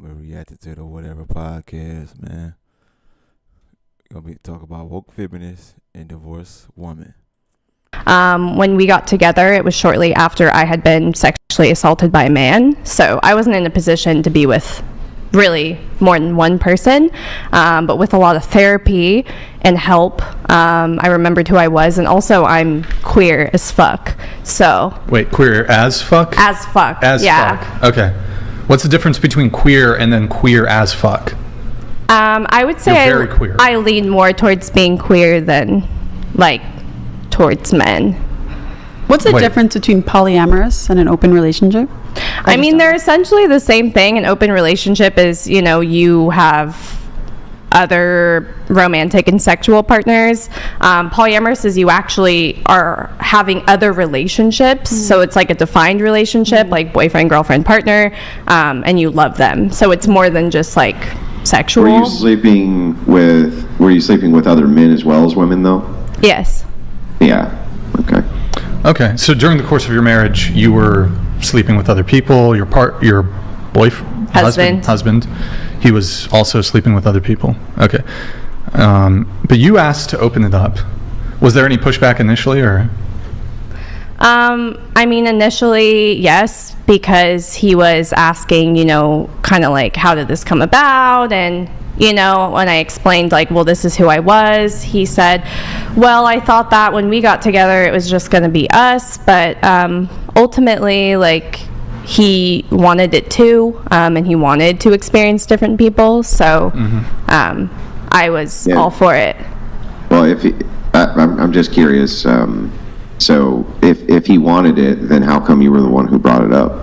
gonna be reacting to the whatever podcast, man. We're gonna be talk about woke feminists and divorced woman. When we got together, it was shortly after I had been sexually assaulted by a man. So I wasn't in a position to be with really more than one person, but with a lot of therapy and help, I remembered who I was, and also I'm queer as fuck. So Wait, queer as fuck? as fuck, As yeah. fuck. Okay. What's the difference between queer and then queer as fuck? I would say You're very queer. I lean more towards being queer than like towards men. What's the Wait. difference between polyamorous and an open relationship? I mean, they're essentially the same thing. An open relationship is, you know, you have other romantic and sexual partners. Polyamorous is you actually are having other relationships. So it's like a defined relationship, like boyfriend, girlfriend, partner, and you love them. So it's more than just like sexual. Were you sleeping with other men as well as women though? Yes. Yeah. Okay. Okay, so during the course of your marriage, you were sleeping with other people. Your boyfriend, husband, he was also sleeping with other people. Okay, but you asked to open it up. Was there any pushback initially, or? I mean, initially, yes, because he was asking, you know, kind of like, how did this come about? And, you know, when I explained, like, well, this is who I was, he said, well, I thought that when we got together, it was just going to be us. But ultimately, like, he wanted it too, and he wanted to experience different people. So I was all for it. Well, I'm just curious. So if he wanted it, then how come you were the one who brought it up?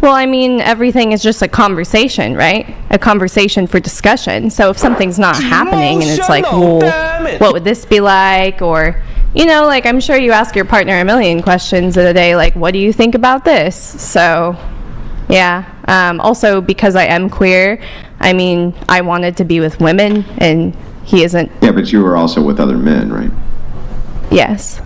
Well, I mean, everything is just a conversation, right? A conversation for discussion. So if something's not happening and it's like, well, what would this be like? Or, you know, like, I'm sure you ask your partner a million questions in a day, like, what do you think about this? So, yeah. Also, because I am queer, I mean, I wanted to be with women, and he isn't. Yeah, but you were also with other men, right? Yes.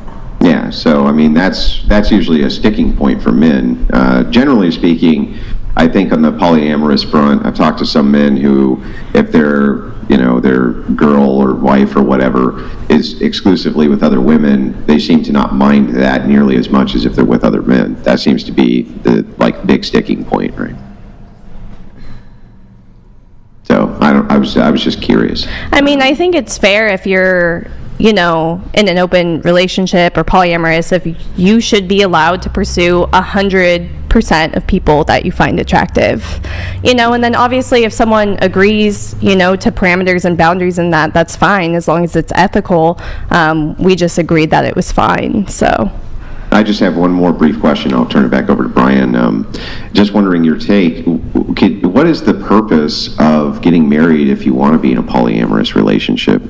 Yeah, so I mean that's usually a sticking point for men. Generally speaking, I think on the polyamorous front, I've talked to some men who, if their girl or wife or whatever is exclusively with other women, they seem to not mind that nearly as much as if they're with other men. That seems to be the big sticking point, right? So I was just curious. I mean, I think it's fair if you're, you know, in an open relationship or polyamorous, if you should be allowed to pursue 100% of people that you find attractive, you know, and then obviously if someone agrees, you know, to parameters and boundaries in that, that's fine as long as it's ethical. We just agreed that it was fine, so. I just have one more brief question. I'll turn it back over to Brian. Just wondering your take. What is the purpose of getting married if you want to be in a polyamorous relationship?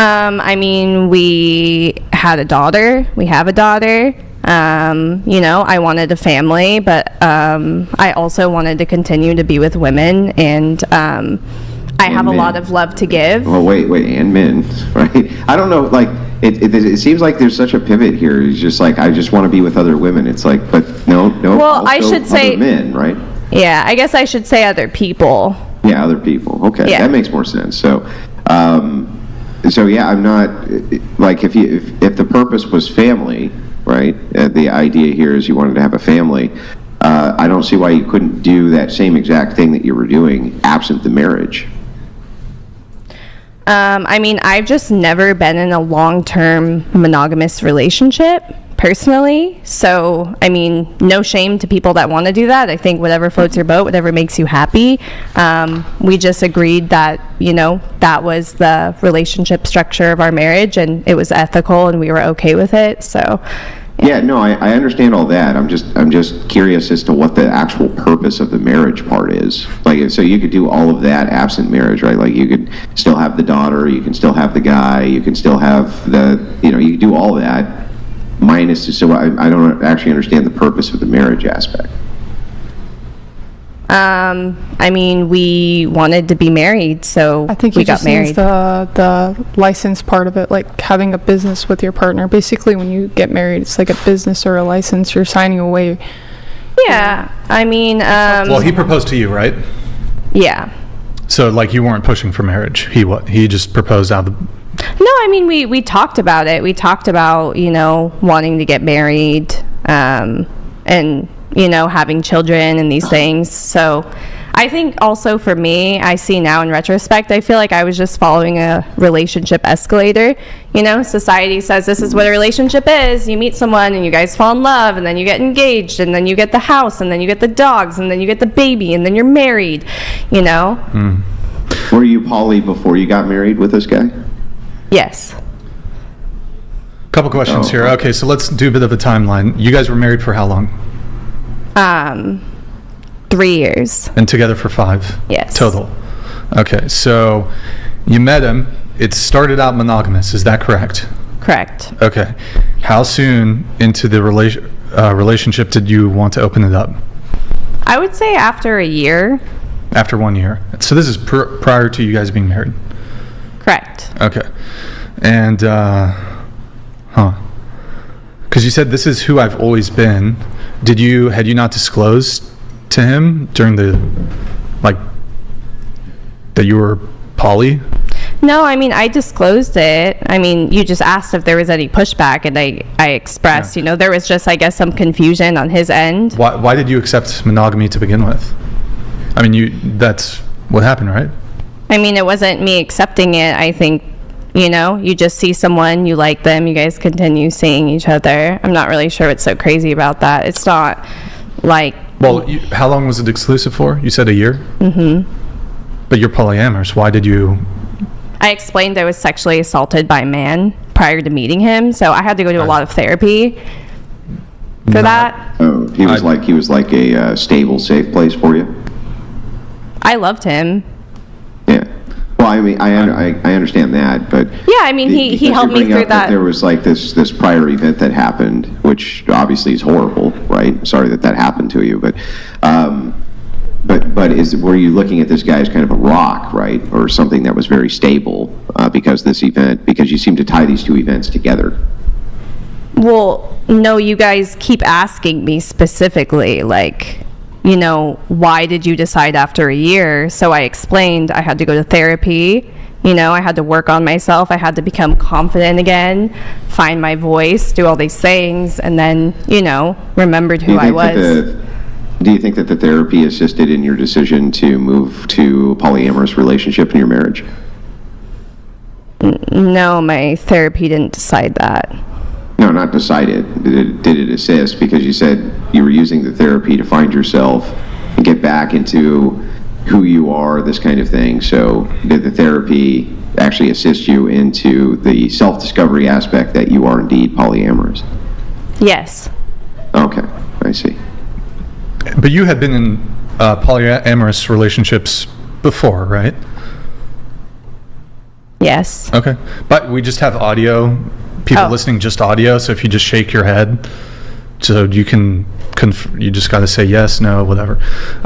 I mean, we had a daughter. We have a daughter. You know, I wanted a family, but I also wanted to continue to be with women, and I have a lot of love to give. Well, wait, and men, right? I don't know, like, it seems like there's such a pivot here. It's just like, I just want to be with other women. It's like, but no. Well, I should say other men, right? Yeah, I guess I should say other people. Yeah, other people. Okay, Yeah. That makes more sense. So yeah, I'm not like if the purpose was family, right? The idea here is you wanted to have a family. I don't see why you couldn't do that same exact thing that you were doing absent the marriage. I mean, I've just never been in a long-term monogamous relationship personally. So, I mean, no shame to people that want to do that. I think whatever floats your boat, whatever makes you happy. We just agreed that, you know, that was the relationship structure of our marriage, and it was ethical, and we were okay with it. So, Yeah, no, I understand all that. I'm just curious as to what the actual purpose of the marriage part is. Like, so you could do all of that absent marriage, right? Like, you could still have the daughter, you can still have the guy, you can still have you could do all of that. Minus, so I don't actually understand the purpose of the marriage aspect. I mean, we wanted to be married, so I think we he got just means married. the license part of it, like having a business with your partner. Basically, when you get married, it's like a business or a license. You're signing away Yeah, I mean, Well, he proposed to you, right? yeah. So, like, you weren't pushing for marriage. He just proposed out of the... No, I mean, we talked about it. We talked about, wanting to get married, and, having children and these things. So I think also for me, I see now in retrospect, I feel like I was just following a relationship escalator. Society says this is what a relationship is. You meet someone and you guys fall in love, and then you get engaged, and then you get the house, and then you get the dogs, and then you get the baby, and then you're married, Were you poly before you got married with this guy? Yes. Couple questions here. Okay, so let's do a bit of a timeline. You guys were married for how long? 3 years. And together for 5? Yes. Total. Okay, so you met him. It started out monogamous. Is that correct? Correct. Okay. How soon into the relationship did you want to open it up? I would say after a year. After 1 year. So this is prior to you guys being married? Correct. Okay. And, because you said this is who I've always been. Had you not disclosed to him during the, that you were poly? No, I mean, I disclosed it. I mean, you just asked if there was any pushback, and I expressed, there was just, I guess, some confusion on his end. Why did you accept monogamy to begin with? I mean, that's what happened, right? I mean, it wasn't me accepting it. I think, you just see someone, you like them, you guys continue seeing each other. I'm not really sure what's so crazy about that. It's not like... Well, how long was it exclusive for? You said a year? Mm-hmm. But you're polyamorous. Why did you... I explained I was sexually assaulted by a man prior to meeting him, so I had to go to a lot of therapy for that. Oh, he was like a stable, safe place for you? I loved him. Yeah. Well, I mean, I understand that, but... Yeah, I mean, he helped me through that. There was like this prior event that happened, which obviously is horrible, right? Sorry that happened to you, but were you looking at this guy as kind of a rock, right? Or something that was very stable because you seem to tie these two events together? Well, no, you guys keep asking me specifically, why did you decide after a year? So I explained I had to go to therapy. I had to work on myself. I had to become confident again, find my voice, do all these things, and then, remembered who I was. Do you think that the therapy assisted in your decision to move to a polyamorous relationship in your marriage? No, my therapy didn't decide that. No, not decided. Did it assist? Because you said you were using the therapy to find yourself and get back into who you are, this kind of thing. So did the therapy actually assist you into the self-discovery aspect that you are indeed polyamorous? Yes. Okay, I see. But you had been in polyamorous relationships before, right? Yes. Okay. But we just have audio, people listening just audio, so if you just shake your head, so you can, you just got to say yes, no, whatever.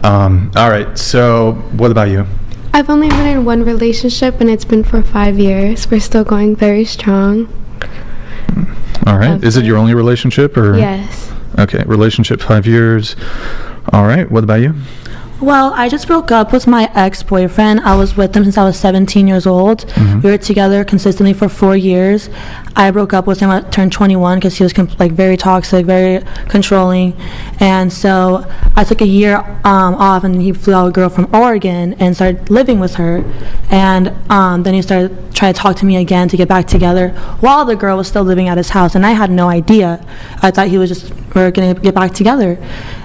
All right, so what about you? I've only been in one relationship, and it's been for 5 years. We're still going very strong. All right. Is it your only relationship, or? Yes. Okay, relationship 5 years. All right, what about you? Well, I just broke up with my ex-boyfriend. I was with him since I was 17 years old. Mm-hmm. We were together consistently for 4 years. I broke up with him when I turned 21 because he was very toxic, very controlling. And so I took a year off, and he flew out a girl from Oregon and started living with her. And then he started trying to talk to me again to get back together while the girl was still living at his house. And I had no idea. I thought we're going to get back together.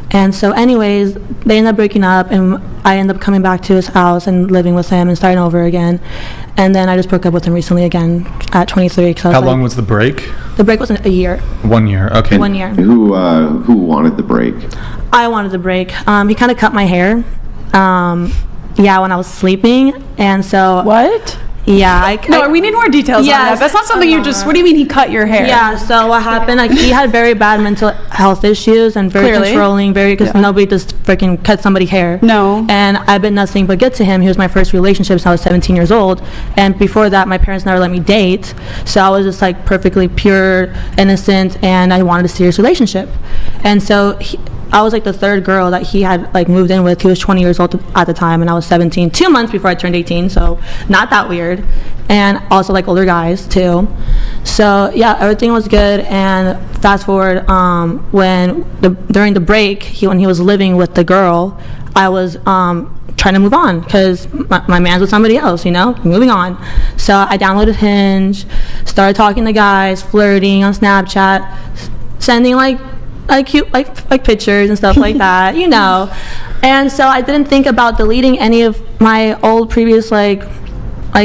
And so anyways, they ended up breaking up, and I ended up coming back to his house and living with him and starting over again. And then I just broke up with him recently again at 23. How long was the break? The break was a year. 1 year, okay. 1 year. Who wanted the break? I wanted the break. He kind of cut my hair. When I was sleeping, and so... What? Yeah. No, we need more details on that. That's not something you just... What do you mean he cut your hair? Yeah, so what happened, he had very bad mental health issues and very controlling, because nobody just freaking cut somebody's hair. No. And I've been nothing but good to him. He was my first relationship since I was 17 years old. And before that, my parents never let me date. So I was just perfectly pure, innocent, and I wanted a serious relationship. And so I was like the third girl that he had like moved in with. He was 20 years old at the time, and I was 17, 2 months before I turned 18, so not that weird. And also like older guys too. So yeah, everything was good. And fast forward, during the break, when he was living with the girl, I was trying to move on because my man's with somebody else, moving on. So I downloaded Hinge, started talking to guys, flirting on Snapchat, sending like cute like pictures and stuff like that, And so I didn't think about deleting any of my old previous like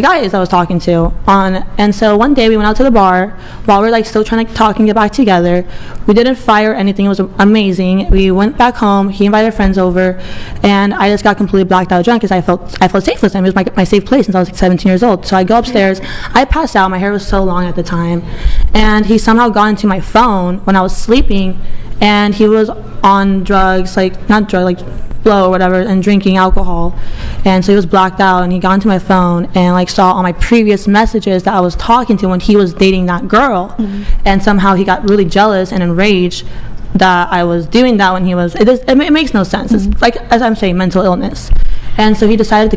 guys I was talking to and so one day we went out to the bar while we're still trying to talk and get back together. We didn't fight or anything. It was amazing. We went back home. He invited friends over, and I just got completely blacked out drunk because I felt safe with him. It was my safe place since I was 17 years old. So I go upstairs. I passed out. My hair was so long at the time, and he somehow got into my phone when I was sleeping, and he was on drugs, blow or whatever, and drinking alcohol, and so he was blacked out, and he got into my phone and saw all my previous messages that I was talking to when he was dating that girl. And somehow he got really jealous and enraged that I was doing that when he was it makes no sense. It's like, as I'm saying, mental illness. And so he decided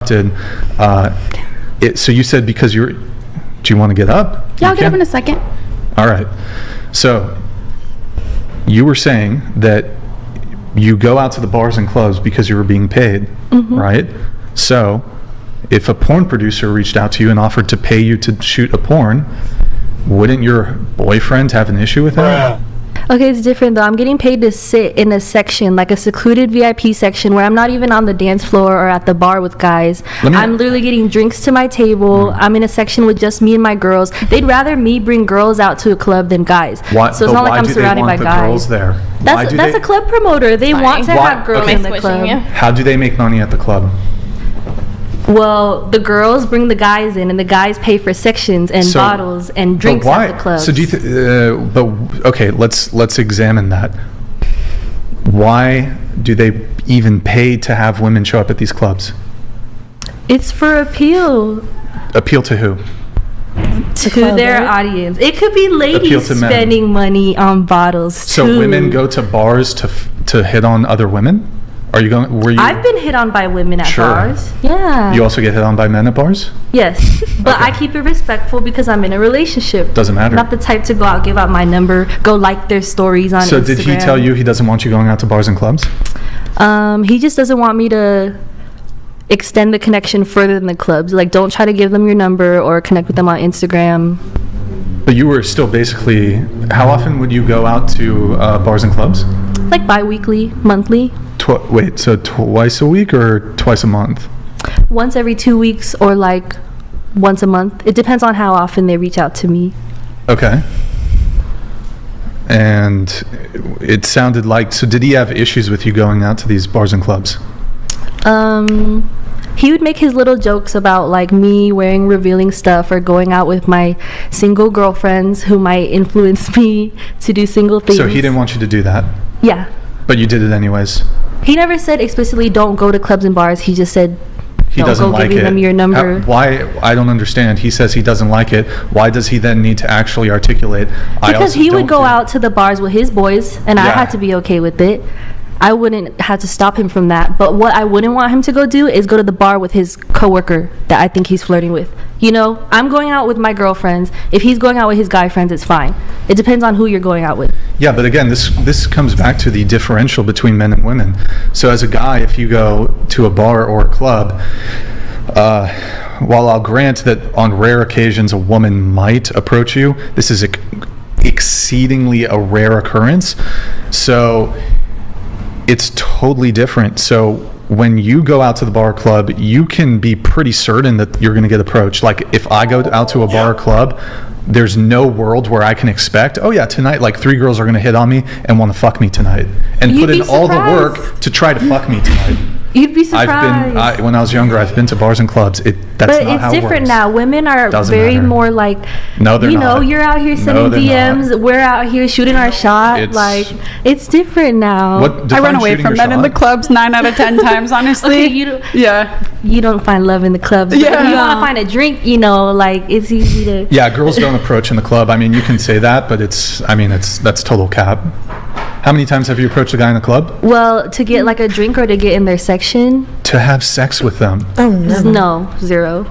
to so you said because do you want to get up? Yeah, I'll get up in a second. All right, so you were saying that you go out to the bars and clubs because you were being paid, right? So if a porn producer reached out to you and offered to pay you to shoot a porn, wouldn't your boyfriend have an issue with that? Okay, it's different though. I'm getting paid to sit in a section, like a secluded VIP section, where I'm not even on the dance floor or at the bar with guys. I'm literally getting drinks to my table. I'm in a section with just me and my girls. They'd rather me bring girls out to a club than guys. Why, so it's not like I'm surrounded by guys. Girls there? That's a club promoter. They want to have girls in the club. How do they make money at the club? Well, the girls bring the guys in, and the guys pay for sections and bottles and drinks at the club. So do you? Okay, let's examine that. Why do they even pay to have women show up at these clubs? It's for appeal. Appeal to who? To their audience. It could be ladies spending money on bottles. So women go to bars to hit on other women? I've been hit on by women at bars. Yeah. You also get hit on by men at bars? Yes. But I keep it respectful because I'm in a relationship. Doesn't matter. I'm not the type to go out, give out my number, go like their stories on Instagram. So did he tell you he doesn't want you going out to bars and clubs? He just doesn't want me to extend the connection further than the clubs. Don't try to give them your number or connect with them on Instagram. But you were still basically, how often would you go out to bars and clubs? Bi-weekly, monthly. So twice a week or twice a month? Once every 2 weeks or once a month. It depends on how often they reach out to me. Okay. And it sounded so did he have issues with you going out to these bars and clubs? He would make his little jokes about me wearing revealing stuff or going out with my single girlfriends who might influence me to do single things. So he didn't want you to do that? Yeah. But you did it anyways? He never said explicitly don't go to clubs and bars. He just said he doesn't like it. Them your number. Why? I don't understand. He says he doesn't like it. Why does he then need to actually articulate? Because he would go out to the bars with his boys, and I had to be okay with it. I wouldn't have to stop him from that. But what I wouldn't want him to go do is go to the bar with his coworker that I think he's flirting with. I'm going out with my girlfriends. If he's going out with his guy friends, it's fine. It depends on who you're going out with. Yeah, but again, this comes back to the differential between men and women. So as a guy, if you go to a bar or a club, while I'll grant that on rare occasions a woman might approach you, this is exceedingly a rare occurrence. So it's totally different. So when you go out to the bar or club, you can be pretty certain that you're going to get approached. If I go out to a bar or club, there's no world where I can expect, tonight 3 girls are going to hit on me and want to fuck me tonight and put in all the work to try to fuck me tonight. You'd be surprised. When I was younger, I've been to bars and clubs. That's not how it works. But it's different now. Women are very more no, they're not. You're out here sending DMs. We're out here shooting our shot. It's different now. I run away from men in the clubs 9 out of 10 times, honestly. Okay, yeah. you don't find love in the clubs. But if you want to find a drink, you know, like it's easy to. Yeah, girls don't approach in the club. I mean, you can say that, but that's total cap. How many times have you approached a guy in the club? Well, to get like a drink or to get in their section? To have sex with them? Oh, no. No, zero.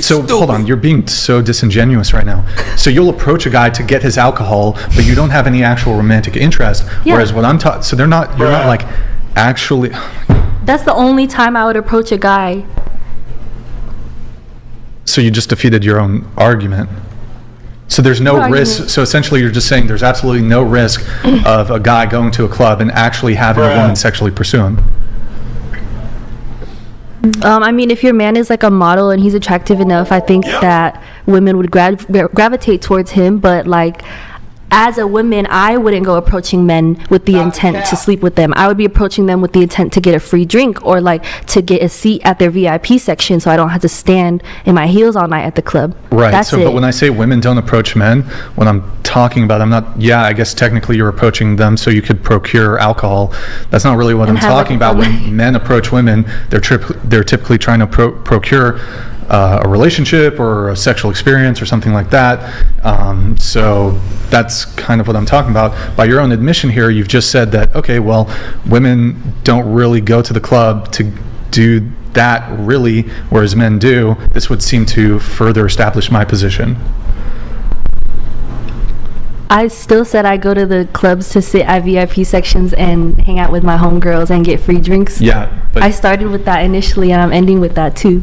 So hold on, you're being so disingenuous right now. So you'll approach a guy to get his alcohol, but you don't have any actual romantic interest. Yeah. Whereas what I'm taught, so you're not like actually. That's the only time I would approach a guy. So you just defeated your own argument. So there's no What risk. argument? So essentially, you're just saying there's absolutely no risk of a guy going to a club and actually having a woman sexually pursue him. I mean, if your man is like a model and he's attractive enough, I think that women would gravitate towards him. But like, as a woman, I wouldn't go approaching men with the intent to sleep with them. I would be approaching them with the intent to get a free drink or like to get a seat at their VIP section so I don't have to stand in my heels all night at the club. Right. That's So, it. but when I say women don't approach men, when I'm talking about, I'm not. Yeah, I guess technically you're approaching them so you could procure alcohol. That's not really what I'm have, like, talking about. When men approach women, they're typically trying to procure a relationship or a sexual experience or something like that. So that's kind of what I'm talking about. By your own admission here, you've just said that, okay, well, women don't really go to the club to do that really, whereas men do. This would seem to further establish my position. I still said I go to the clubs to sit at VIP sections and hang out with my homegirls and get free drinks. Yeah, but I started with that initially and I'm ending with that too.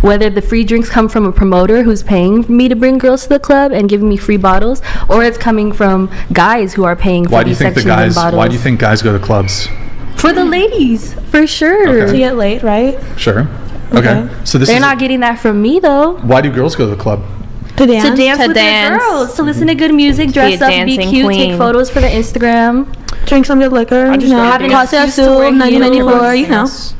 Whether the free drinks come from a promoter who's paying me to bring girls to the club and giving me free bottles, or it's coming from guys who are paying for these sections and bottles. Why do you think guys go to clubs? For the ladies, for sure. Okay. To get late, right? Sure. Okay. So this They're is not getting that from me though. why do girls go to the club? To dance. To dance To with dance. the girls, to listen to good music, dress a up, be dancing cute, queen. take photos for the Instagram. Drink some good liquor. You know, have an Casa excuse to Azul, wear 1994, you know. heels.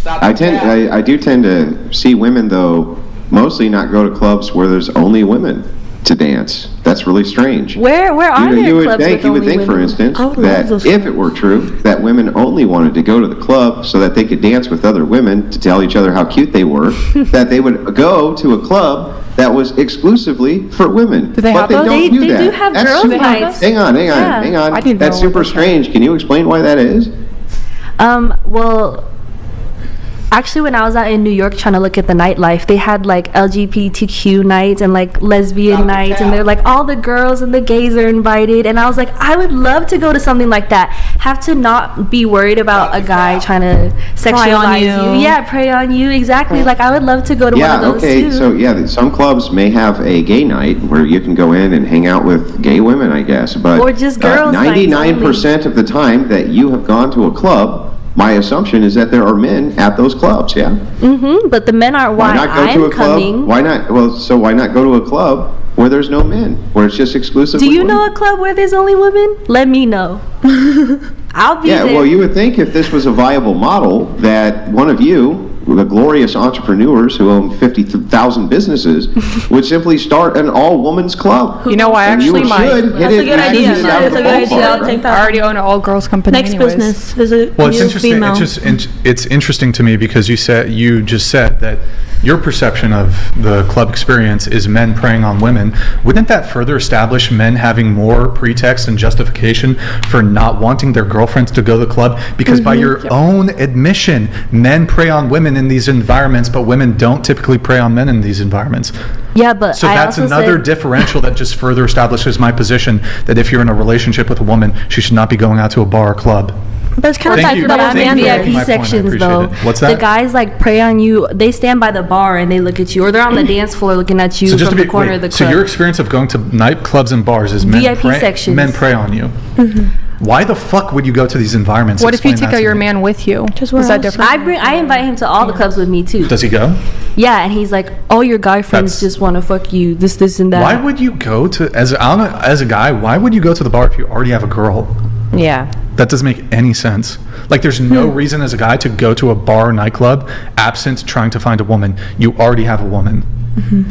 I do tend to see women, though, mostly not go to clubs where there's only women to dance. That's really strange. Where are there you would clubs think, with you would only think, for women? instance, I would love that those if it were true that women only wanted to go to the club so that they could dance with other women to tell each other how cute they were, that they would go to a club that was exclusively for women. Do they but have they those? don't They do do that. have That's girls' super- nights. Hang on. Yeah. I didn't That's know super about that. strange. Can you explain why that is? Well, actually, when I was out in New York trying to look at the nightlife, they had like LGBTQ nights and like lesbian nights, and they're like all the girls and the gays are invited. And I was like, I would love to go to something like that. Have to not be worried about a guy trying to sexualize you. Yeah, prey on you. Exactly. Like I would love to go to one of those too. So yeah, some clubs may have a gay night where you can go in and hang out with gay women, I guess. But Or just girls' nights 99% of the time that you have gone to a club, my assumption is that there are men at those clubs. Yeah. But the men aren't why, Why not go I'm to a club? coming. Why not? Well, so why not go to a club where there's no men, where it's just exclusively Do you women? know a club where there's only women? Let me know. I'll be Yeah, there. well, you would think if this was a viable model that one of you, the glorious entrepreneurs who own 50,000 businesses, would simply start an all-women's club. You know, I And you actually might. should hit That's a it- good idea. hit it out of That's a the good idea. ballpark, I'll right? take I that. already own an all-girls company Next anyways. business is a Well, it's new interesting. female. It's interesting to me because you just said that your perception of the club experience is men preying on women. Wouldn't that further establish men having more pretext and justification for not wanting their girlfriends to go to the club? Because by your own admission, men prey on women in these environments, but women don't typically prey on men in these environments. Yeah, but So I that's also another said, differential that just further establishes my position that if you're in a relationship with a woman, she should not be going out to a bar or club. But it's kind of Thank like you. that Thank man you. there. My point, I VIP sections appreciate though. it. What's The that? guys like prey on you. They stand by the bar and they look at you, or they're on the dance floor looking at you So just from to the be corner wait, of the so club. your experience of going to nightclubs and bars is men VIP sections. men prey on you. Why the fuck would you go to these environments? What if you Explain take that to your me. man with you? Just Is where that else? different? I invite him to all the clubs with me too. Does he go? Yeah, and he's like, "Oh, your guy friends That's- just want to fuck you. This, and that." Why would you go to as a guy? Why would you go to the bar if you already have a girl? Yeah. That doesn't make any sense. Like, there's no reason as a guy to go to a bar or nightclub absent trying to find a woman. You already have a woman.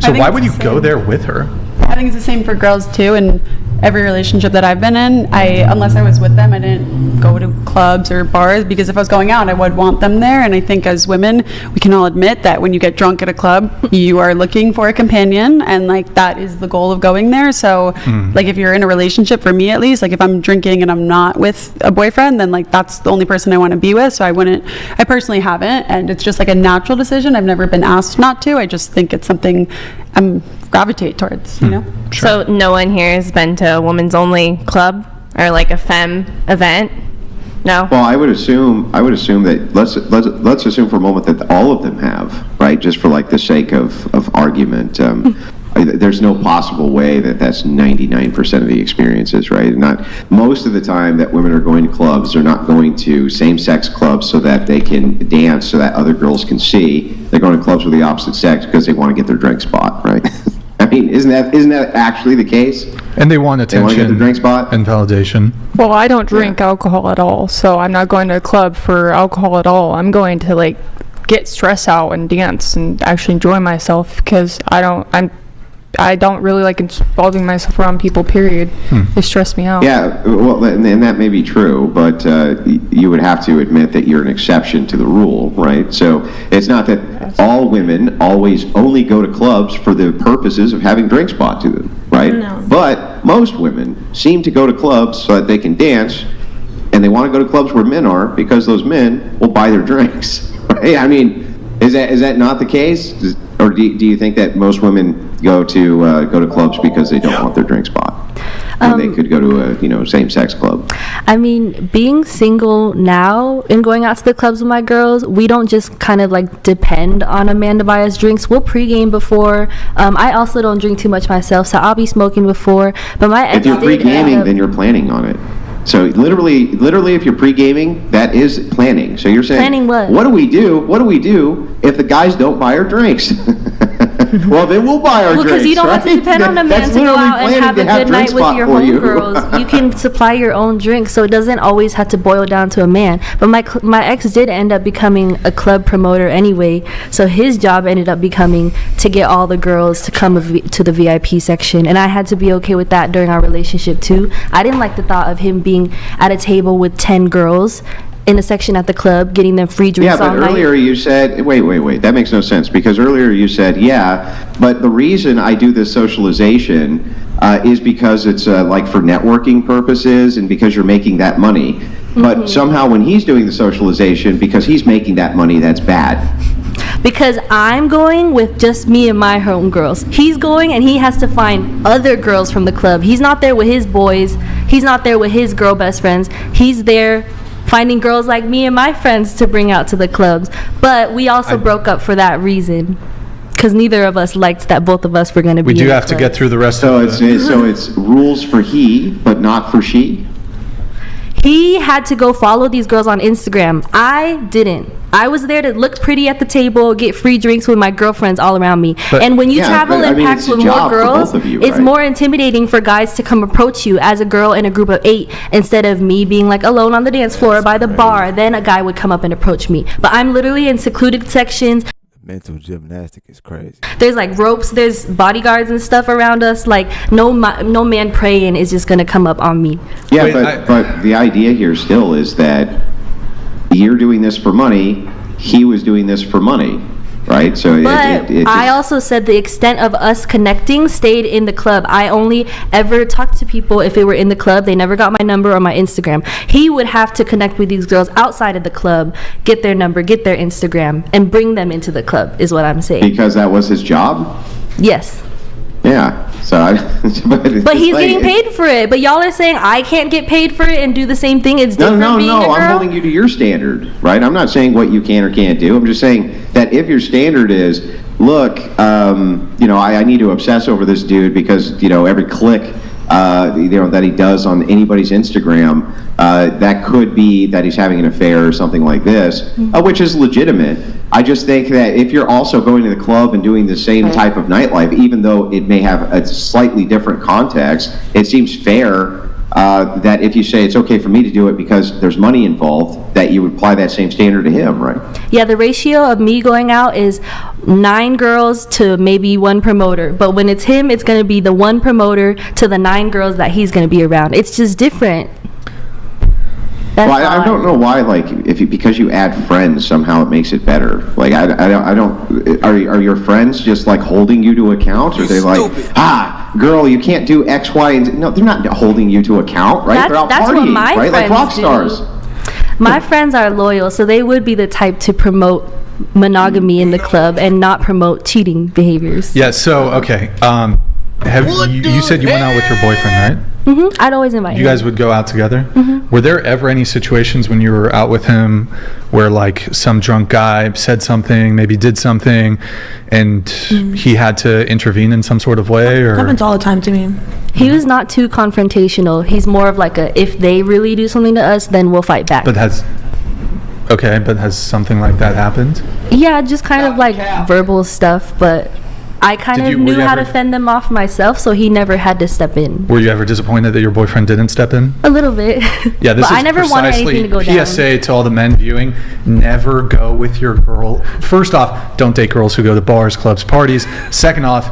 So think why it's would the you go same. there with her? I think it's the same for girls too. And every relationship that I've been in, unless I was with them, I didn't go go to clubs or bars, because if I was going out, I would want them there. And I think as women, we can all admit that when you get drunk at a club, you are looking for a companion, and like that is the goal of going there. So like if you're in a relationship, for me at least, like if I'm drinking and I'm not with a boyfriend, then like that's the only person I want to be with. So I personally haven't, and it's just like a natural decision. I've never been asked not to. I just think it's something I'm gravitate towards, you know? So no one here has been to a women's only club or like a femme event? No? Well, I would assume that let's assume for a moment that all of them have, right? Just for like the sake of argument. There's no possible way that that's 99% of the experiences, right? Not most of the time that women are going to clubs, they're not going to same-sex clubs so that they can dance so that other girls can see. They're going to clubs with the opposite sex because they want to get their drink spot, right? I mean, isn't that actually the case? And they want attention, they want to get the drink spot and validation. Well, I don't drink alcohol at all, so I'm not going to a club for alcohol at all. I'm going to like get stress out and dance and actually enjoy myself, because I don't really like involving myself around people, period. They stress me out. Yeah, well, and that may be true, but you would have to admit that you're an exception to the rule, right? So it's not that all women always only go to clubs for the purposes of having drink spot to them, right? No. But most women seem to go to clubs so that they can dance, and they want to go to clubs where men are because those men will buy their drinks, right? I mean, is that not the case? Or do you think that most women go to clubs because they don't want their drink spot? Or they could go to a same-sex club. I mean, being single now and going out to the clubs with my girls, we don't just kind of like depend on a man to buy us drinks. We'll pregame before. I also don't drink too much myself, so I'll be smoking before. But my ex if you're pre-gaming, then you're planning on it. So literally, if you're pre-gaming, that is planning. So you're saying, planning what? What do we do if the guys don't buy our drinks? Well, then we'll buy our drinks. Because you don't right? have to depend on a man to go out and have a good night with your homegirls. You can supply your own drinks, so it doesn't always have to boil down to a man. But my ex did end up becoming a club promoter anyway, so his job ended up becoming to get all the girls to come to the VIP section, and I had to be okay with that during our relationship too. I didn't like the thought of him being at a table with 10 girls in a section at the club, getting them free drinks all night. Yeah, but earlier you said, wait, that makes no sense, because earlier you said, yeah, but the reason I do this socialization is because it's like for networking purposes and because you're making that money. But somehow when he's doing the socialization, because he's making that money, that's bad. Because I'm going with just me and my homegirls. He's going and he has to find other girls from the club. He's not there with his boys. He's not there with his girl best friends. He's there finding girls like me and my friends to bring out to the clubs. But we also broke up for that reason, because neither of us liked that both of us were going to be. We do have to get through the rest so of the... So it's rules for he, but not for she? He had to go follow these girls on Instagram. I didn't. I was there to look pretty at the table, get free drinks with my girlfriends all around me. And when you travel in packs with more girls, it's more intimidating for guys to come approach you as a girl in a group of 8 instead of me being like alone on the dance floor by the bar. Then a guy would come up and approach me. But I'm literally in secluded sections. Mental gymnastic is crazy. There's like ropes, there's bodyguards and stuff around us. Like no man praying is just gonna come up on me. Yeah, but the idea here still is that you're doing this for money, he was doing this for money, right? So but I also said the extent of us connecting stayed in the club. I only ever talked to people if they were in the club. They never got my number or my Instagram. He would have to connect with these girls outside of the club, get their number, get their Instagram, and bring them into the club, is what I'm saying. Because that was his job? Yes. Yeah. So but he's getting paid for it. But y'all are saying I can't get paid for it and do the same thing. It's different being a girl? I'm holding you to your standard, right? I'm not saying what you can or can't do. I'm just saying that if your standard is, look, I need to obsess over this dude because, every click, that he does on anybody's Instagram, that could be that he's having an affair or something like this, which is legitimate. I just think that if you're also going to the club and doing the same type of nightlife, even though it may have a slightly different context, it seems fair that if you say it's okay for me to do it because there's money involved, that you would apply that same standard to him, right? Yeah, the ratio of me going out is 9 girls to maybe 1 promoter. But when it's him, it's going to be the 1 promoter to the 9 girls that he's going to be around. It's just different. Well, I don't know why. Like, because you add friends, somehow it makes it better. Like, I don't. Are your friends just like holding you to account, or are they like, girl, you can't do X, Y, and Z? No, they're not holding you to account, right? They're out partying, right? Like rock stars. My friends are loyal, so they would be the type to promote monogamy in the club and not promote cheating behaviors. Yeah. So okay. You said you went out with your boyfriend, right? Mm-hmm. I'd always invite him. You guys would go out together? Mm-hmm. Were there ever any situations when you were out with him where like some drunk guy said something, maybe did something, and he had to intervene in some sort of way? Or Happens all the time to me. He was not too confrontational. He's more of like if they really do something to us, then we'll fight back. But has something like that happened? Yeah, just kind of like verbal stuff, but I kind of knew how to fend them off myself, so he never had to step in. Were you ever disappointed that your boyfriend didn't step in? A little bit. Yeah, this but is I never wanted anything to go down. PSA to all the men viewing: never go with your girl. First off, don't date girls who go to bars, clubs, parties. Second off,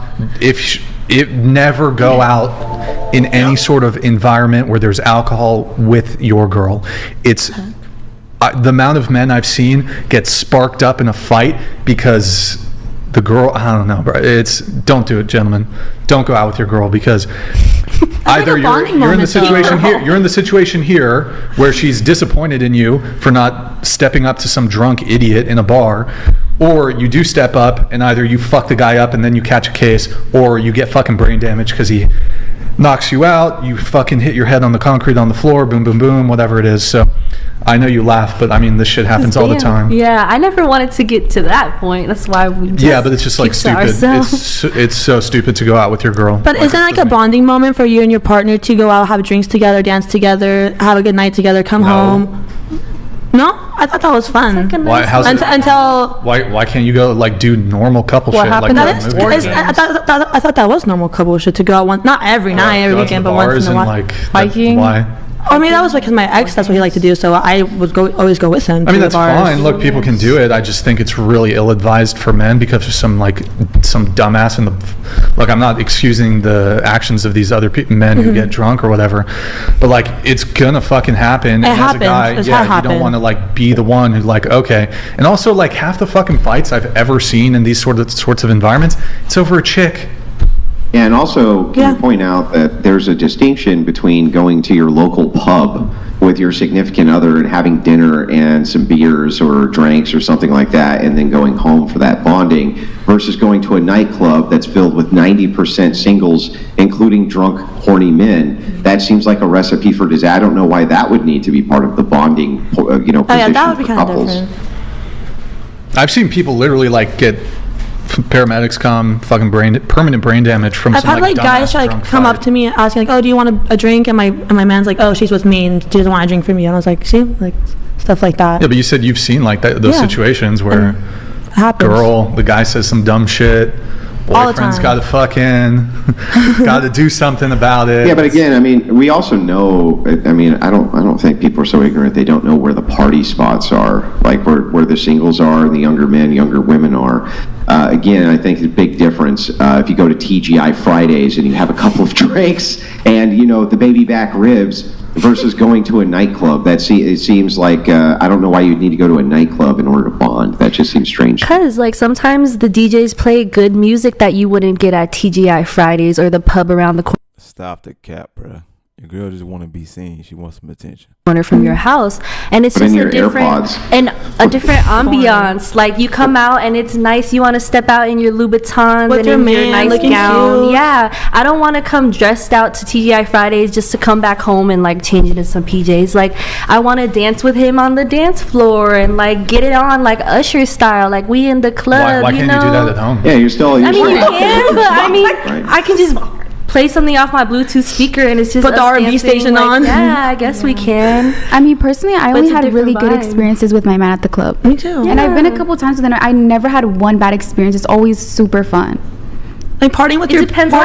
never go out in any sort of environment where there's alcohol with your girl. It's the amount of men I've seen get sparked up in a fight because the girl, I don't know, bro. Don't do it, gentlemen. Don't go out with your girl because either you're in the situation here. You're in the situation here where she's disappointed in you for not stepping up to some drunk idiot in a bar, or you do step up and either you fuck the guy up and then you catch a case, or you get fucking brain damage because he knocks you out. You fucking hit your head on the concrete on the floor. Boom, boom, boom. Whatever it is. So. I know you laugh, but I mean, this shit happens all the time. Yeah, I never wanted to get to that point. That's why we just but it's just like stupid. It's so stupid to go out with your girl. But isn't it like a bonding moment for you and your partner to go out, have drinks together, dance together, have a good night together, come home? No? I thought that was fun. Why can't you go like do normal couple shit? I thought that was normal couple shit to go out not every night, every weekend, but once in a while. Biking. Why? I mean, that was because my ex, that's what he liked to do, so I would always go with him. I mean, that's fine. Look, people can do it. I just think it's really ill-advised for men because of some dumbass in the... Look, I'm not excusing the actions of these other men who get drunk or whatever, but like, it's gonna fucking happen. It happens. As a guy, you don't want to like be the one who like, okay. And also, like, half the fucking fights I've ever seen in these sorts of environments, it's over a chick. And also, can you point out that there's a distinction between going to your local pub with your significant other and having dinner and some beers or drinks or something like that, and then going home for that bonding, versus going to a nightclub that's filled with 90% singles, including drunk, horny men. That seems like a recipe for disaster. I don't know why that would need to be part of the bonding, position that would be for kind couples. of different. I've seen people literally like get paramedics come, fucking permanent brain damage from I've some had like guys come up to me asking like, oh, do you want a drink? And my man's like, oh, she's with me and she doesn't want a drink from me. And I was like, see, like stuff like that. Yeah, but you said you've seen like those situations where the guy says some dumb shit, boyfriend's got to fucking got to do something about it. Yeah, but again, I mean, we also know. I mean, I don't think people are so ignorant they don't know where the party spots are, like where the singles are and the younger men, younger women are. Again, I think the big difference if you go to TGI Fridays and you have a couple of drinks and the baby back ribs versus going to a nightclub. It seems like I don't know why you'd need to go to a nightclub in order to bond. That just seems strange. Because like sometimes the DJs play good music that you wouldn't get at TGI Fridays or the pub around the corner. Stop the cap, bro. Your girl just want to be seen. She wants some attention. From your house, and it's just a different ambiance. Like you come out and it's nice. You want to step out in your Louboutins with and your your nice gown. Cute. Yeah, I don't want to come dressed out to TGI Fridays just to come back home and like change into some PJs. Like I want to dance with him on the dance floor and like get it on like Usher style. Like we in the club. Why can't you do that at home? Yeah, you're still. I mean, you can, but I mean, I can just play something off my Bluetooth speaker and it's just put the R&B station on. Yeah, I guess we can. I mean, personally, I only had really good experiences with my man at the club. Me too. And I've been a couple times with him. I never had one bad experience. It's always super fun. Like partying with your person.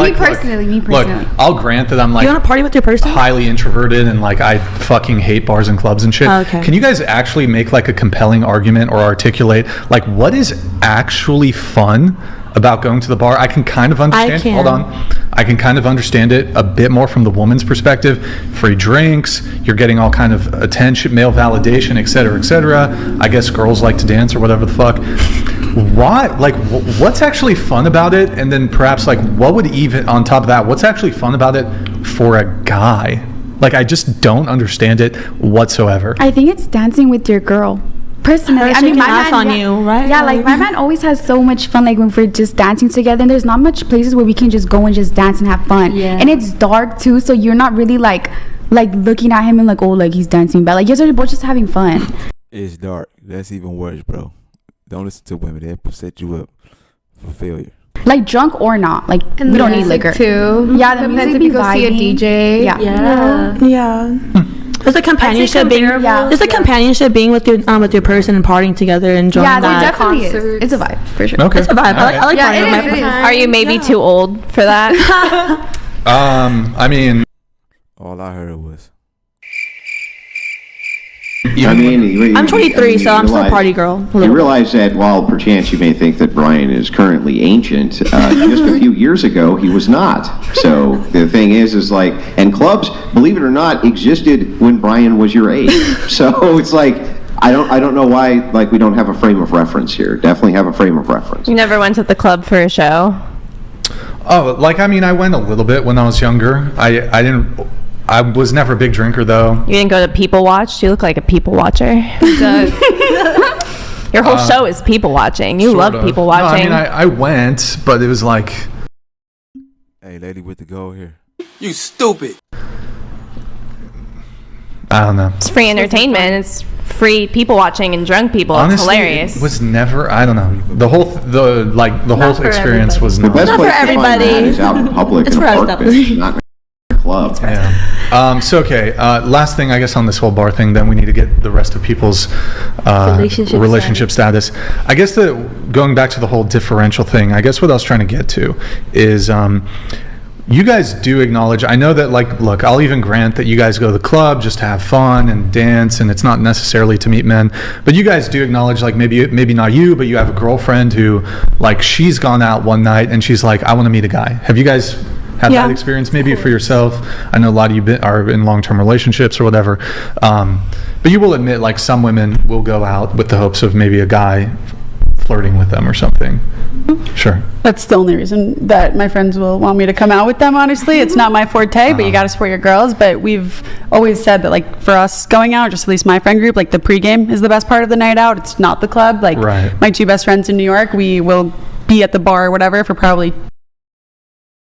Me personally. Look, I'll grant that I'm like, you want to party with your person? Highly introverted and like I fucking hate bars and clubs and shit. Okay. Can you guys actually make like a compelling argument or articulate like what is actually fun about going to the bar. I can kind of understand. Hold on. I can kind of understand it a bit more from the woman's perspective. Free drinks, you're getting all kind of attention, male validation, et cetera, et cetera. I guess girls like to dance or whatever the fuck. Why? Like, what's actually fun about it? And then perhaps, like, what would even, on top of that, what's actually fun about it for a guy? Like, I just don't understand it whatsoever. I think it's dancing with your girl. Personally, I mean, my man, on you, right? Yeah, like my man always has so much fun. Like when we're just dancing together, and there's not much places where we can just go and just dance and have fun. Yeah. And it's dark too, so you're not really like looking at him and like, oh, like he's dancing bad. Like you guys are both just having fun. It's dark. That's even worse, bro. Don't listen to women. They'll set you up for failure. Like drunk or not, like And we the don't need music liquor too. Yeah, the Depends music if be you go see a vibing. DJ. Yeah. Yeah. There's a companionship being. Yeah. There's a companionship being with your person and partying together, and enjoying Yeah, there that. definitely is. It's a vibe for sure. Okay. It's a vibe. I like Yeah, partying with my it is. friends. Are you maybe too old for that? I mean, All I heard was, I mean, I'm 23, so I'm still a party girl. A You little. realize that while perchance you may think that Brian is currently ancient, just a few years ago he was not. So the thing is like, and clubs, believe it or not, existed when Brian was your age. So it's like, I don't know why like we don't have a frame of reference here. Definitely have a frame of reference. You never went to the club for a show? oh, like, I mean, I went a little bit when I was younger. I was never a big drinker, though. You didn't go to People Watch? You look like a people watcher. Your whole show is people watching. You Sort love of. people No, I watching. mean, I went, but it was like, hey, lady with the gold here. You stupid. I don't know. It's free entertainment. It's free people watching and drunk people. Honestly, it's hilarious. it was never, I don't know. The whole for experience was The not. best Not place for to find everybody. that is out in public It's in a for us, park though. bench, not in a club. Yeah. So, okay, last thing, I guess, on this whole bar thing, then we need to get the rest of people's relationship status. I guess going back to the whole differential thing, I guess what I was trying to get to is you guys do acknowledge, I know that, like, look, I'll even grant that you guys go to the club just to have fun and dance, and it's not necessarily to meet men, but you guys do acknowledge, like, maybe not you, but you have a girlfriend who, like, she's gone out one night and she's like, I want to meet a guy. Have you guys had that experience maybe for yourself? I know a lot of you are in long-term relationships or whatever, but you will admit, like, some women will go out with the hopes of maybe a guy flirting with them or something. Sure. That's the only reason that my friends will want me to come out with them, honestly. It's not my forte, but you got to support your girls. But we've always said that, like, for us going out, just at least my friend group, like, the pregame is the best part of the night out. It's not the club. Like, my two best friends in New York, we will be at the bar or whatever for probably...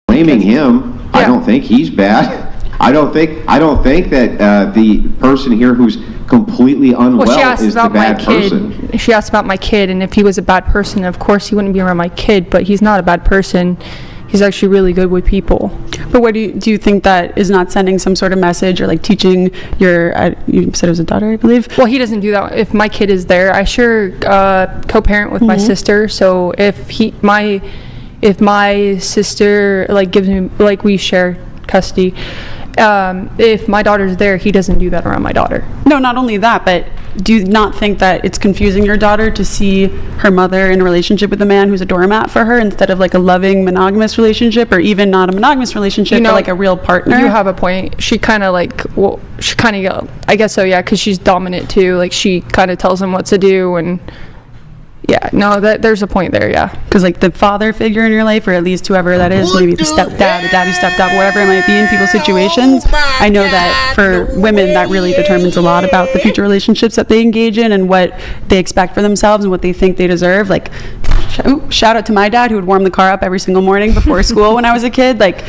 Blaming him, I don't think he's bad. I don't think that the person here who's completely unwell is the bad person. She asked about my kid, and if he was a bad person, of course he wouldn't be around my kid, but he's not a bad person. He's actually really good with people. But what do you think that is not sending some sort of message or like teaching your, you said it was a daughter, I believe? Well, he doesn't do that. If my kid is there, I sure co-parent with my sister. So if my sister like gives me, like, we share custody, if my daughter's there, he doesn't do that around my daughter. No, not only that, but do you not think that it's confusing your daughter to see her mother in a relationship with a man who's a doormat for her instead of like a loving monogamous relationship, or even not a monogamous relationship, but like a real partner? You have a point. She kind of like, well, she kind of, I guess so, yeah, because she's dominant too. Like, she kind of tells him what to do, and yeah, no, there's a point there, yeah. Because like the father figure in your life, or at least whoever that is, maybe the stepdad, the daddy stepdad, whatever it might be in people's situations, I know that for women that really determines a lot about the future relationships that they engage in and what they expect for themselves and what they think they deserve. Like, shout out to my dad who would warm the car up every single morning before school when I was a kid. Like,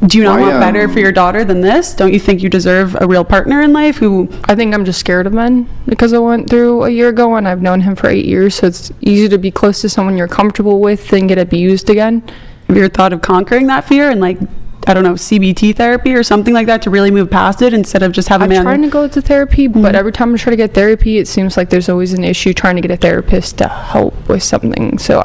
do you not want better for your daughter than this? Don't you think you deserve a real partner in life who... I think I'm just scared of men because I went through a year ago and I've known him for 8 years, so it's easy to be close to someone you're comfortable with than get abused again. Have you ever thought of conquering that fear and, like, I don't know, CBT therapy or something like that to really move past it instead of just have a man... I'm trying to go to therapy, but every time I try to get therapy, it seems like there's always an issue trying to get a therapist to help with something. So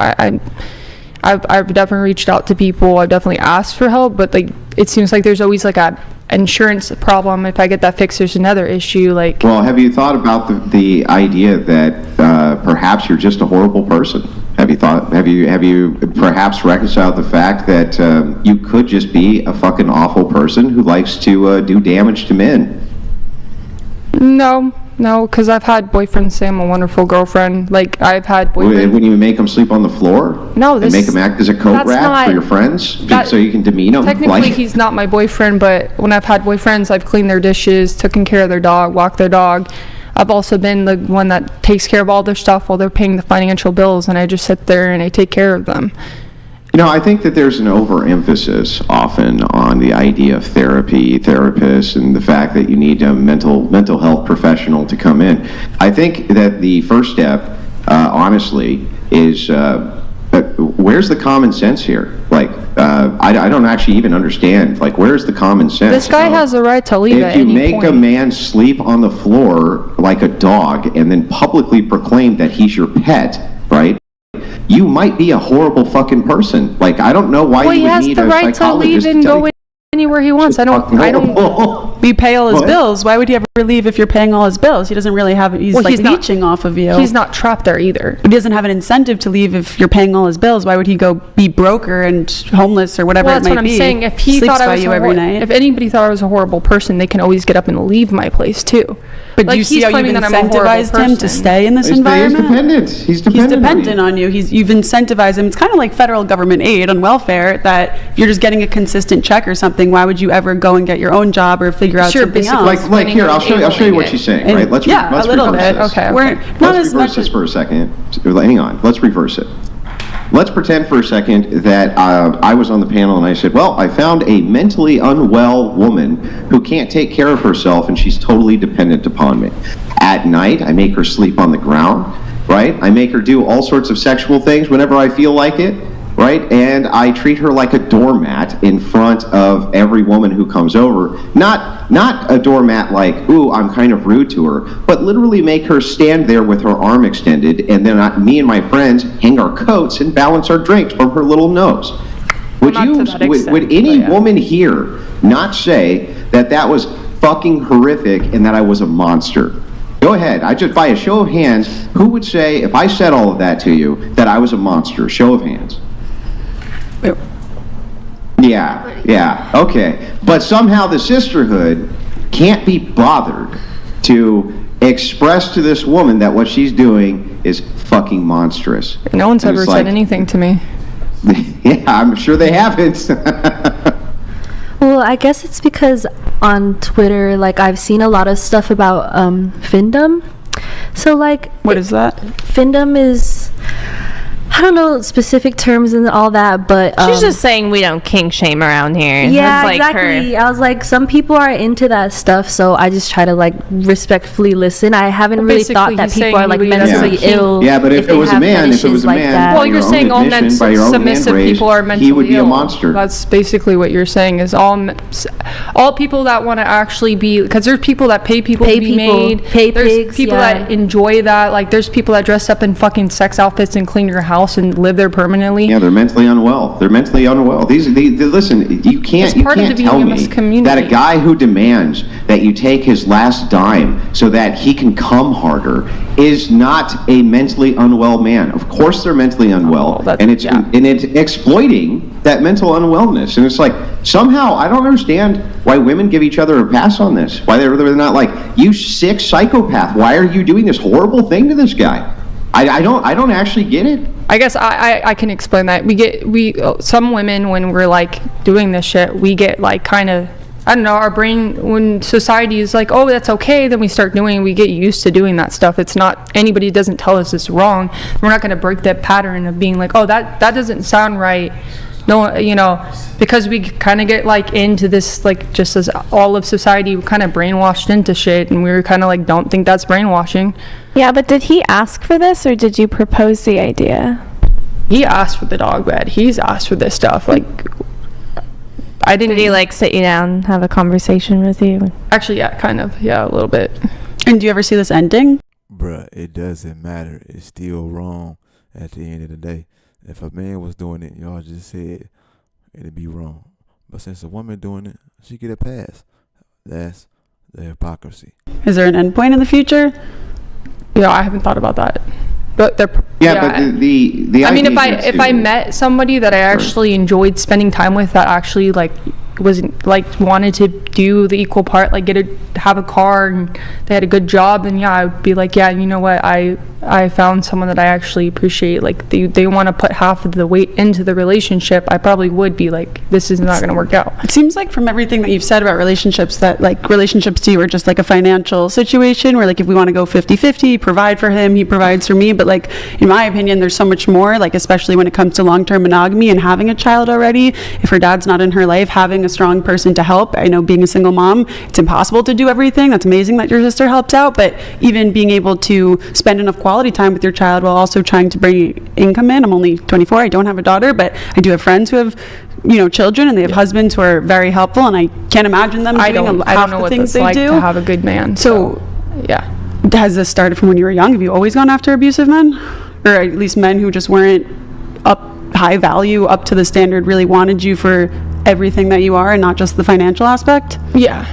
I've definitely reached out to people. I've definitely asked for help, but like, it seems like there's always like a insurance problem. If I get that fixed, there's another issue. Like, well, have you thought about the idea that perhaps you're just a horrible person? Have you perhaps reconciled the fact that you could just be a fucking awful person who likes to do damage to men? No, because I've had boyfriends say I'm a wonderful girlfriend. Like, I've had boyfriends. When you make them sleep on the floor? No, and make them act as a coat rack for your friends? So you can demean them? Technically, he's not my boyfriend, but when I've had boyfriends, I've cleaned their dishes, taken care of their dog, walked their dog. I've also been the one that takes care of all their stuff while they're paying the financial bills, and I just sit there and I take care of them. I think that there's an overemphasis often on the idea of therapy, therapists, and the fact that you need a mental health professional to come in. I think that the first step, honestly, is where's the common sense here? Like, I don't actually even understand. Like, where's the common sense? This guy has the right to leave at any point. If you make a man sleep on the floor like a dog and then publicly proclaim that he's your pet, right? You might be a horrible fucking person. Like, I don't know why you would need a psychologist. Well, he has the right to leave and go anywhere he wants. I don't. You pay all his bills. Why would he ever leave if you're paying all his bills? He doesn't really have. He's leeching off of you. He's not trapped there either. He doesn't have an incentive to leave if you're paying all his bills. Why would he go be broker and homeless or whatever it might be? That's what I'm saying. If he thought I was if anybody thought I was a horrible person, they can always get up and leave my place too. But do you see how you've incentivized him to stay in this environment? He's dependent on you. You've incentivized him. It's kind of like federal government aid on welfare, that if you're just getting a consistent check or something, why would you ever go and get your own job or figure out something else? Like here, I'll show you what she's saying. Right? Let's a little bit. This. Okay. Let's reverse this for a second. Hang on. Let's reverse it. Let's pretend for a second that I was on the panel and I said, well, I found a mentally unwell woman who can't take care of herself and she's totally dependent upon me. At night, I make her sleep on the ground, right? I make her do all sorts of sexual things whenever I feel like it, right? And I treat her like a doormat in front of every woman who comes over. Not a doormat like, ooh, I'm kind of rude to her, but literally make her stand there with her arm extended, and then me and my friends hang our coats and balance our drinks from her little nose. Would any woman here not say that was fucking horrific and that I was a monster? Go ahead. By a show of hands, who would say, if I said all of that to you, that I was a monster? Show of hands. Yeah, okay. But somehow the sisterhood can't be bothered to express to this woman that what she's doing is fucking monstrous. No one's ever said anything to me. Yeah, I'm sure they haven't. Well, I guess it's because on Twitter, like, I've seen a lot of stuff about findom. So, like... What is that? Findom is... I don't know specific terms and all that, but she's just saying we don't kink shame around here. Yeah, like exactly. I was like, some people are into that stuff, so I just try to like respectfully listen. I haven't really thought that people are like mentally ill. Yeah, but if it was a man, well, you're saying all men submissive people are mentally ill. He would be a monster. That's basically what you're saying. Is all people that want to actually be, because there's people that pay people to be made. There's people that enjoy that. Like, there's people that dress up in fucking sex outfits and clean your house and live there permanently. Yeah, they're mentally unwell. Listen, you can't tell me that a guy who demands that you take his last dime so that he can come harder is not a mentally unwell man. Of course they're mentally unwell, and it's exploiting that mental unwellness. And it's like, somehow I don't understand why women give each other a pass on this. Why they're not like, you sick psychopath, why are you doing this horrible thing to this guy? I don't actually get it. I guess I can explain that. We some women, when we're like doing this shit, we get like kind of, I don't know, our brain, when society is like, oh, that's okay, then we start doing, we get used to doing that stuff. It's not, anybody doesn't tell us it's wrong. We're not going to break that pattern of being like, oh, that doesn't sound right. No, you know, because we kind of get like into this, like, just as all of society, we're kind of brainwashed into shit, and we're kind of like, don't think that's brainwashing. Yeah, but did he ask for this, or did you propose the idea? He asked for the dog bed. He's asked for this stuff. Like, I didn't. Did he like sit you down, have a conversation with you? Actually, yeah, kind of. Yeah, a little bit. And do you ever see this ending? Bruh, it doesn't matter. It's still wrong at the end of the day. If a man was doing it, y'all just said it'd be wrong. But since a woman doing it, she get a pass. That's the hypocrisy. Is there an end point in the future? Yeah, I haven't thought about that. But they're But the I mean, idea if I met somebody that I actually enjoyed spending time with, that actually like wasn't like wanted to do the equal part, like have a car and they had a good job, then yeah, I would be like, yeah, you know what, I found someone that I actually appreciate. Like they want to put half of the weight into the relationship. I probably would be like, this is not going to work out. It seems like from everything that you've said about relationships, that like relationships to you are just like a financial situation where like if we want to go 50-50, provide for him, he provides for me. But like in my opinion, there's so much more, like especially when it comes to long-term monogamy and having a child already. If her dad's not in her life, having a strong person to help. I know being a single mom, it's impossible to do everything. That's amazing that your sister helps out, but even being able to spend enough quality time with your child while also trying to bring income in. I'm only 24, I don't have a daughter, but I do have friends who have, you know, children, and they have husbands who are very helpful, and I can't imagine them doing half the things they do. To have a good man. So yeah. Has this started from when you were young? Have you always gone after abusive men? Or at least men who just weren't high value, up to the standard, really wanted you for everything that you are and not just the financial aspect? Yeah,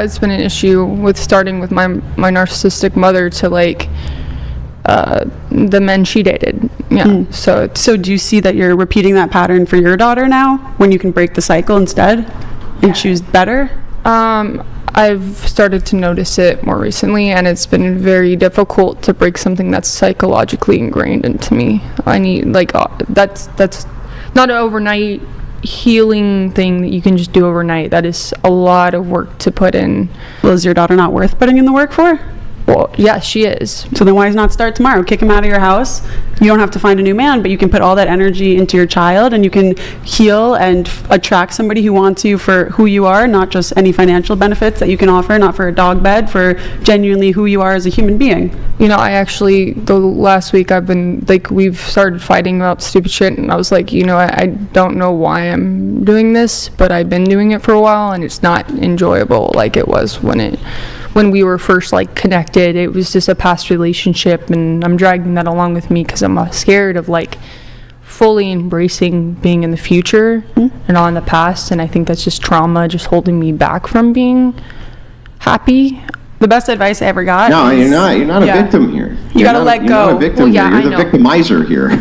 it's been an issue with starting with my narcissistic mother to like the men she dated. So do you see that you're repeating that pattern for your daughter now, when you can break the cycle instead and choose better? I've started to notice it more recently, and it's been very difficult to break something that's psychologically ingrained into me. I need like that's not an overnight healing thing that you can just do overnight. That is a lot of work to put in. Well, is your daughter not worth putting in the work for? Well, yeah, she is. So then why not start tomorrow? Kick him out of your house. You don't have to find a new man, but you can put all that energy into your child, and you can heal and attract somebody who wants you for who you are, not just any financial benefits that you can offer, not for a dog bed, for genuinely who you are as a human being. You know, I actually, the last week I've been, like, we've started fighting about stupid shit, and I was like, you know, I don't know why I'm doing this, but I've been doing it for a while, and it's not enjoyable like it was when we were first like connected. It was just a past relationship, and I'm dragging that along with me because I'm scared of like fully embracing being in the future and not in the past. And I think that's just trauma, just holding me back from being happy. The best advice I ever got. No, you're not a victim here. You gotta let go. You're not a victim here. You're the victimizer here.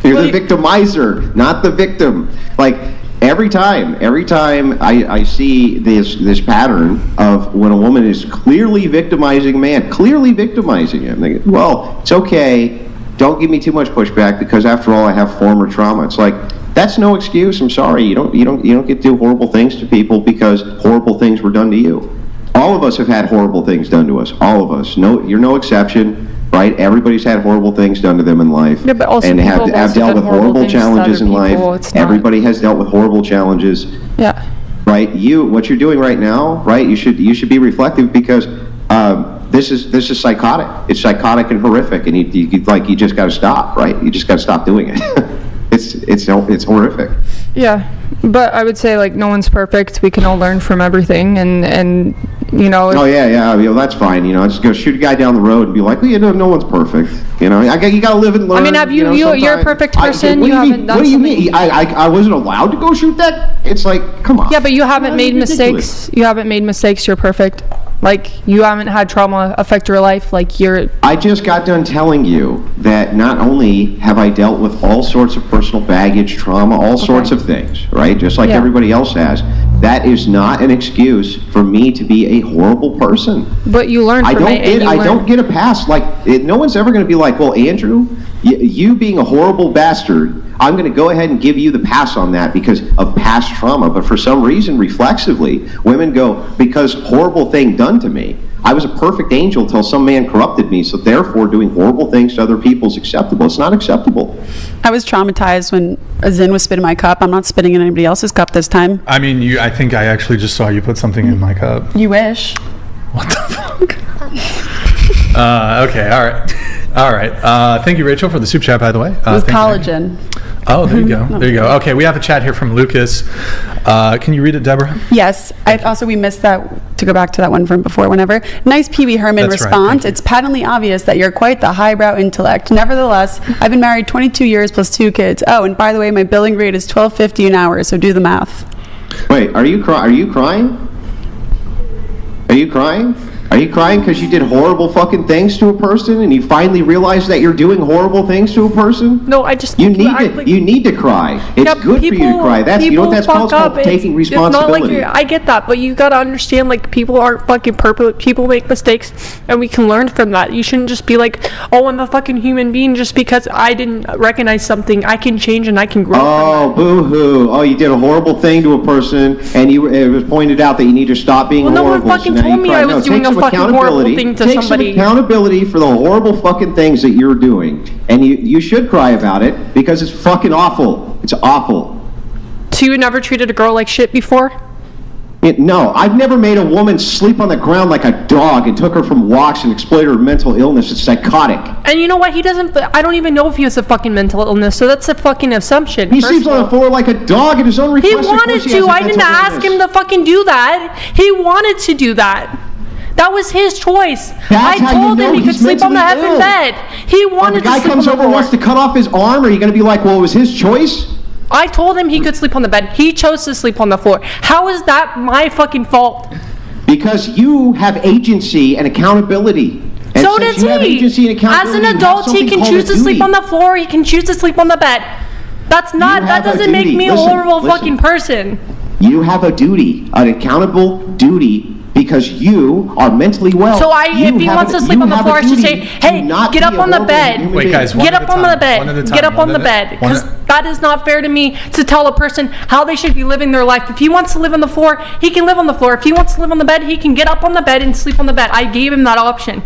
You're the victimizer, not the victim. Like, Every time I see this pattern of when a woman is clearly victimizing a man, clearly victimizing him, they go, well, it's okay, don't give me too much pushback because after all I have former trauma. It's like, that's no excuse. I'm sorry, you don't get to do horrible things to people because horrible things were done to you. All of us have had horrible things done to us. All of us. No, you're no exception. Right? Everybody's had horrible things done to them in life, yeah, but also and have dealt with horrible challenges in life. Everybody has dealt with horrible challenges. Yeah. Right? What you're doing right now, right? You should be reflective because this is psychotic. It's psychotic and horrific, and you just got to stop. Right? You just got to stop doing it. It's horrific. Yeah, but I would say like no one's perfect. We can all learn from everything, and you know. Oh yeah, that's fine. You know, just go shoot a guy down the road and be like, well, you know, no one's perfect. You know, you got to live and learn. I mean, have you're a perfect person. What do you mean? I wasn't allowed to go shoot that? It's like, come on. Yeah, but you haven't made mistakes. You haven't made mistakes. You're perfect. Like, you haven't had trauma affect your life. Like, I just got done telling you that not only have I dealt with all sorts of personal baggage, trauma, all sorts of things, right? Just like everybody else has. That is not an excuse for me to be a horrible person. But you learn from it. I don't get a pass. Like, no one's ever going to be like, well, Andrew, you being a horrible bastard, I'm going to go ahead and give you the pass on that because of past trauma. But for some reason, reflexively, women go, because horrible thing done to me. I was a perfect angel till some man corrupted me, so therefore doing horrible things to other people is acceptable. It's not acceptable. I was traumatized when Azin was spitting my cup. I'm not spitting in anybody else's cup this time. I mean, I think I actually just saw you put something in my cup. You wish. What the fuck? Okay, all right. Thank you, Rachel, for the soup chat, by the way. It was collagen. Oh, there you go. Okay, we have a chat here from Lucas. Can you read it, Deborah? Yes. We missed that, to go back to that one from before, whenever. Nice Pee Wee Herman response. It's patently obvious that you're quite the highbrow intellect. Nevertheless, I've been married 22 years plus 2 kids. Oh, and by the way, my billing rate is $12.50 an hour, so do the math. Wait, are you crying? Are you crying? Are Are you crying because you did horrible fucking things to a person and you finally realize that you're doing horrible things to a person? No, I just You think need to, you need to cry. It's good for you to cry. That's, you know what that's called? It's called taking responsibility. I get that, but you gotta understand, like, people aren't fucking perfect. People make mistakes, and we can learn from that. You shouldn't just be like, oh, I'm a fucking human being just because I didn't recognize something. I can change and I can grow. Oh, boo-hoo. Oh, you did a horrible thing to a person, and it was pointed out that you need to stop being horrible. No one fucking told me I was doing a fucking horrible thing to somebody. Take some accountability for the horrible fucking things that you're doing. And you should cry about it because it's fucking awful. It's awful. So you never treated a girl like shit before? No, I've never made a woman sleep on the ground like a dog and took her from walks and exploited her mental illness. It's psychotic. And you know what? I don't even know if he has a fucking mental illness, so that's a fucking assumption. He sleeps on the floor like a dog at his own request. He wanted to. I didn't ask him to fucking do that. He wanted to do that. That was his choice. I told him he could sleep on the effing bed. He wanted to sleep on the floor. The guy comes over and wants to cut off his arm. Are you going to be like, well, it was his choice? I told him he could sleep on the bed. He chose to sleep on the floor. How is that my fucking fault? Because you have agency and accountability. And so does he. As an adult, he can choose to sleep on the floor. He can choose to sleep on the bed. That's not. That doesn't make me a horrible fucking person. You have a duty, an accountable duty. Because you are mentally well. So if he wants to sleep on the floor, I should say, hey, get up on the bed. Wait, guys, get up on the bed. Get up on the bed. Because that is not fair to me to tell a person how they should be living their life. If he wants to live on the floor, he can live on the floor. If he wants to live on the bed, he can get up on the bed and sleep on the bed. I gave him that option.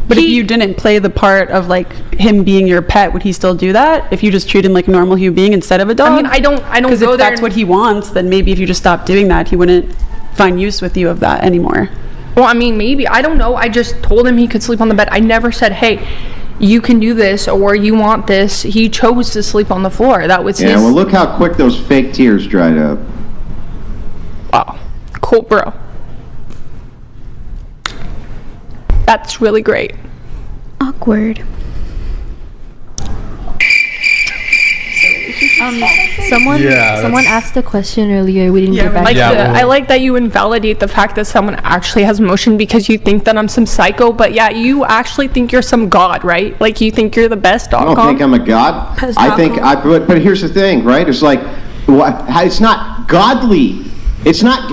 But if you didn't play the part of like him being your pet, would he still do that? If you just treat him like a normal human being instead of a dog? I mean, I don't go there. Because if that's what he wants, then maybe if you just stopped doing that, he wouldn't find use with you of that anymore. Well, I mean, maybe. I don't know. I just told him he could sleep on the bed. I never said, hey, you can do this or you want this. He chose to sleep on the floor. That was his... Yeah, well, look how quick those fake tears dried up. Wow. Cool, bro. That's really great. Awkward. Someone asked a question earlier. We didn't get back to it. I like that you invalidate the fact that someone actually has emotion because you think that I'm some psycho. But yeah, you actually think you're some god, right? Like you think you're the best. I don't think I'm a god. I think but here's the thing, right? It's like it's not godly. It's not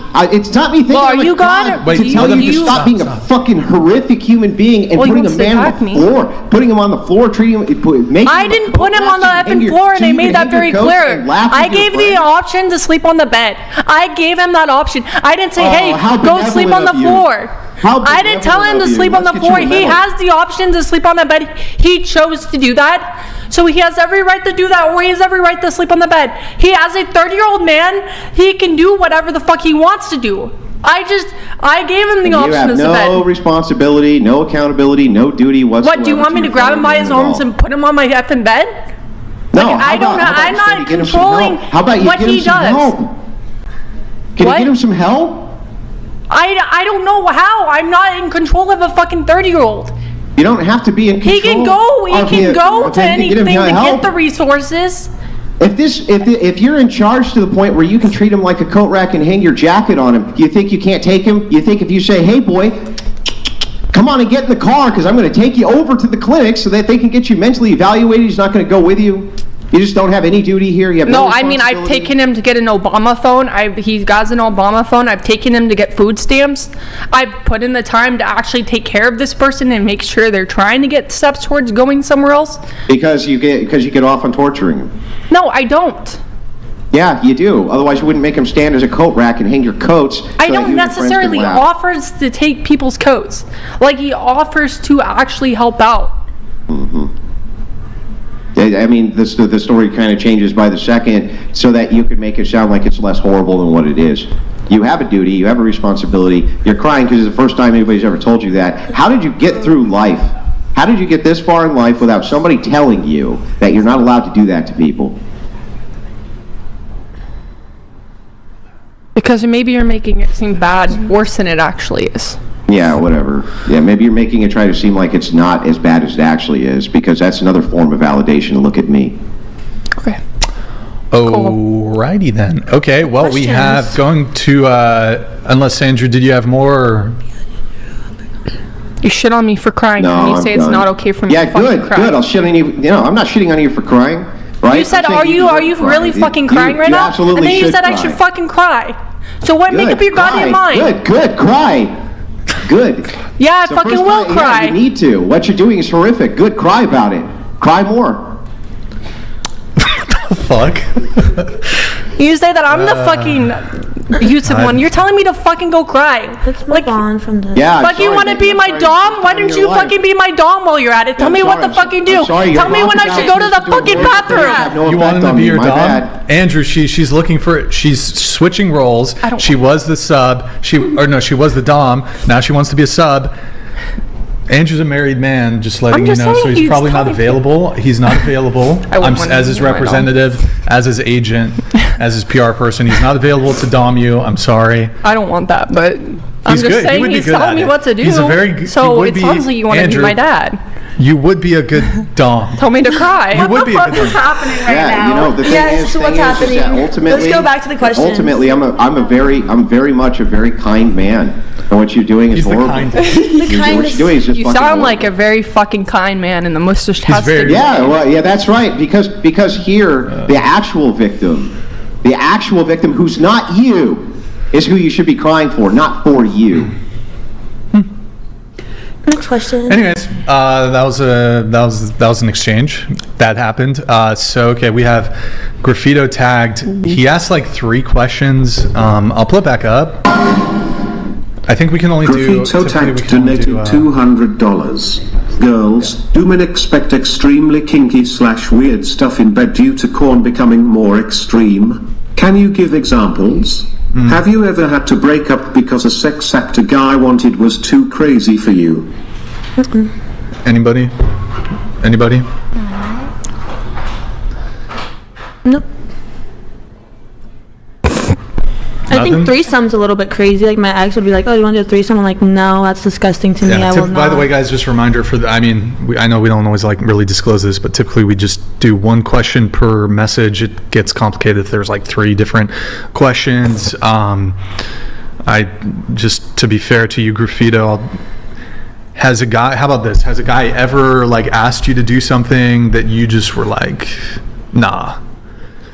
me thinking I'm a god to tell you to stop being a fucking horrific human being and putting a man on the floor, putting him on the floor, treating him, I didn't put him on the effing floor, and I made that very clear. I gave the option to sleep on the bed. I gave him that option. I didn't say, hey, go sleep on the floor. I didn't tell him to sleep on the floor. He has the option to sleep on the bed. He chose to do that. So he has every right to do that, or he has every right to sleep on the bed. He has a 30-year-old man. He can do whatever the fuck he wants to do. I gave him the option as a bed. You have no responsibility, no accountability, no duty whatsoever. What, do you want me to grab him by his arms and put him on my effing bed? No, I'm not controlling what he does. Can you get him some help? I don't know how. I'm not in control of a fucking 30-year-old. You don't have to be in control. He can go to anything to get the resources. If you're in charge to the point where you can treat him like a coat rack and hang your jacket on him, you think you can't take him? You think if you say, hey boy, come on and get in the car because I'm going to take you over to the clinic so that they can get you mentally evaluated, he's not going to go with you? You just don't have any duty here? You have no I mean, I've taken him to get an Obama phone. He got an Obama phone. I've taken him to get food stamps. I've put in the time to actually take care of this person and make sure they're trying to get steps towards going somewhere else. Because you get off on torturing him. No, I don't. Yeah, you do. Otherwise, you wouldn't make him stand as a coat rack and hang your coats. I don't necessarily offers to take people's coats. Like, he offers to actually help out. Mm-hmm. I mean, the story kind of changes by the second so that you could make it sound like it's less horrible than what it is. You have a duty, you have a responsibility. You're crying because it's the first time anybody's ever told you that. How did you get through life? How did you get this far in life without somebody telling you that you're not allowed to do that to people? Because maybe you're making it seem bad, worse than it actually is. Yeah, whatever. Yeah, maybe you're making it try to seem like it's not as bad as it actually is, because that's another form of validation. Look at me. Okay. Alrighty then. Okay, well, questions? We have going to, unless Sandra, did you have more? You shit on me for crying, No, and you I'm say it's done. not okay for me Yeah, to fucking cry. good. I'll shit on you. You know, I'm not shitting on you for crying, right? You said, I'm saying are you deserve to really cry. fucking crying right you now? Absolutely and then you should said cry. I should fucking cry. So what? Make up your goddamn mind. Good, cry. Good. Yeah, I So fucking first will time- cry. Yeah, you need to. What you're doing is horrific. Good, cry about it. Cry more. Fuck. You say that I'm the fucking abusive one. You're telling me to fucking go cry. Let's move on from this. Yeah. I'm Fuck, you sorry, want to man. be I'm my sorry dom? for Why ruining don't your you life. fucking be my dom while you're at it? Tell I'm me what sorry, to fucking I'm do. sorry, Tell your me when I mom should go to the is doing fucking worse than bathroom. have no You want him effect to on be me, your my dom? bad. Andrew, she's looking for it. She's switching roles. She was the sub. She was the dom. Now she wants to be a sub. Andrew's a married man, just letting I'm you just know, so saying he's he's probably not telling- available. He's not available. I wouldn't want as him his to be my dom. representative, as his agent, as his PR person. He's not available to dom you. I'm sorry. I don't want that, but I'm He's just good. He saying would be he's good telling at me it. what to do. He's a very he So would it be- sounds like you want to be Andrew, my dad. You would be a good dom. Tell me to cry. You would be a good dom. happening right Yeah, you know the thing Yes, is, so what's is that happening? ultimately, Let's go back to the questions. Ultimately, I'm very much a very kind man, and what you're doing is He's the horrible. kindest. What you're doing is just You fucking sound like a horrible. very fucking kind man, and the mustache has to very- be. Yeah, well, yeah, that's right. Because here, the actual victim who's not you, is who you should be crying for, not for you. Next question. Anyways, that was an exchange that happened. So okay, we have Graffito tagged. He asked like 3 questions. I'll pull it back up. I think we can only do. Graffito typically we tagged can only donated do, $200. Girls, do men expect extremely kinky/weird stuff in bed due to corn becoming more extreme? Can you give examples? Have you ever had to break up because a sex act a guy wanted was too crazy for you? Anybody? Anybody? Nope. I think Nothing? threesome's a little bit crazy. Like my ex would be like, "Oh, you want to do a threesome?" I'm like, "No, that's disgusting to me. I will not." By the way, guys, just a reminder for the. I mean, I know we don't always like really disclose this, but typically we just do 1 question per message. It gets complicated if there's like 3 different questions. I just to be fair to you, Graffito. Has a guy? How about this? Has a guy ever like asked you to do something that you just were like, nah?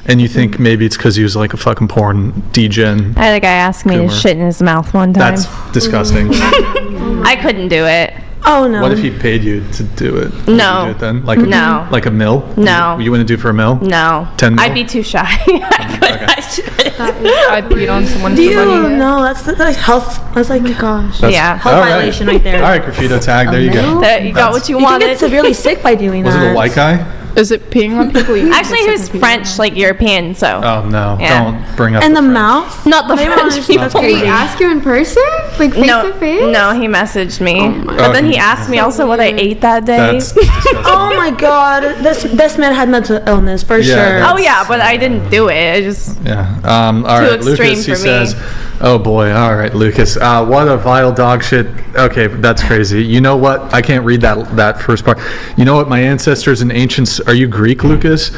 And you think maybe it's because he was like a fucking porn DJ. I had a guy ask me to Boomer. shit in his mouth one time. That's disgusting. I couldn't do it. Oh no. What if he paid you to do it? Would No. you do it then? Like No. Like a mill? No. You wouldn't do it for a mill? No. 10 mil? I'd be too shy. I couldn't. I I'd beat on someone Do for you? money. No, that's like health. That's like Gosh. Yeah. health all right. violation right there. All right, Graffito tag. There you go. You got what you You can wanted. get severely sick by doing Was that. it a white guy? Is it peeing on people? You Actually, he was French, like European, so. Oh no! Yeah. Don't bring up In the French. mouth? Not the Maybe I French understand. people. That's Did he crazy. ask you in person? Like face No, to face? no, he messaged me. But then he asked me also what I ate that day. That's disgusting. Oh my god, this man had mental illness for Yeah, sure. that's- Oh yeah, but I didn't do it. I just Yeah. All right, extreme Lucas. He for me. says, "Oh boy. All right, Lucas. What a vile dog shit. Okay, that's crazy. You know what? I can't read that first part. You know what? My ancestors and ancients. Are you Greek, Lucas?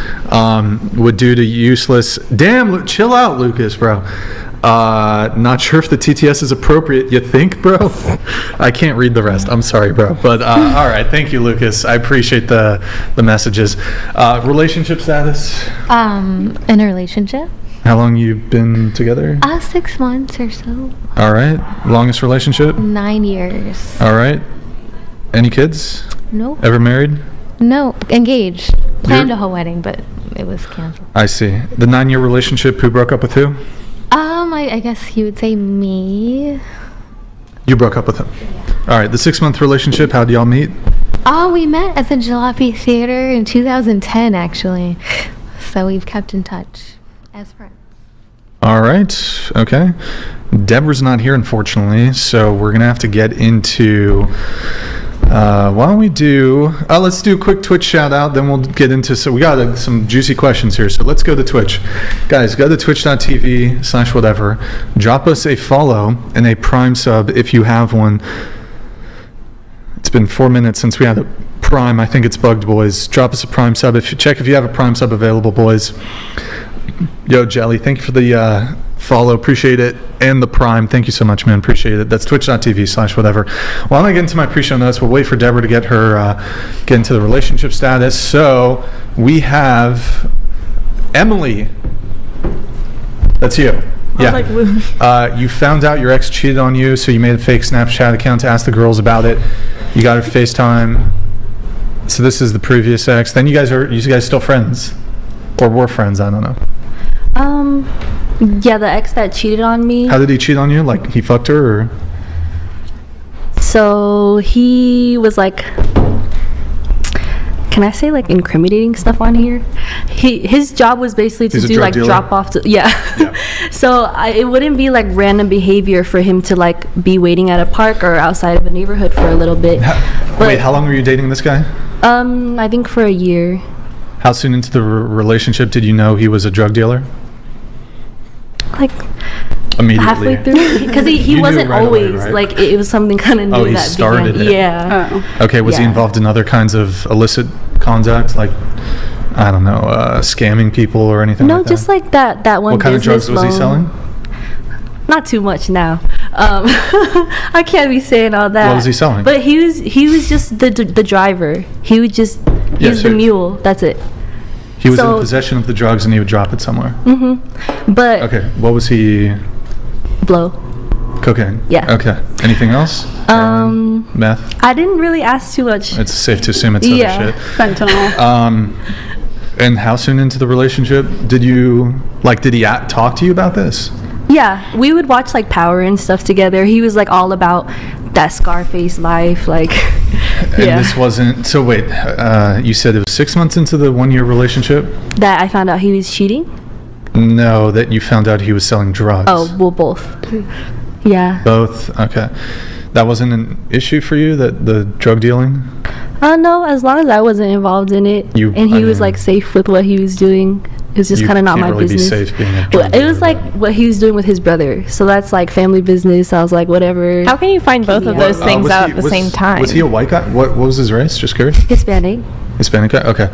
Would do to useless. Damn. Chill out, Lucas, bro. Not sure if the TTS is appropriate. You think, bro? I can't read the rest. I'm sorry, bro. But all right. Thank you, Lucas. I appreciate the messages. Relationship status. In a relationship? How long you been together? 6 months or so. All right. Longest relationship? 9 years. All right. Any kids? Nope. Ever married? No, engaged. Planned You're- a whole wedding, but it was canceled. I see. The 9-year relationship, who broke up with who? I guess you would say me. You broke up with him. All right. The 6-month relationship, how do y'all meet? We met at the Jalopy Theater in 2010, actually. So we've kept in touch as friends. All right. Okay. Deborah's not here, unfortunately, so we're going to have to get into... why don't we do... let's do a quick Twitch shout-out, then we'll get into... So we got some juicy questions here, so let's go to Twitch. Guys, go to twitch.tv/whatever. Drop us a follow and a Prime sub if you have one. It's been 4 minutes since we had a Prime. I think it's bugged, boys. Drop us a Prime sub. Check if you have a Prime sub available, boys. Yo, Jelly, thank you for the follow. Appreciate it. And the Prime. Thank you so much, man. Appreciate it. That's twitch.tv/whatever. Well, I'm going to get into my pre-show notes. We'll wait for Deborah to get into the relationship status. So we have Emily. That's you. Yeah. You found out your ex cheated on you, so you made a fake Snapchat account to ask the girls about it. You got her FaceTime. So this is the previous ex. Then you guys still friends? Or were friends? I don't know. Yeah, the ex that cheated on me. How did he cheat on you? Like he fucked her, or? So he was like, can I say like incriminating stuff on here? His job was basically to do like drop off. Yeah. So it wouldn't be like random behavior for him to like be waiting at a park or outside of a neighborhood for a little bit. Wait, how long were you dating this guy? I think for a year. How soon into the relationship did you know he was a drug dealer? Like immediately. Halfway through, because he wasn't right always away, right? Like it was something kind of new. He started began. it. Yeah. Okay, was he involved in other kinds of illicit conduct, like I don't know, scamming people or anything? No, like just like that one. What kind of drugs was he selling? Not too much now. I can't be saying all that. What was he selling? But he was just the driver. He was the mule. That's it. He was in possession of the drugs and he would drop it somewhere. But okay, what was he? Blow. Cocaine. Yeah. Okay. Anything else? Meth. I didn't really ask too much. It's safe to assume it's other shit. Fentanyl. And how soon into the relationship did he talk to you about this? Yeah, we would watch like Power and stuff together. He was like all about that Scarface life, like. And this wasn't. So wait, you said it was 6 months into the 1 year relationship that I found out he was cheating. No, that you found out he was selling drugs. Oh, well, both. Yeah. Both. Okay. That wasn't an issue for you, that the drug dealing? No, as long as I wasn't involved in it, and he was like safe with what he was doing. It was just kind of not my business. Be safe being a drug it was like what he was doing with his brother, so that's like family business. I was like, whatever. How can you find both of those things out at the same time? Was he a white guy? What was his race? Just curious. Hispanic. Hispanic guy. Okay.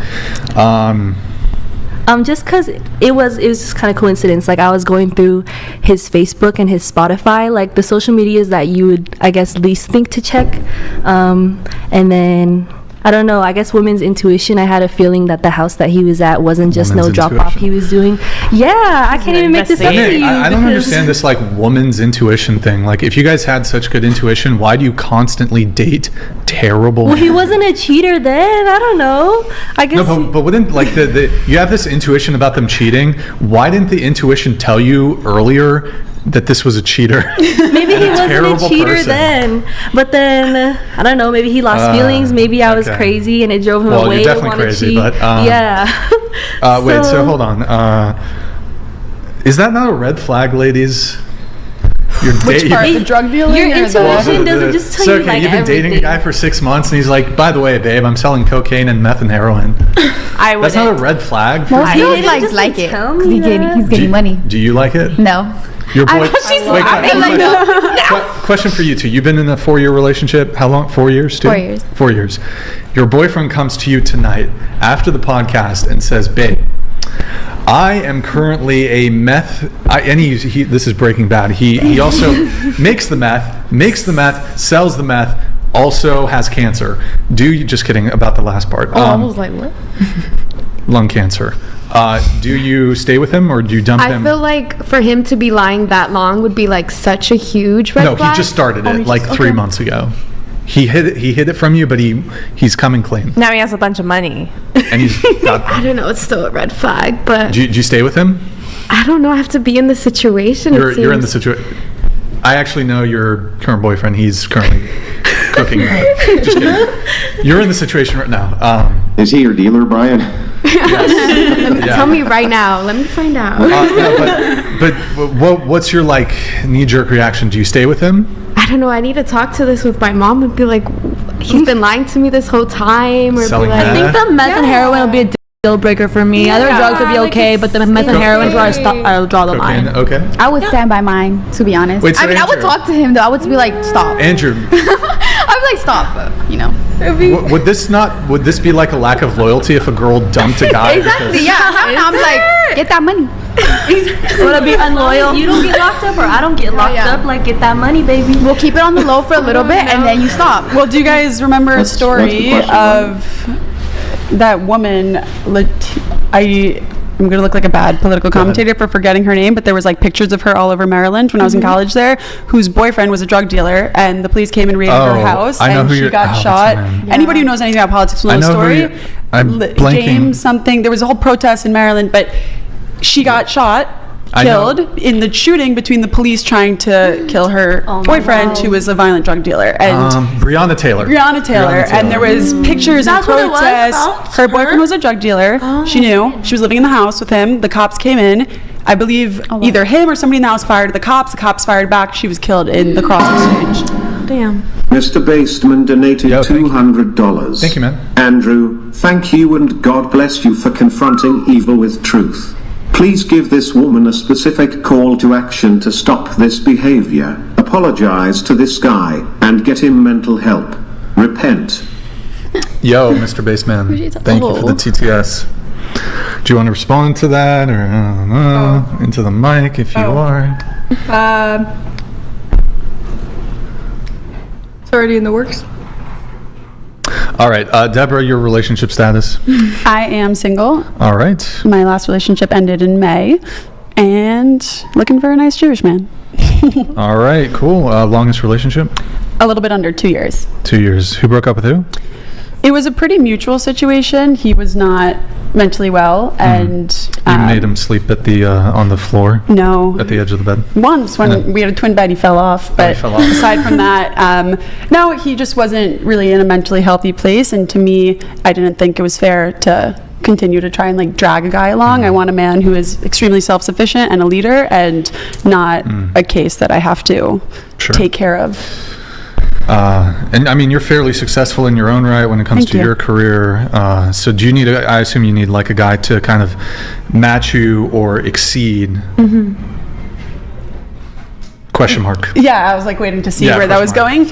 Just because it was just kind of coincidence. Like I was going through his Facebook and his Spotify, like the social medias that you would, I guess, least think to check, and then. I don't know, I guess women's intuition, I had a feeling that the house that he was at wasn't just no drop off he was doing. Yeah, I can't even make this up to you. I don't understand this like woman's intuition thing. Like if you guys had such good intuition, why do you constantly date terrible Well, he wasn't a cheater then. I don't know. I guess No, but wouldn't like you have this intuition about them cheating. Why didn't the intuition tell you earlier that this was a cheater? Maybe he wasn't a cheater then, but then I don't know. Maybe he lost feelings. Maybe I was crazy and it drove him away. You're definitely crazy, but yeah. Wait, so hold on. Is that not a red flag, ladies? Which part? The drug dealing? Your intuition doesn't just tell you like you've been dating a guy for 6 months and he's like, by the way, babe, I'm selling cocaine and meth and heroin. That's not a red flag. Most people like it because he's getting money. Do you like it? No. Your boy. Question for you two. You've been in a 4 year relationship. How long? 4 years too? 4 years. 4 years. Your boyfriend comes to you tonight after the podcast and says, babe, I am currently a meth, and this is Breaking Bad. He also makes the meth, sells the meth, also has cancer. Just kidding about the last part. I was like, what? Lung cancer. Do you stay with him or do you dump him? I feel like for him to be lying that long would be like such a huge red flag. No, he just started it like 3 months ago. He hid it from you, but he's coming clean. Now he has a bunch of money. And he's got I don't know, it's still a red flag, but do you stay with him? I don't know, I have to be in the situation. You're in the situation. I actually know your current boyfriend. He's currently cooking. Just kidding. You're in the situation right now. Is he your dealer, Brian? Yes. Tell me right now. Let me find out. But what's your like knee-jerk reaction? Do you stay with him? I don't know. I need to talk to this with my mom and be like, he's been lying to me this whole time. Or selling be like, I think the meth and heroin will be a deal breaker for me. Other drugs would be okay, but the meth and heroin is where I'll draw the line. Okay. I would stand by mine, to be honest. Wait, so I would talk to him though. I would be like, stop. Andrew. I would like, stop, but, you know. Would this be like a lack of loyalty if a girl dumped a guy? Exactly. Yeah. I'm like, get that money. Would I be unloyal? You don't get locked up, or I don't get locked up. Like, get that money, baby. We'll keep it on the low for a little bit, and then you stop. Well, do you guys remember a story of that woman? I'm gonna look like a bad political commentator for forgetting her name, but there was like pictures of her all over Maryland when I was in college there, whose boyfriend was a drug dealer, and the police came and raided her house, and she got shot. Anybody who knows anything about politics will know the story. I'm blanking. James something. There was a whole protest in Maryland, but she got shot. Killed in the shooting between the police trying to kill her boyfriend, who was a violent drug dealer, and Breonna Taylor. And there was pictures of protests. Her boyfriend was a drug dealer. She knew. She was living in the house with him. The cops came in. I believe either him or somebody in the house fired at the cops. The cops fired back. She was killed in the cross exchange. Damn. Mr. Baseman donated $200. Thank you, man. Andrew, thank you and God bless you for confronting evil with truth. Please give this woman a specific call to action to stop this behavior. Apologize to this guy and get him mental help. Repent. Yo, Mr. Baseman, thank you for the TTS. Do you want to respond to that, or into the mic if you are? It's already in the works. All right, Deborah, your relationship status? I am single. All right. My last relationship ended in May, and looking for a nice Jewish man. All right, cool. Longest relationship? A little bit under 2 years. 2 years. Who broke up with who? It was a pretty mutual situation. He was not mentally well, and You made him sleep at the on the floor? No. At the edge of the bed? Once when we had a twin bed, he fell off. But aside from that, no, he just wasn't really in a mentally healthy place. And to me, I didn't think it was fair to continue to try and like drag a guy along. I want a man who is extremely self-sufficient and a leader, and not a case that I have to take care of. And I mean, you're fairly successful in your own right when it comes to your career. So do you need, I assume you need like a guy to kind of match you or exceed? Question mark. Yeah, I was like waiting to see where that was going.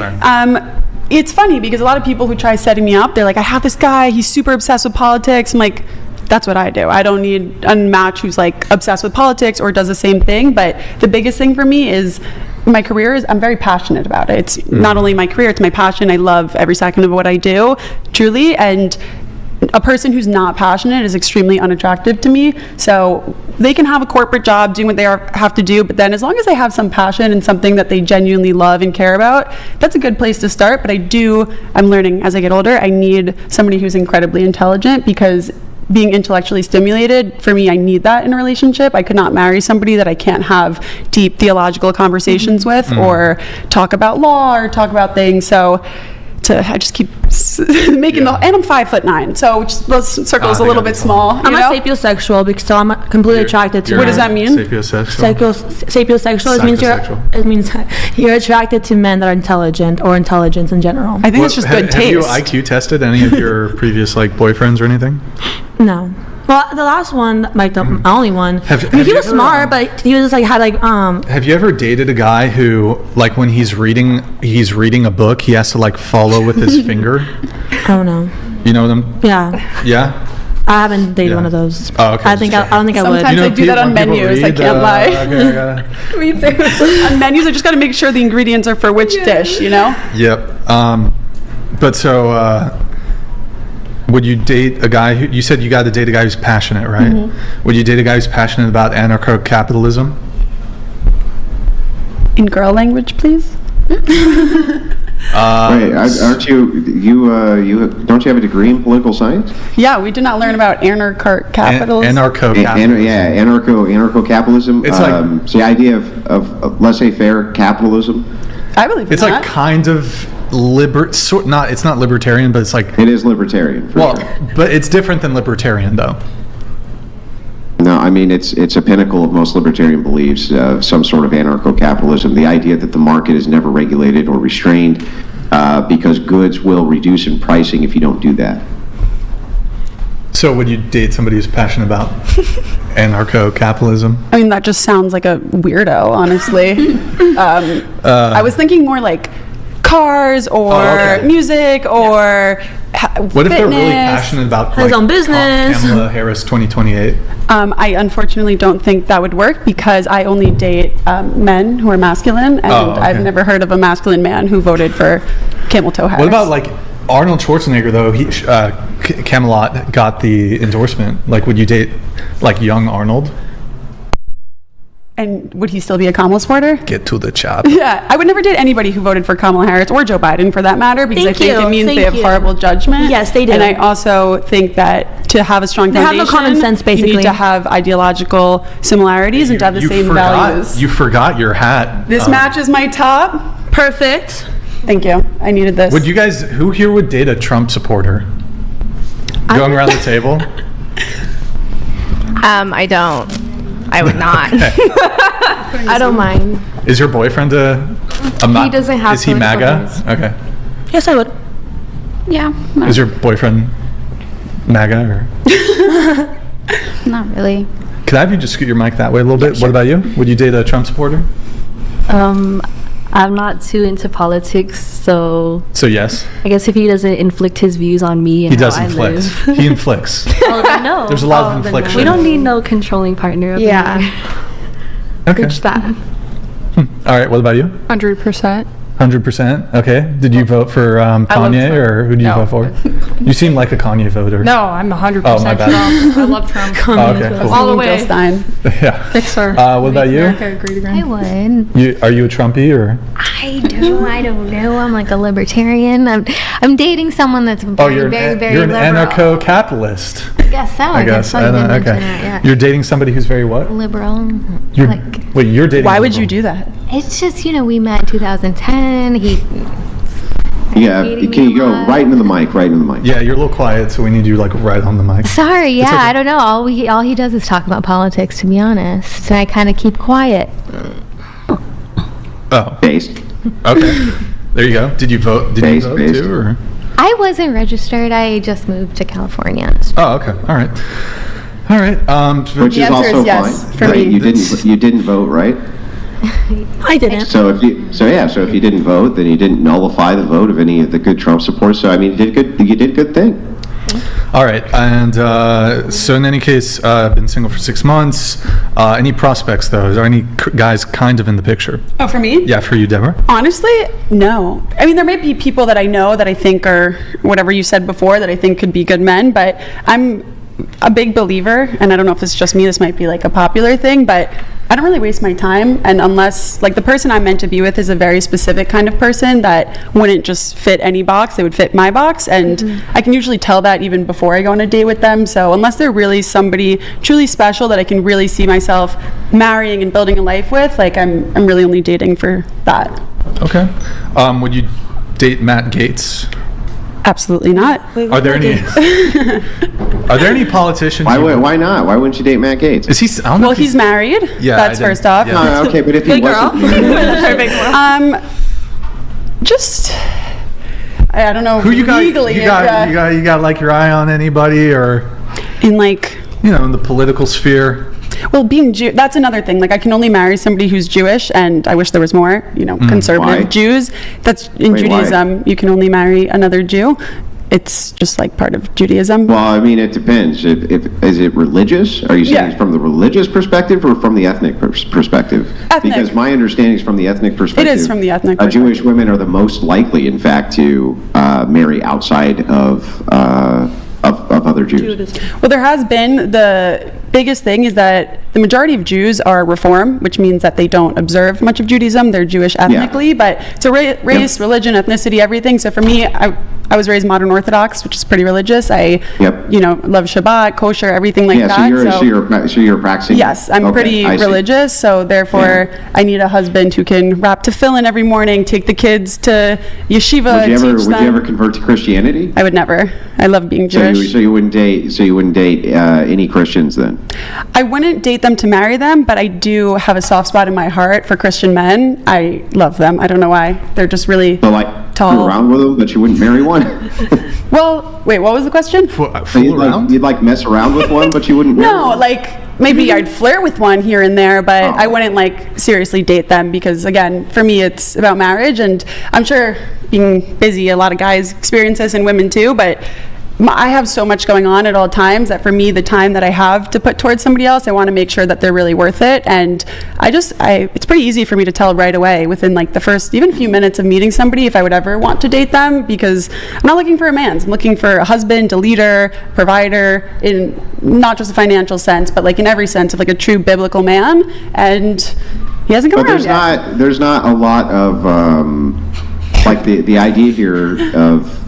It's funny because a lot of people who try setting me up, they're like, I have this guy, he's super obsessed with politics. I'm like, that's what I do. I don't need a match who's like obsessed with politics or does the same thing. But the biggest thing for me is my career is, I'm very passionate about it. It's not only my career, it's my passion. I love every second of what I do, truly. And a person who's not passionate is extremely unattractive to me. So they can have a corporate job doing what they have to do, but then as long as they have some passion and something that they genuinely love and care about, that's a good place to start. But I'm learning as I get older, I need somebody who's incredibly intelligent, because being intellectually stimulated, for me, I need that in a relationship. I could not marry somebody that I can't have deep theological conversations with, or talk about law or talk about things. So I just keep making and I'm 5'9", so the circle is a little bit small. I'm a sapiosexual because I'm completely attracted to. What does that mean? Sapiosexual. It means you're attracted to men that are intelligent or intelligence in general. I think it's just good taste. Have you IQ tested any of your previous like boyfriends or anything? No. Well, the last one, like the only one, he was smart, but he was just like had like Have you ever dated a guy who, like, when he's reading a book, he has to like follow with his finger? I don't know. You know them? Yeah. Yeah. I haven't dated one of those. Oh, okay. I don't think I would. Sometimes I do that on menus. I can't lie. Me too. On menus, I just got to make sure the ingredients are for which dish. You know. Yep. But so. Would you date a guy who, you said you got to date a guy who's passionate, right? Would you date a guy who's passionate about anarcho-capitalism? In girl language, please. Wait, aren't you don't you have a degree in political science? Yeah, we did not learn about anarcho-capitalism. Anarcho-capitalism. It's like it's the idea of laissez-faire capitalism. I believe it's like kind of it's not libertarian, but it's like it is libertarian. Well, but it's different than libertarian, though. No, I mean it's a pinnacle of most libertarian beliefs, some sort of anarcho-capitalism. The idea that the market is never regulated or restrained, because goods will reduce in pricing if you don't do that. So would you date somebody who's passionate about anarcho-capitalism? I mean, that just sounds like a weirdo, honestly. I was thinking more like cars or music or What if they're really passionate about his own business? Kamala Harris 2028? I unfortunately don't think that would work because I only date men who are masculine, and I've never heard of a masculine man who voted for Camel Toe Harris. What about like Arnold Schwarzenegger though? Camelot got the endorsement. Like, would you date like young Arnold? And would he still be a Kamala supporter? Get to the chop. Yeah, I would never date anybody who voted for Kamala Harris or Joe Biden for that matter, because I think it means they have horrible judgment. Yes, they do. And I also think that to have a strong foundation, have no common sense, basically. you need to have ideological similarities and to have the same values. You forgot your hat. This matches my top. Perfect. Thank you. I needed this. Would you guys, who here would date a Trump supporter? Going around the table? I don't. I would not. I don't mind. Is your boyfriend a He doesn't have Is he political MAGA? views. Okay. Yes, I would. Yeah. Is your boyfriend MAGA or? Not really. Could I have you just scoot your mic that way a little bit? What about you? Would you date a Trump supporter? I'm not too into politics, so yes. I guess if he doesn't inflict his views on me and He does how inflict. I live. He inflicts. Oh, then no. There's a lot of infliction. We don't need no controlling partner. Yeah. Okay. Reach that. All right. What about you? 100%. 100%. Okay. Did you vote for Kanye, Trump. or who do you No. vote for? You seem like a Kanye voter. No, I'm 100% Oh, my bad. Trump. I love Trump. Oh, okay. Cool. All the way. Jill Stein. Yeah. Fixer. What about you? America great again. I would. Are you a Trumpy or? I don't know. I'm like a libertarian. I'm dating someone that's very, Oh, you're very, very you're an liberal. anarcho-capitalist. I guess so. I guess so. You did mention that, yeah. You're dating somebody who's very what? Liberal. Wait, you're dating. Why would you do that? It's just, we met in 2010. Yeah, can you go right into the mic, right into the mic? Yeah, you're a little quiet, so we need you like right on the mic. Sorry, yeah, okay. I don't know. All he does is talk about politics, to be honest. And I kind of keep quiet. Oh. Based. Okay. There you go. Did you vote? Did you vote Based. too, or? I wasn't registered. I just moved to California. Oh, okay. All right. All right. Which is answer also is yes, fine. for Right? me. You didn't vote, right? I didn't. So if you didn't vote, then you didn't nullify the vote of any of the good Trump supporters. So I mean, you did good thing. All right. And so in any case, I've been single for 6 months. Any prospects though? Is there any guys kind of in the picture? Oh, for me? Yeah, for you, Deborah. Honestly, no. I mean, there might be people that I know that I think are whatever you said before that I think could be good men, but I'm a big believer, and I don't know if it's just me, this might be like a popular thing, but I don't really waste my time, and unless like the person I'm meant to be with is a very specific kind of person that wouldn't just fit any box, they would fit my box, and I can usually tell that even before I go on a date with them. So unless they're really somebody truly special that I can really see myself marrying and building a life with, like I'm really only dating for that. Okay. Would you date Matt Gaetz? Absolutely not. Are there any? Are there any politicians? Why not? Why wouldn't you date Matt Gaetz? Is he? I don't know Well, if he's married. Yeah, That's I didn't- first off. yeah. No, okay, but if he wasn't, Just I don't know. Who you got? Legally, You got like your eye on anybody, or in like in the political sphere? Well, being Jew, that's another thing. Like, I can only marry somebody who's Jewish, and I wish there was more, conservative Why? Jews. That's in Wait, why? Judaism. You can only marry another Jew. It's just like part of Judaism. well, I mean, it depends. If is it religious? Are you saying Yeah. it's from the religious perspective or from the ethnic perspective? Ethnic. Because my understanding is from the ethnic perspective. It is from the ethnic Jewish women are the most likely, in fact, to marry outside of other Jews. Well, there has been, the biggest thing is that the majority of Jews are Reform, which means that they don't observe much of Judaism. They're Jewish ethnically, but it's a race, religion, ethnicity, everything. So for me, I was raised modern Orthodox, which is pretty religious. I, love Shabbat, kosher, everything like that. So you're practicing. Yes, I'm Okay, pretty I see. religious, so therefore I need a husband who can wrap tefillin every morning, take the kids to yeshiva, teach them. Would you ever convert to Christianity? I would never. I love being So Jewish. you wouldn't date any Christians then? I wouldn't date date them to marry them, but I do have a soft spot in my heart for Christian men. I love them. I don't know why. They're just really tall. Fool around with them, but you wouldn't marry one? Well, wait, what was the question? Fool You'd like mess around with one, but you wouldn't marry No, one? like maybe I'd flirt with one here and there, but I wouldn't like seriously date them because, again, for me, it's about marriage. And I'm sure being busy, a lot of guys experience this and women too, but I have so much going on at all times that for me, the time that I have to put towards somebody else, I want to make sure that they're really worth it. And it's pretty easy for me to tell right away within like the first even few minutes of meeting somebody if I would ever want to date them, because I'm not looking for a man. I'm looking for a husband, a leader, provider, in not just a financial sense, but like in every sense of like a true biblical man. And he hasn't come around yet. There's not a lot of like the idea here of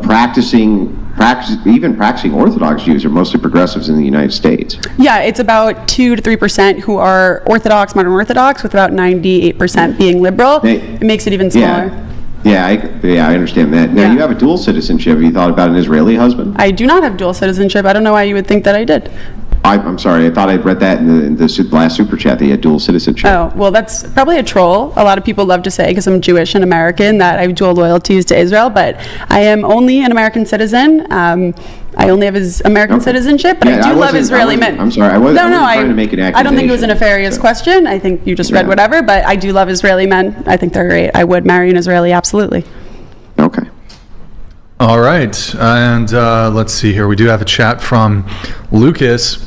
practicing Orthodox Jews are mostly progressives in the United States. Yeah, it's about 2 to 3% who are Orthodox, modern Orthodox, with about 98% being liberal. It makes it even smaller. Yeah, I understand that. Now, you have a dual citizenship. Have you thought about an Israeli husband? I do not have dual citizenship. I don't know why you would think that I did. I'm sorry. I thought I'd read that in the last Super Chat that you had dual citizenship. Oh, well, that's probably a troll. A lot of people love to say, because I'm Jewish and American, that I have dual loyalties to Israel, but I am only an American citizen. I only have his American citizenship, but I do love Israeli men. I'm sorry. I wasn't trying to make an accusation. I don't think it was a nefarious question. I think you just read whatever, but I do love Israeli men. I think they're great. I would marry an Israeli, absolutely. Okay. All right, and let's see here. We do have a chat from Lucas.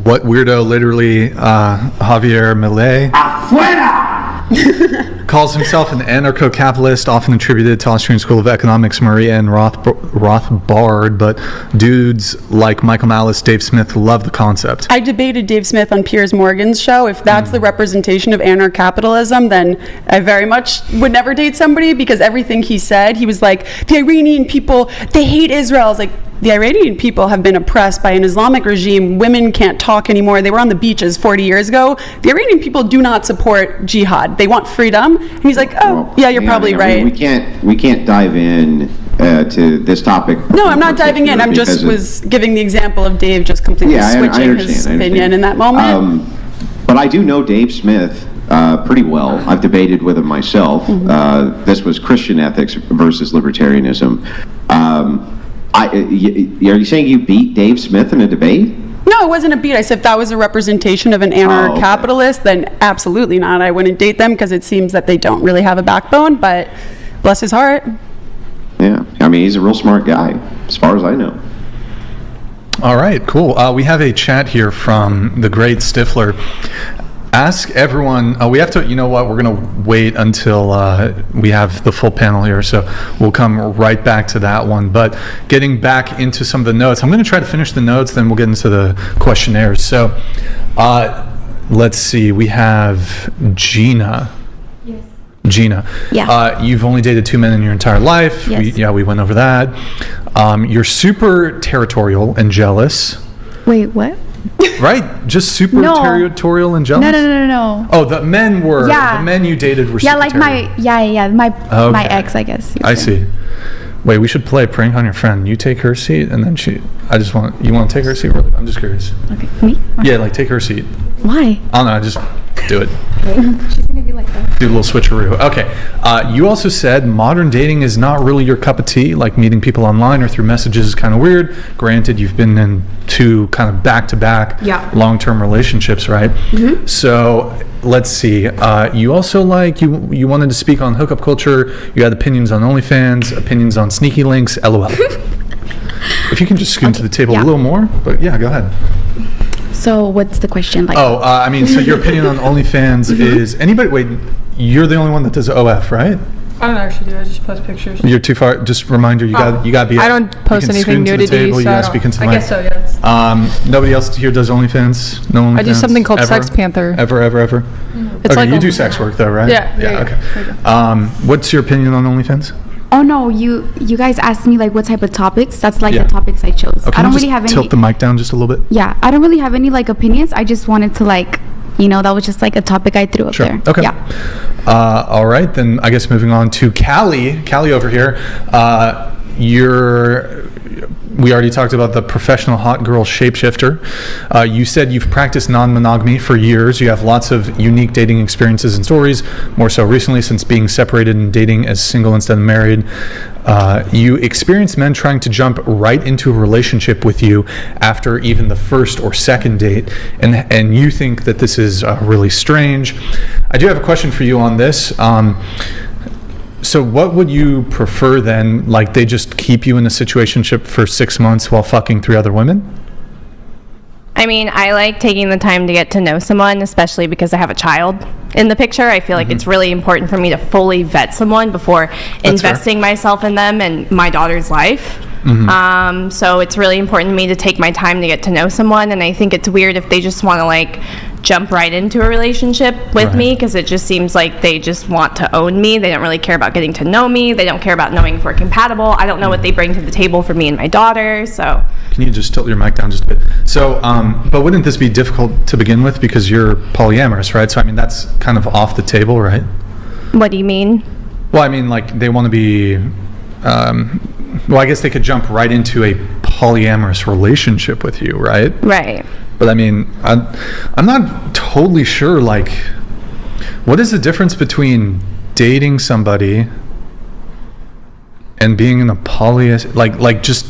What weirdo, literally, Javier Milei calls himself an anarcho-capitalist, often attributed to Austrian School of Economics, Murray and Rothbard, but dudes like Michael Malice, Dave Smith love the concept. I debated Dave Smith on Piers Morgan's show. If that's the representation of anarcho-capitalism, then I very much would never date somebody, because everything he said, he was like, the Iranian people, they hate Israel. I was like, the Iranian people have been oppressed by an Islamic regime. Women can't talk anymore. They were on the beaches 40 years ago. The Iranian people do not support jihad. They want freedom. And he's like, you're probably right. We can't dive in to this topic. No, I'm not diving in. I'm just was giving the example of Dave just completely switching his opinion in that moment. But I do know Dave Smith pretty well. I've debated with him myself. This was Christian ethics versus libertarianism. Are you saying you beat Dave Smith in a debate? No, it wasn't a beat. I said if that was a representation of an anarcho-capitalist, then absolutely not. I wouldn't date them, because it seems that they don't really have a backbone, but bless his heart. Yeah, I mean, he's a real smart guy, as far as I know. All right, cool. We have a chat here from the great Stifler. Ask everyone, we have to, you know what, we're going to wait until we have the full panel here, so we'll come right back to that one. But getting back into some of the notes, I'm going to try to finish the notes, then we'll get into the questionnaires. So let's see, we have Gina. Yes. Gina. Yeah. You've only dated 2 men in your entire life. Yes. We went over that. You're super territorial and jealous. Wait, what? Right? Just super territorial and jealous? No. Oh, the men were, the men you dated were super territorial. My ex, I guess. I see. Wait, we should play Prank on Your Friend. You take her seat, and then you want to take her seat? Really? I'm just curious. Okay, me? Yeah, like take her seat. Why? I don't know, just do it. She's gonna be like that. Do a little switcheroo. Okay. You also said modern dating is not really your cup of tea, like meeting people online or through messages is kind of weird. Granted, you've been in 2 kind of back-to-back long-term relationships, right? Mm-hmm. So let's see. You also you wanted to speak on hookup culture. You had opinions on OnlyFans, opinions on sneaky links, LOL. If you can just scoot to the table a little more, but go ahead. So what's the question? So your opinion on OnlyFans is anybody? Wait, you're the only one that does OF, right? I don't actually do. I just post pictures. You're too far. Just reminder, you got to be. I don't post anything nudity, so I guess so. Yes. Nobody else here does OnlyFans. No OnlyFans. I do something called Sex Panther. Ever. It's okay, you do sex work though, right? Yeah. Okay. What's your opinion on OnlyFans? Oh no, you guys asked me like what type of topics. That's like the topics I chose. Okay, I don't really have any. Tilt the mic down just a little bit. Yeah, I don't really have any like opinions. I just wanted to that was just like a topic I threw up there. Okay. Yeah. All right, then I guess moving on to Callie over here. You're we already talked about the professional hot girl shapeshifter. You said you've practiced non-monogamy for years. You have lots of unique dating experiences and stories, more so recently since being separated and dating as single instead of married. You experience men trying to jump right into a relationship with you after even the first or second date, and you think that this is really strange. I do have a question for you on this. So what would you prefer then? Like, they just keep you in a situationship for 6 months while fucking 3 other women? I mean, I like taking the time to get to know someone, especially because I have a child in the picture. I feel like it's really important for me to fully vet someone before investing myself in them and my daughter's life. So it's really important to me to take my time to get to know someone, and I think it's weird if they just want to like jump right into a relationship with me, because it just seems like they just want to own me. They don't really care about getting to know me. They don't care about knowing if we're compatible. I don't know what they bring to the table for me and my daughter. So can you just tilt your mic down just a bit? So but wouldn't this be difficult to begin with because you're polyamorous, right? So I mean, that's kind of off the table, right? What do you mean? Well, I mean, like, they want to be well, I guess they could jump right into a polyamorous relationship with you, right? Right. But I mean, I'm not totally sure, like, what is the difference between dating somebody and being in a like just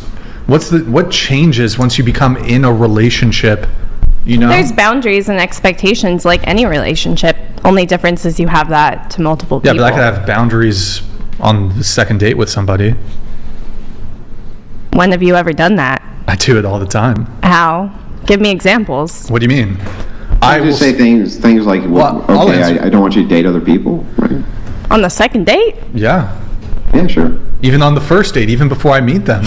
what changes once you become in a relationship, you know? There's boundaries and expectations like any relationship. Only difference is you have that to multiple people. Yeah, but I could have boundaries on the second date with somebody. When have you ever done that? I do it all the time. How? Give me examples. What do you mean? I will say things like, Well, I don't want you to date other people, right? On the second date? Yeah. Yeah, sure. Even on the first date, even before I meet them.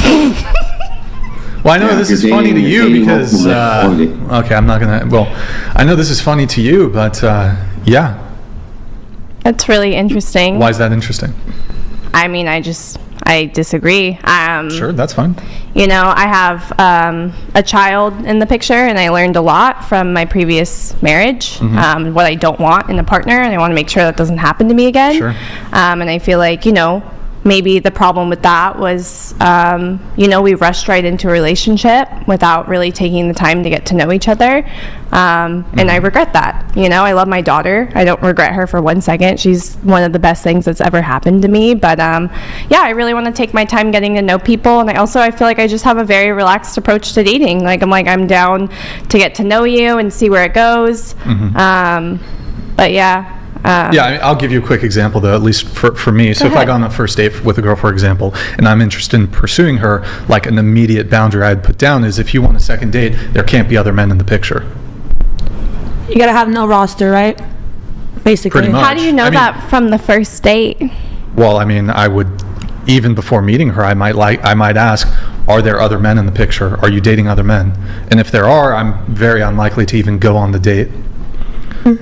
Well, I know this is funny to you because, okay, I'm not gonna, well, I know this is funny to you, but yeah. That's really interesting. Why is that interesting? I mean, I disagree. Sure, that's fine. You know, I have a child in the picture, and I learned a lot from my previous marriage, what I don't want in a partner, and I want to make sure that doesn't happen to me again. Sure. And I feel like, you know, maybe the problem with that was, you know, we rushed right into a relationship without really taking the time to get to know each other. And I regret that. You know, I love my daughter. I don't regret her for 1 second. She's one of the best things that's ever happened to me. But yeah, I really want to take my time getting to know people. And I feel like I just have a very relaxed approach to dating. I'm down to get to know you and see where it goes. But yeah. Yeah, I mean, I'll give you a quick example, though, at least for me. So if I go on a first date with a girl, for example, and I'm interested in pursuing her, like an immediate boundary I'd put down is if you want a second date, there can't be other men in the picture. You gotta have no roster, right? Basically. Pretty much. How do you know that from the first date? Well, I mean, I would, even before meeting her, I might ask, are there other men in the picture? Are you dating other men? And if there are, I'm very unlikely to even go on the date.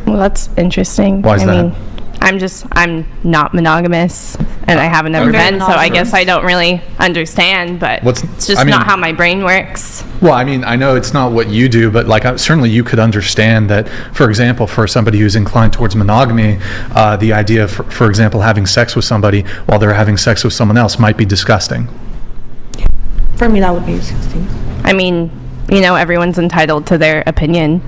Well, that's interesting. Why is that? I'm not monogamous, and I haven't ever been, so I guess I don't really understand, but it's just not how my brain works. Well, I mean, I know it's not what you do, but like certainly you could understand that, for example, for somebody who's inclined towards monogamy, the idea of, for example, having sex with somebody while they're having sex with someone else might be disgusting. For me, that would be disgusting. I mean, you know, everyone's entitled to their opinion.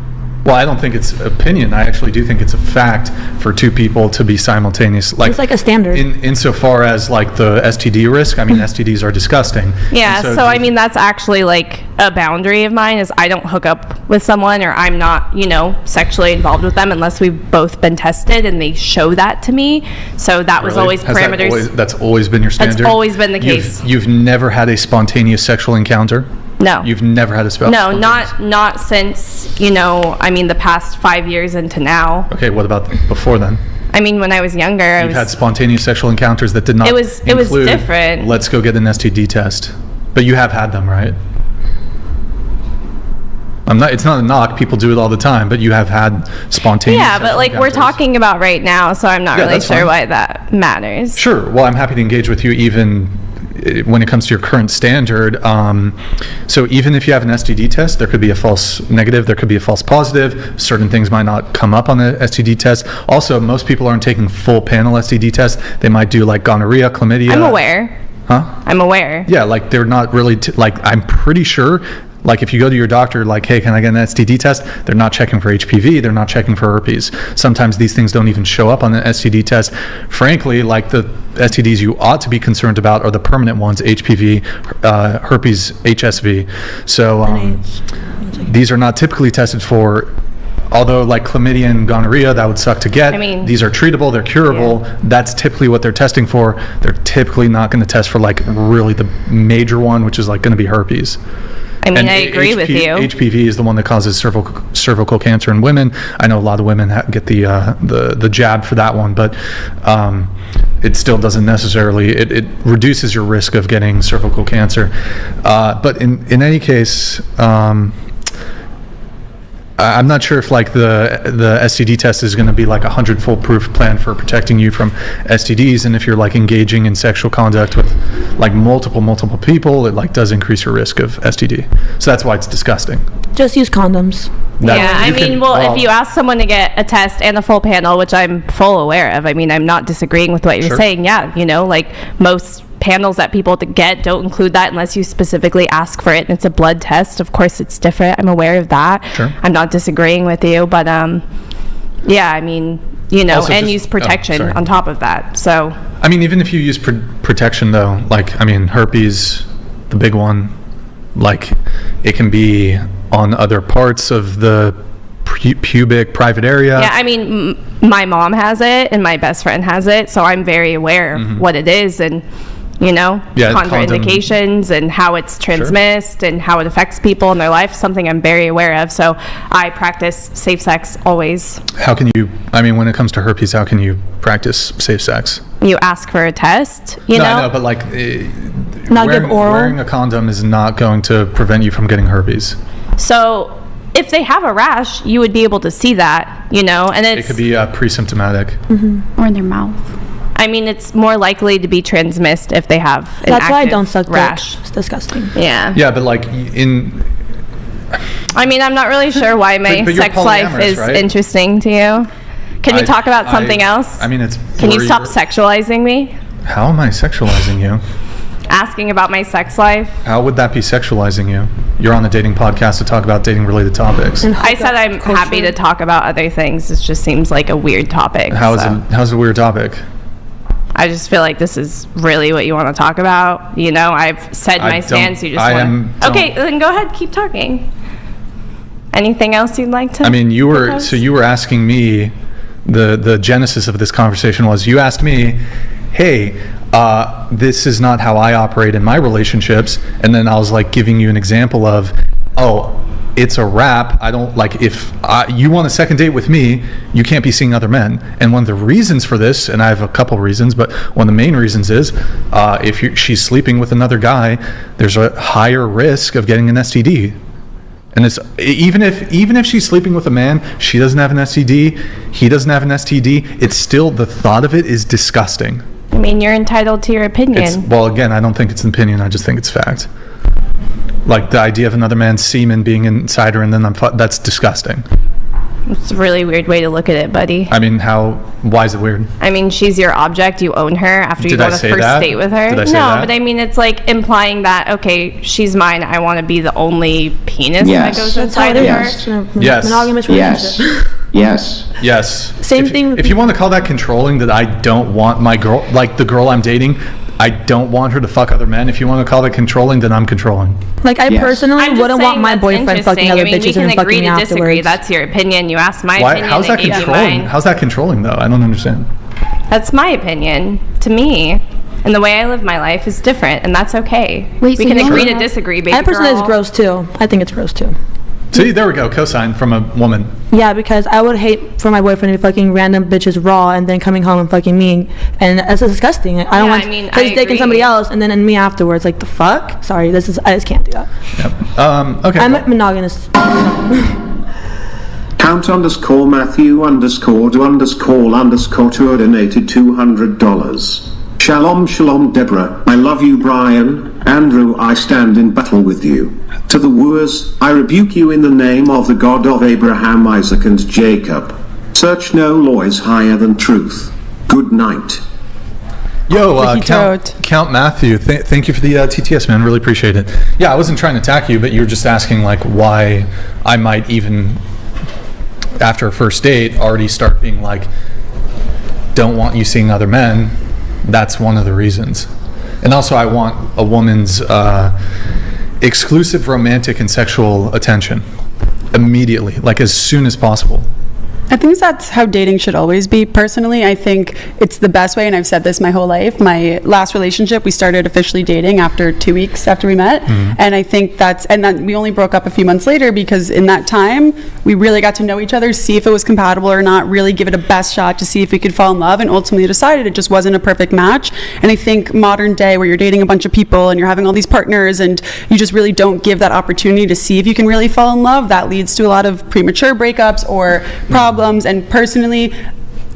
Well, I don't think it's opinion. I actually do think it's a fact for two people to be simultaneous. Like, it's like a standard. Insofar as like the STD risk, I mean, STDs are disgusting. Yeah, so I mean, that's actually like a boundary of mine is I don't hook up with someone or I'm not, you know, sexually involved with them unless we've both been tested and they show that to me. So that was always parameters. That's always been your standard? That's always been the case. You've never had a spontaneous sexual encounter? No. You've never had a spell? No, not since, you know, I mean, the past 5 years into now. Okay, what about before then? I mean, when I was younger, You've had spontaneous sexual encounters that did not It was different. Let's go get an STD test. But you have had them, right? It's not a knock, people do it all the time, but you have had spontaneous Yeah, but like we're talking about right now, so I'm not really sure why that matters. Sure, well, I'm happy to engage with you even when it comes to your current standard. So even if you have an STD test, there could be a false negative, there could be a false positive, certain things might not come up on the STD test. Also, most people aren't taking full panel STD tests. They might do like gonorrhea, chlamydia. I'm aware. Huh? I'm aware. Yeah, like they're not really, like I'm pretty sure, like if you go to your doctor, like, hey, can I get an STD test? They're not checking for HPV, they're not checking for herpes. Sometimes these things don't even show up on the STD test. Frankly, like the STDs you ought to be concerned about are the permanent ones, HPV, herpes, HSV. So these are not typically tested for. Although like chlamydia and gonorrhea, that would suck to get. I mean, these are treatable, they're curable. Yeah. That's typically what they're testing for. They're typically not going to test for like really the major one, which is like going to be herpes. I mean, I agree with you. HPV is the one that causes cervical cancer in women. I know a lot of women get the jab for that one, but it still doesn't necessarily, it reduces your risk of getting cervical cancer. But in any case, I'm not sure if like the STD test is going to be like 100 foolproof plan for protecting you from STDs, and if you're like engaging in sexual conduct with like multiple people, it like does increase your risk of STD. So that's why it's disgusting. Just use condoms. If you ask someone to get a test and a full panel, which I'm full aware of, I mean, I'm not disagreeing with what you're saying. Yeah, you know, like most panels that people get don't include that unless you specifically ask for it, and it's a blood test. Of course it's different, I'm aware of that. I'm not disagreeing with you, but yeah, I mean, you know, also and use protection on top of that. So I mean, even if you use protection though, like I mean herpes, the big one, like it can be on other parts of the pubic private area. Yeah, I mean my mom has it and my best friend has it, so I'm very aware of what it is, and you know, contraindications and how it's transmitted and how it affects people in their life, something I'm very aware of. So I practice safe sex always. How can you, I mean, when it comes to herpes, how can you practice safe sex? You ask for a test, you know? I know, but like wearing a condom is not going to prevent you from getting herpes. So if they have a rash, you would be able to see that, you know, and it could be pre-symptomatic. Or in their mouth. I mean, it's more likely to be transmitted if they have an That's why I don't suck rash. Dick. It's disgusting. Yeah. Yeah, but like I mean, I'm not really sure why my sex life is interesting to you. Can we talk about something else? I mean, Can you stop sexualizing me? How am I sexualizing you? Asking about my sex life. How would that be sexualizing you? You're on a dating podcast to talk about dating related topics. I said I'm happy to talk about other things. It just seems like a weird topic. How's it a weird topic? I just feel like this is really what you want to talk about. You know, I've said my stance. You just want to... Okay, then go ahead. Keep talking. Anything else you'd like to... I mean, you were asking me, the genesis of this conversation was you asked me, hey, this is not how I operate in my relationships. And then I was like giving you an example of, oh, it's a wrap. I don't like, if you want a second date with me, you can't be seeing other men. And one of the reasons for this, and I have a couple reasons, but one of the main reasons is if she's sleeping with another guy, there's a higher risk of getting an STD. And it's even if she's sleeping with a man, she doesn't have an STD, he doesn't have an STD, it's still, the thought of it is disgusting. I mean, you're entitled to your opinion. Well, again, I don't think it's an opinion, I just think it's fact. Like the idea of another man's semen being inside her and then that's disgusting. It's a really weird way to look at it, buddy. I mean, why is it weird? I mean, she's your object, you own her after you go on a first date with her. Did I say that? But I mean, it's like implying that, okay, she's mine, I want to be the only penis that goes inside of her. Yes. Monogamous relationship. Yes. Same thing. If you want to call that controlling, that I don't want my girl, like the girl I'm dating, I don't want her to fuck other men. If you want to call that controlling, then I'm controlling. Like I personally wouldn't want my boyfriend fucking other bitches and fucking me afterwards. Disagree. That's your opinion. You asked my opinion. How's that controlling? How's that controlling though? I don't understand. That's my opinion. To me, and the way I live my life is different, and that's okay. Wait, we can agree to disagree, baby I personally girl. think it's gross too. I think it's gross too. See, there we go. Cosign from a woman. Yeah, because I would hate for my boyfriend to be fucking random bitches raw and then coming home and fucking me, and that's disgusting. I don't want his dick and somebody else and then in me afterwards. Like the fuck? Sorry, I just can't do that. Yep. Okay. I'm monogamous. Count _Matthew _do_to donated $200. Shalom, Deborah. I love you, Brian. Andrew, I stand in battle with you. To the wooers, I rebuke you in the name of the God of Abraham, Isaac, and Jacob. Search no law is higher than truth. Good night. Yo, He Count Matthew, thank you for the TTS, man. Really appreciate it. Yeah, I wasn't trying to attack you, but you were just asking like why I might even, after a first date, already start being like, don't want you seeing other men. That's one of the reasons. And also I want a woman's exclusive romantic and sexual attention immediately, like as soon as possible. I think that's how dating should always be. Personally, I think it's the best way, and I've said this my whole life. My last relationship, we started officially dating after 2 weeks after we met, and I think then we only broke up a few months later because in that time we really got to know each other, see if it was compatible or not, really give it a best shot to see if we could fall in love, and ultimately decided it just wasn't a perfect match. And I think modern day, where you're dating a bunch of people and you're having all these partners, and you just really don't give that opportunity to see if you can really fall in love, that leads to a lot of premature breakups or problems. And personally,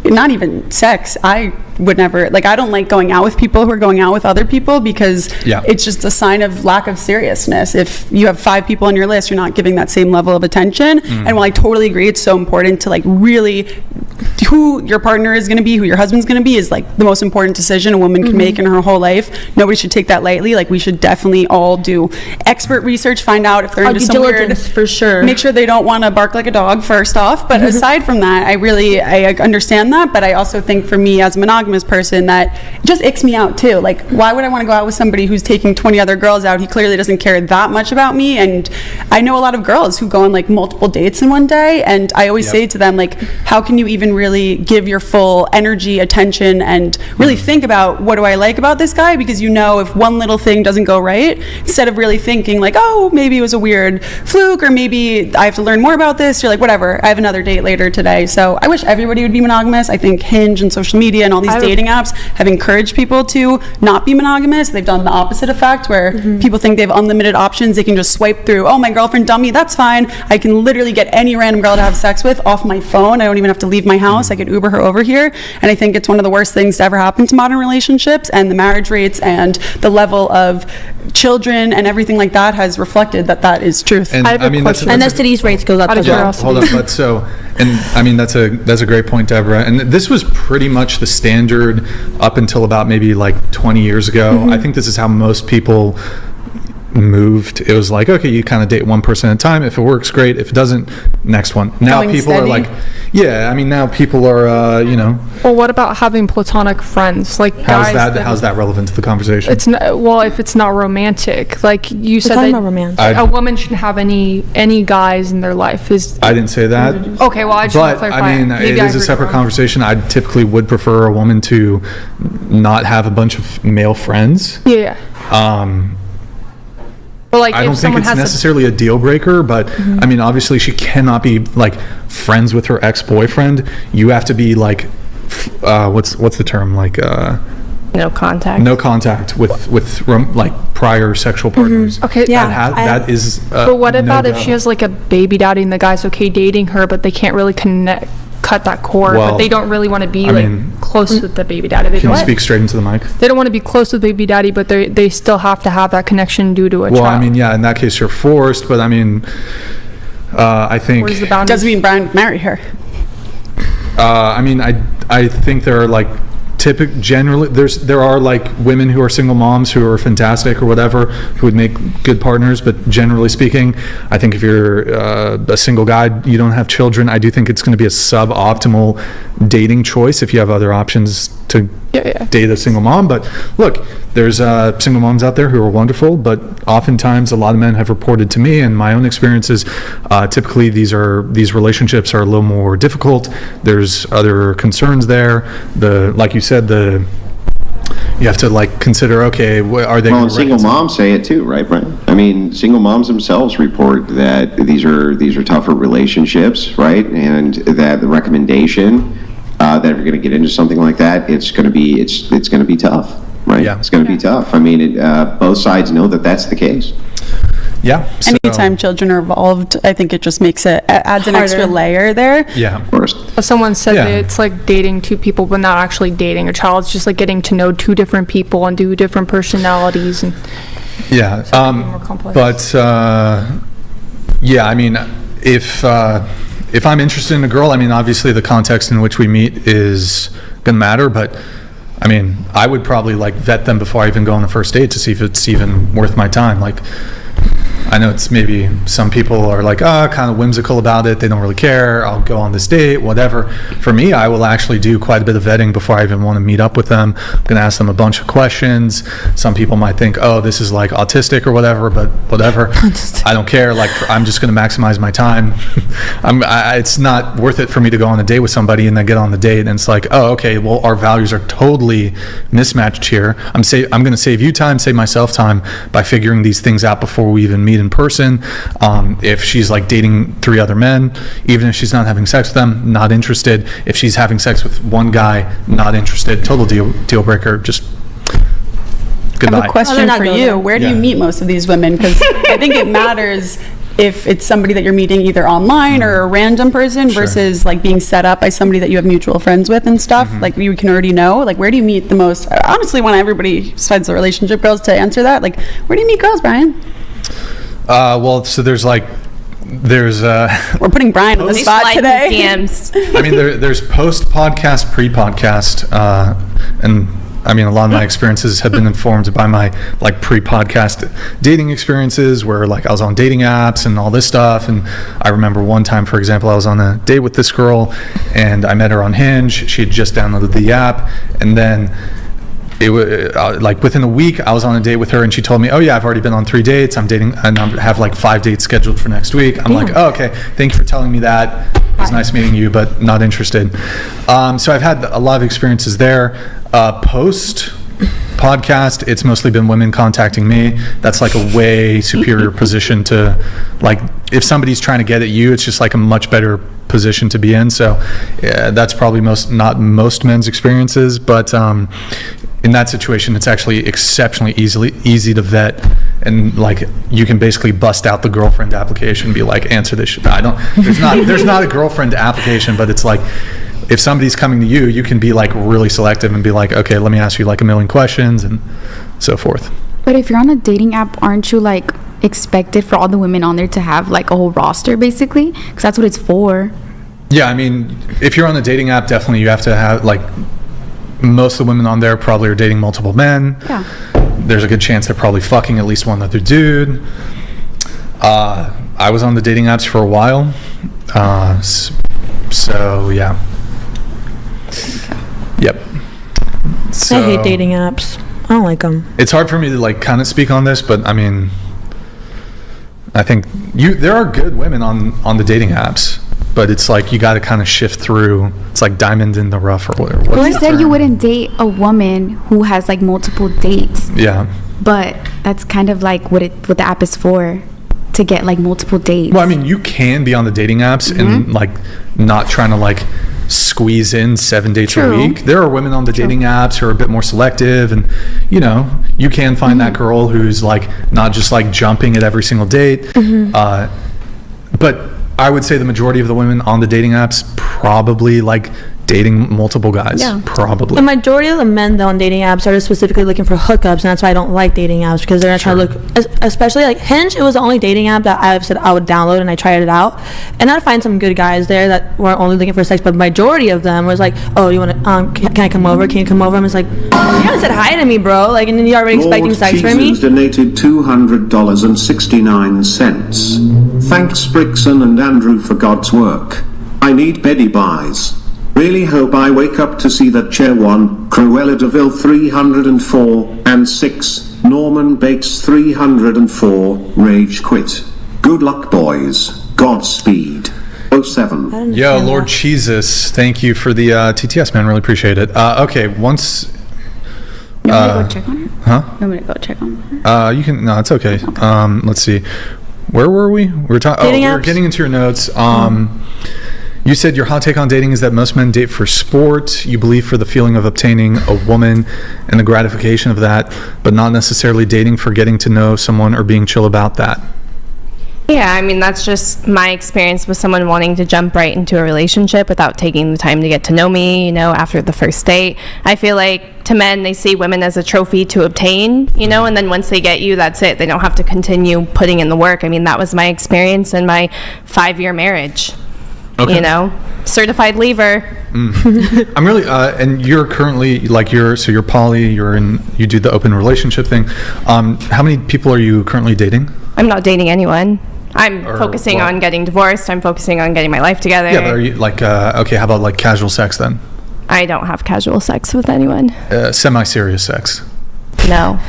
not even sex, I would never, like, I don't like going out with people who are going out with other people because it's just a sign of lack of seriousness. If you have 5 people on your list, you're not giving that same level of attention. And while I totally agree it's so important to like really, who your partner is going to be, who your husband's going to be is like the most important decision a woman can make in her whole life. Nobody should take that lightly. Like, we should definitely all do expert research, find out if they're into some weird, for sure. Make sure they don't want to bark like a dog first off. But aside from that, I understand that, but I also think for me as a monogamous person, that it just icks me out too. Like, why would I want to go out with somebody who's taking 20 other girls out? He clearly doesn't care that much about me. And I know a lot of girls who go on like multiple dates in one day, and I always say to them, like, how can you even really give your full energy, attention, and really think about, what do I like about this guy? Because you know, if one little thing doesn't go right, instead of really thinking like, oh, maybe it was a weird fluke, or maybe I have to learn more about this, you're like, whatever, I have another date later today. So I wish everybody would be monogamous. I think Hinge and social media and all these dating apps have encouraged people to not be monogamous. They've done the opposite effect, where people think they have unlimited options. They can just swipe through, oh, my girlfriend dumped me, that's fine. I can literally get any random girl to have sex with off my phone. I don't even have to leave my house. I could Uber her over here. And I think it's one of the worst things to ever happen to modern relationships, and the marriage rates and the level of children and everything like that has reflected that is truth. And I mean, that's And STDs rates goes up as well. Hold on, but so, and I mean, that's a great point, Deborah. And this was pretty much the standard up until about maybe like 20 years ago. I think this is how most people moved. It was like, okay, you kind of date one person at a time. If it works, great. If it doesn't, next one. Now people are like, I mean, now people are, Well, what about having platonic friends? Like, how's that relevant to the conversation? It's not, well, if it's not romantic, like you said, that a woman shouldn't have any guys in their life. I didn't say that. Okay, well, I just want to clarify. I mean, it is a separate conversation. I typically would prefer a woman to not have a bunch of male friends. Yeah. But like, I don't think it's necessarily a deal breaker, but I mean, obviously she cannot be like friends with her ex-boyfriend. You have to be like, what's the term? Like, no contact. No contact with like prior sexual partners. Okay, that is. But what about if she has like a baby daddy and the guy's okay dating her, but they can't really cut that cord, but they don't really want to be close with the baby daddy. Can you speak straight into the mic? They don't want to be close with baby daddy, but they still have to have that connection due to a child. Well, I mean, yeah, in that case you're forced, but I mean, I think where's the boundary? Doesn't mean Brian would marry her. I mean, I think there are like generally there are like women who are single moms who are fantastic or whatever, who would make good partners, but generally speaking, I think if you're a single guy, you don't have children, I do think it's going to be a suboptimal dating choice if you have other options to date a single mom. But look, there's single moms out there who are wonderful, but oftentimes a lot of men have reported to me, and my own experiences, typically these relationships are a little more difficult. There's other concerns there. Like you said, you have to like consider, okay, are they? Well, and single moms say it too, right, Brian? I mean, single moms themselves report that these are tougher relationships, right? And that the recommendation that if you're going to get into something like that, it's going to be tough, right? Yeah. It's going to be tough. I mean, both sides know that that's the case. Yeah. Anytime children are involved, I think it just makes it adds an extra layer there. Yeah. Of course. Someone said that it's like dating two people, but not actually dating a child. It's just like getting to know two different people and two different personalities and. Yeah. But I mean, if I'm interested in a girl, I mean, obviously the context in which we meet is gonna matter, but I mean, I would probably like vet them before I even go on the first date to see if it's even worth my time. Like, I know it's maybe some people are like, kind of whimsical about it. They don't really care. I'll go on this date, whatever. For me, I will actually do quite a bit of vetting before I even want to meet up with them. I'm going to ask them a bunch of questions. Some people might think, oh, this is like autistic or whatever, but whatever. I don't care. Like, I'm just going to maximize my time. It's not worth it for me to go on a date with somebody and then get on the date and it's like, oh, okay, well, our values are totally mismatched here. I'm going to save you time, save myself time by figuring these things out before we even meet in person. If she's like dating 3 other men, even if she's not having sex with them, not interested. If she's having sex with one guy, not interested. Total deal breaker. Just goodbye. I have a question for you. Where do you meet most of these women? Because I think it matters if it's somebody that you're meeting either online or a random person versus like being set up by somebody that you have mutual friends with and stuff. Like you can already know. Like, where do you meet the most? I honestly want everybody besides the relationship girls to answer that. Like, where do you meet girls, Brian? Well, so there's we're putting Brian on the spot today. DMs. I mean, there's post-podcast, pre-podcast, and I mean, a lot of my experiences have been informed by my like pre-podcast dating experiences where like I was on dating apps and all this stuff. And I remember one time, for example, I was on a date with this girl and I met her on Hinge. She had just downloaded the app, and then it was like within a week I was on a date with her and she told me, oh yeah, I've already been on 3 dates. I'm dating and I have like 5 dates scheduled for next week. I'm like, oh, okay, thank you for telling me that. It was nice meeting you, but not interested. So I've had a lot of experiences there. Post podcast, it's mostly been women contacting me. That's like a way superior position to, like, if somebody's trying to get at you, it's just like a much better position to be in. So yeah, that's probably not most men's experiences, but in that situation, it's actually exceptionally easy to vet, and like you can basically bust out the girlfriend application and be like, answer this shit. There's not a girlfriend application, but it's like if somebody's coming to you, you can be like really selective and be like, okay, let me ask you like a million questions and so forth. But if you're on a dating app, aren't you like expected for all the women on there to have like a whole roster basically? Because that's what it's for. Yeah, I mean, if you're on a dating app, definitely you have to have like, most of the women on there probably are dating multiple men. Yeah. There's a good chance they're probably fucking at least one other dude. I was on the dating apps for a while. So yeah. Yep. So, I hate dating apps. I don't like them. It's hard for me to like kind of speak on this, but I mean, I think there are good women on the dating apps, but it's like you got to kind of shift through. It's like diamond in the rough or whatever. Well, you said you wouldn't date a woman who has like multiple dates. Yeah. But that's kind of like what the app is for, to get like multiple dates. Well, I mean, you can be on the dating apps and like not trying to like squeeze in 7 dates a week. There are women on the dating apps who are a bit more selective, and you know, you can find that girl who's like not just like jumping at every single date. But I would say the majority of the women on the dating apps probably like dating multiple guys. Yeah. Probably. The majority of the men though on dating apps are just specifically looking for hookups, and that's why I don't like dating apps, because they're not trying to look, especially like Hinge. It was the only dating app that I've said I would download, and I tried it out, and I'd find some good guys there that weren't only looking for sex, but majority of them was like, oh, you want to can I come over, can you come over? I'm just like, you haven't said hi to me, bro, like, and then you're already expecting sex from me. Donated $200.69. Thanks Brixton and Andrew for God's work. I need Betty buys. Really hope I wake up to see that Chair 1, Cruella DeVille 304, and 6, Norman Bates 304, Rage Quit. Good luck, boys. Godspeed. 07. Yo, Lord Jesus, thank you for the TTS, man. Really appreciate it. Okay, once... You want me to go check on her? Huh? You want me to go check on her? You can... No, it's okay. Let's see. Where were we? We were talking... we were getting into your notes. You said your hot take on dating is that most men date for sport. You believe for the feeling of obtaining a woman and the gratification of that, but not necessarily dating for getting to know someone or being chill about that. Yeah, I mean, that's just my experience with someone wanting to jump right into a relationship without taking the time to get to know me, you know, after the first date. I feel like to men, they see women as a trophy to obtain, you know, and then once they get you, that's it. They don't have to continue putting in the work. I mean, that was my experience in my 5-year marriage. Okay. You know? certified lever. I'm really, and you're currently, like, so you're poly, you do the open relationship thing. How many people are you currently dating? I'm not dating anyone. I'm focusing on getting divorced. I'm focusing on getting my life together. Yeah, but are you, like, okay, how about, like, casual sex then? I don't have casual sex with anyone. Semi-serious sex? No.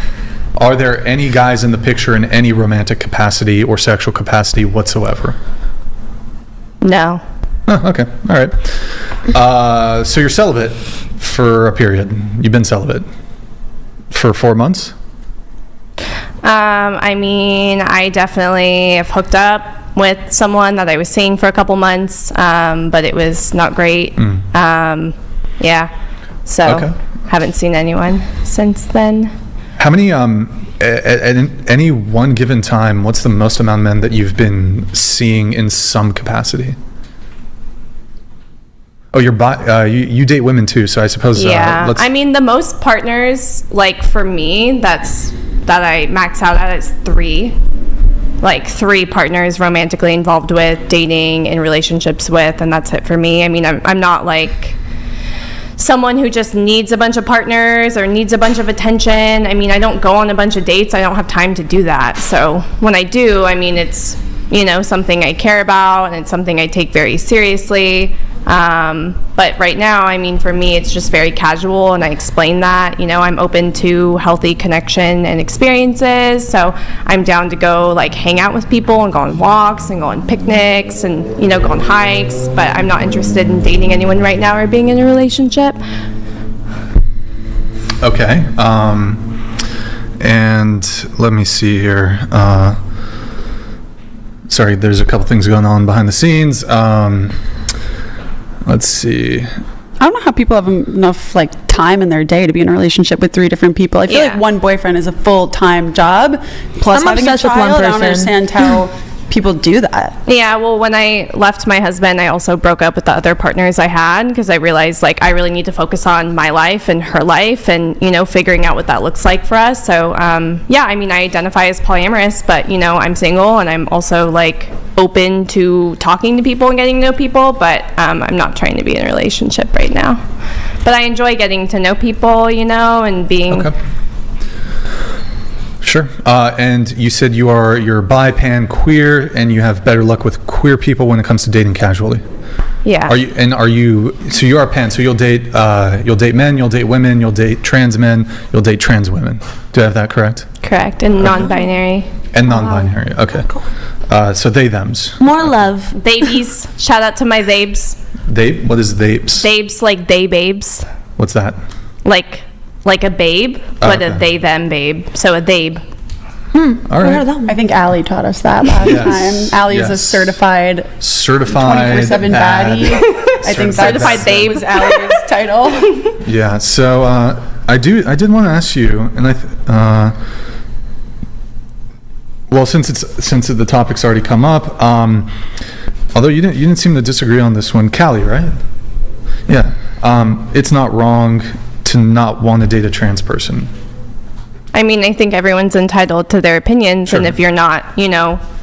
Are there any guys in the picture in any romantic capacity or sexual capacity whatsoever? No. Oh, okay. All right. So you're celibate for a period. You've been celibate for 4 months? I mean, I definitely have hooked up with someone that I was seeing for a couple months, but it was not great. Yeah. So haven't seen anyone since then. How many, at any one given time, what's the most amount of men that you've been seeing in some capacity? Oh, you date women too, so I suppose. Yeah, I mean, the most partners, like for me, that I max out at is 3. Like 3 partners romantically involved with, dating, in relationships with, and that's it for me. I mean, I'm not like someone who just needs a bunch of partners or needs a bunch of attention. I mean, I don't go on a bunch of dates. I don't have time to do that. So when I do, I mean, it's, something I care about and it's something I take very seriously. But right now, I mean, for me, it's just very casual, and I explain that, I'm open to healthy connection and experiences, so I'm down to go, like, hang out with people and go on walks and go on picnics and, go on hikes, but I'm not interested in dating anyone right now or being in a relationship. Okay. And let me see here. Sorry, there's a couple things going on behind the scenes. Let's see. I don't know how people have enough time in their day to be in a relationship with 3 different people. I feel like one boyfriend is a full-time job. Plus, I'm having a obsessed with child, one I don't person. understand how people do that. Yeah, well, when I left my husband, I also broke up with the other partners I had because I realized I really need to focus on my life and her life and, figuring out what that looks like for us. So, yeah, I mean, I identify as polyamorous, but, I'm single and I'm also open to talking to people and getting to know people, but I'm not trying to be in a relationship right now. But I enjoy getting to know people, and being... Okay. Sure. And you said you're bi, pan, queer, and you have better luck with queer people when it comes to dating casually. Yeah. So you are pan, so you'll date men, you'll date women, you'll date trans men, you'll date trans women. Do I have that correct? Correct. And non-binary. And non-binary. Okay. So they, thems. More love. Babies. Shout out to my babes. They? What is babes? Babes, like they babes. What's that? Like a babe, but a they them babe. So a babe. All right. I think Allie taught us that last time. Allie is a certified 24/7 baddie. I think certified babe was Allie's title. Yeah. So I did want to ask you, and well, since the topic's already come up, although you didn't seem to disagree on this one, Callie, right? Yeah. It's not wrong to not want to date a trans person. I mean, I think everyone's entitled to their opinions, sure. And if you're not,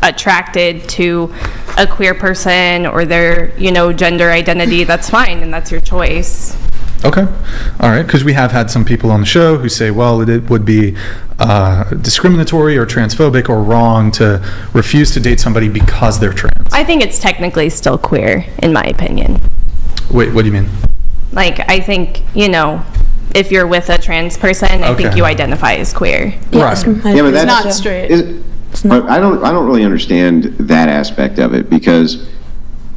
attracted to a queer person or their, gender identity, that's fine, and that's your choice. Okay. All right. Because we have had some people on the show who say, well, it would be discriminatory or transphobic or wrong to refuse to date somebody because they're trans. I think it's technically still queer, in my opinion. Wait, what do you mean? I think, if you're with a trans person, I think you identify as queer. Yes, right. Yeah, but that's not straight. I don't really understand that aspect of it, because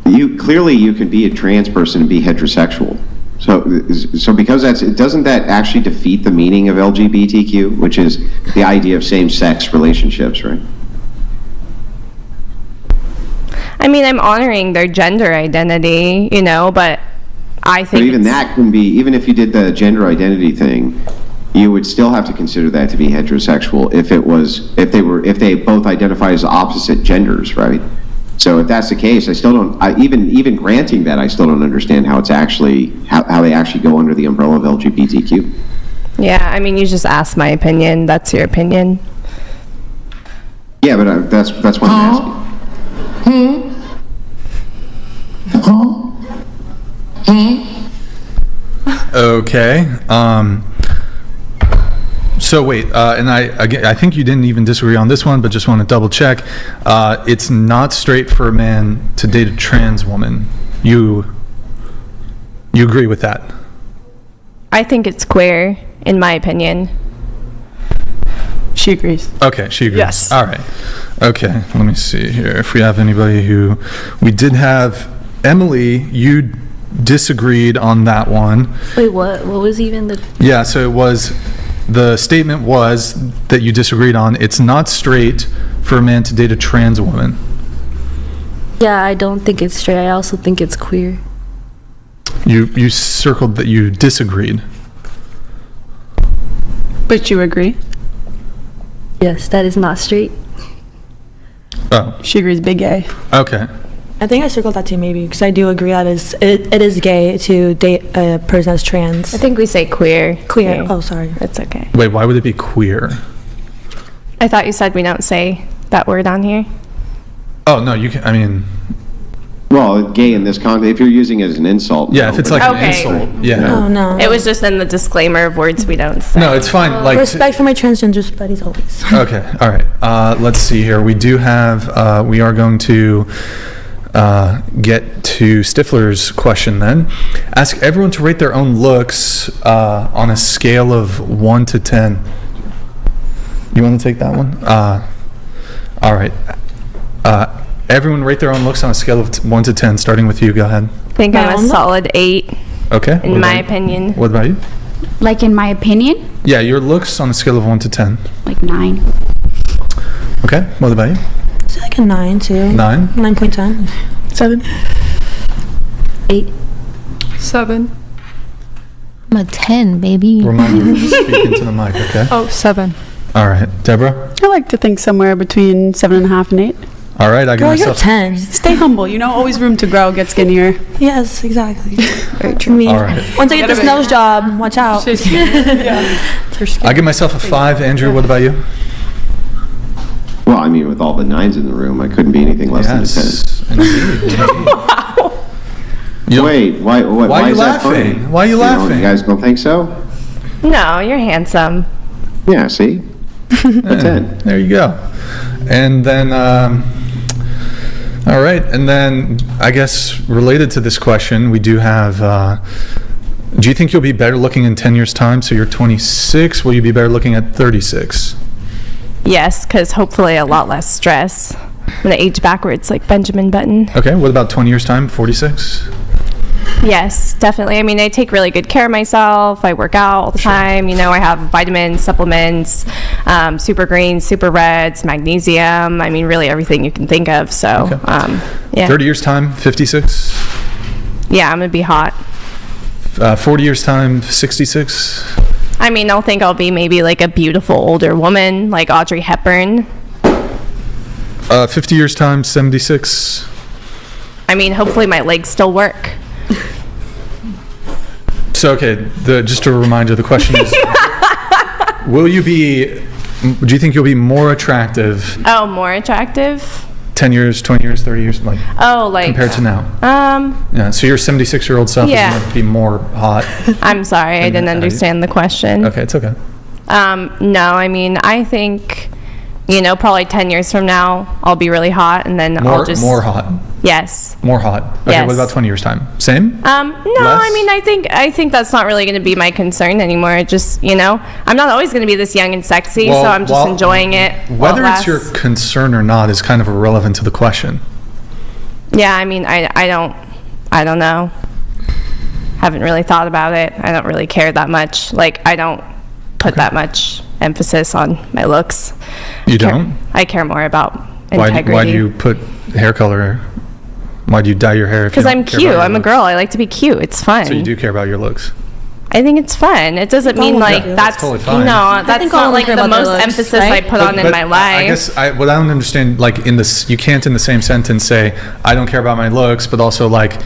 you can be a trans person and be heterosexual. So because doesn't that actually defeat the meaning of LGBTQ, which is the idea of same-sex relationships, right? I mean, I'm honoring their gender identity, but I think. But even that can be, even if you did the gender identity thing, you would still have to consider that to be heterosexual if they both identify as opposite genders, right? So if that's the case, I still don't. Even granting that, I still don't understand how it's actually how they actually go under the umbrella of LGBTQ. Yeah, I mean, you just asked my opinion. That's your opinion. Yeah, but that's what I'm asking. Okay. So wait, and I think you didn't even disagree on this one, but just want to double check. It's not straight for a man to date a trans woman. You agree with that? I think it's queer, in my opinion. She agrees. Okay, she agrees. Yes. All right. Okay, let me see here. If we have anybody who... We did have Emily, you disagreed on that one. Wait, what? What was even the... Yeah, so it was... The statement was that you disagreed on, it's not straight for a man to date a trans woman. Yeah, I don't think it's straight. I also think it's queer. You circled that you disagreed. But you agree? Yes, that is not straight. Oh. She agrees big A. Okay. I think I circled that too, maybe, because I do agree that it is gay to date a person that's trans. I think we say queer. Queer. Oh, sorry. It's okay. Wait, why would it be queer? I thought you said we don't say that word on here. Oh, no, you can, I mean... Well, gay in this context, if you're using it as an insult. Yeah, no, if it's but- like Okay. an insult, yeah. Oh, no. It was just in the disclaimer of words we don't say. No, it's fine. Like Respect for my transgender buddies always. Okay, all right. Let's see here. We do have, we are going to get to Stifler's question then. Ask everyone to rate their own looks on a scale of 1 to 10. You want to take that one? All right. Everyone rate their own looks on a scale of 1 to 10, starting with you. Go ahead. I think I'm a solid 8, Okay. What in about my you? opinion. What about you? Like in my opinion, Yeah, your looks on a scale of 1 to 10. like 9. Okay. What about you? It's like a 9 too. 9? 9.10. 7. 8. 7. I'm a 10, baby. Remind me to speak into the mic, okay? Oh, 7. All right. Deborah? I like to think somewhere between 7.5 and 8. All right. I give Girl, you're myself... 10. Stay humble, always room to grow, get skinnier. Yes, exactly. Very true. Me. All right. Once I get this nose job, watch out. I give myself a 5. Andrew, what about you? Well, I mean, with all the 9s in the room, I couldn't be anything less than a 10. Yes, indeed. Wait, why Why are you is that laughing? funny? Why are you laughing? You guys don't think so? No, you're handsome. Yeah, see? A 10. There you go. And then, all right. And then, I guess, related to this question, we do have, do you think you'll be better looking in 10 years' time? So you're 26. Will you be better looking at 36? Yes, because hopefully a lot less stress. I'm going to age backwards like Benjamin Button. Okay. What about 20 years' time? 46? Yes, definitely. I mean, I take really good care of myself. I work out all the time. I have vitamins, supplements, super greens, super reds, magnesium. I mean, really everything you can think of. So, yeah. 30 years' time? 56? Yeah, I'm going to be hot. 40 years' time? 66? I mean, I'll think I'll be maybe like a beautiful older woman like Audrey Hepburn. 50 years' time? 76? I mean, hopefully my legs still work. So, okay, just a reminder, the question is, do you think you'll be more attractive Oh, more attractive? 10 years, 20 years, 30 years, Oh, like compared to now? Yeah, so your 76-year-old self Yeah. is going to be more hot. I'm sorry, I didn't understand the question. Okay, it's okay. No, I mean, I think, probably 10 years from now, I'll be really hot, and then I'll just... More hot. Yes. More hot. Okay, Yes. what about 20 years' time? Same? No, I mean, I think that's not really going to be my concern anymore. It just, I'm not always going to be this young and sexy, so I'm just enjoying it. while Whether it it's your lasts. concern or not is kind of irrelevant to the question. Yeah, I mean, I don't know. Haven't really thought about it. I don't really care that much. Like, I don't put that much emphasis on my looks. You don't? I care more about integrity. Why do you put hair color? Why do you dye your hair? Because I'm cute. I'm a girl. I like to be cute. It's fun. So you do care about your looks? I think it's fun. It doesn't mean like that's totally fine. no, that's not like the most emphasis I put on in my life. I guess what I don't understand, like in this, you can't in the same sentence say I don't care about my looks, but also like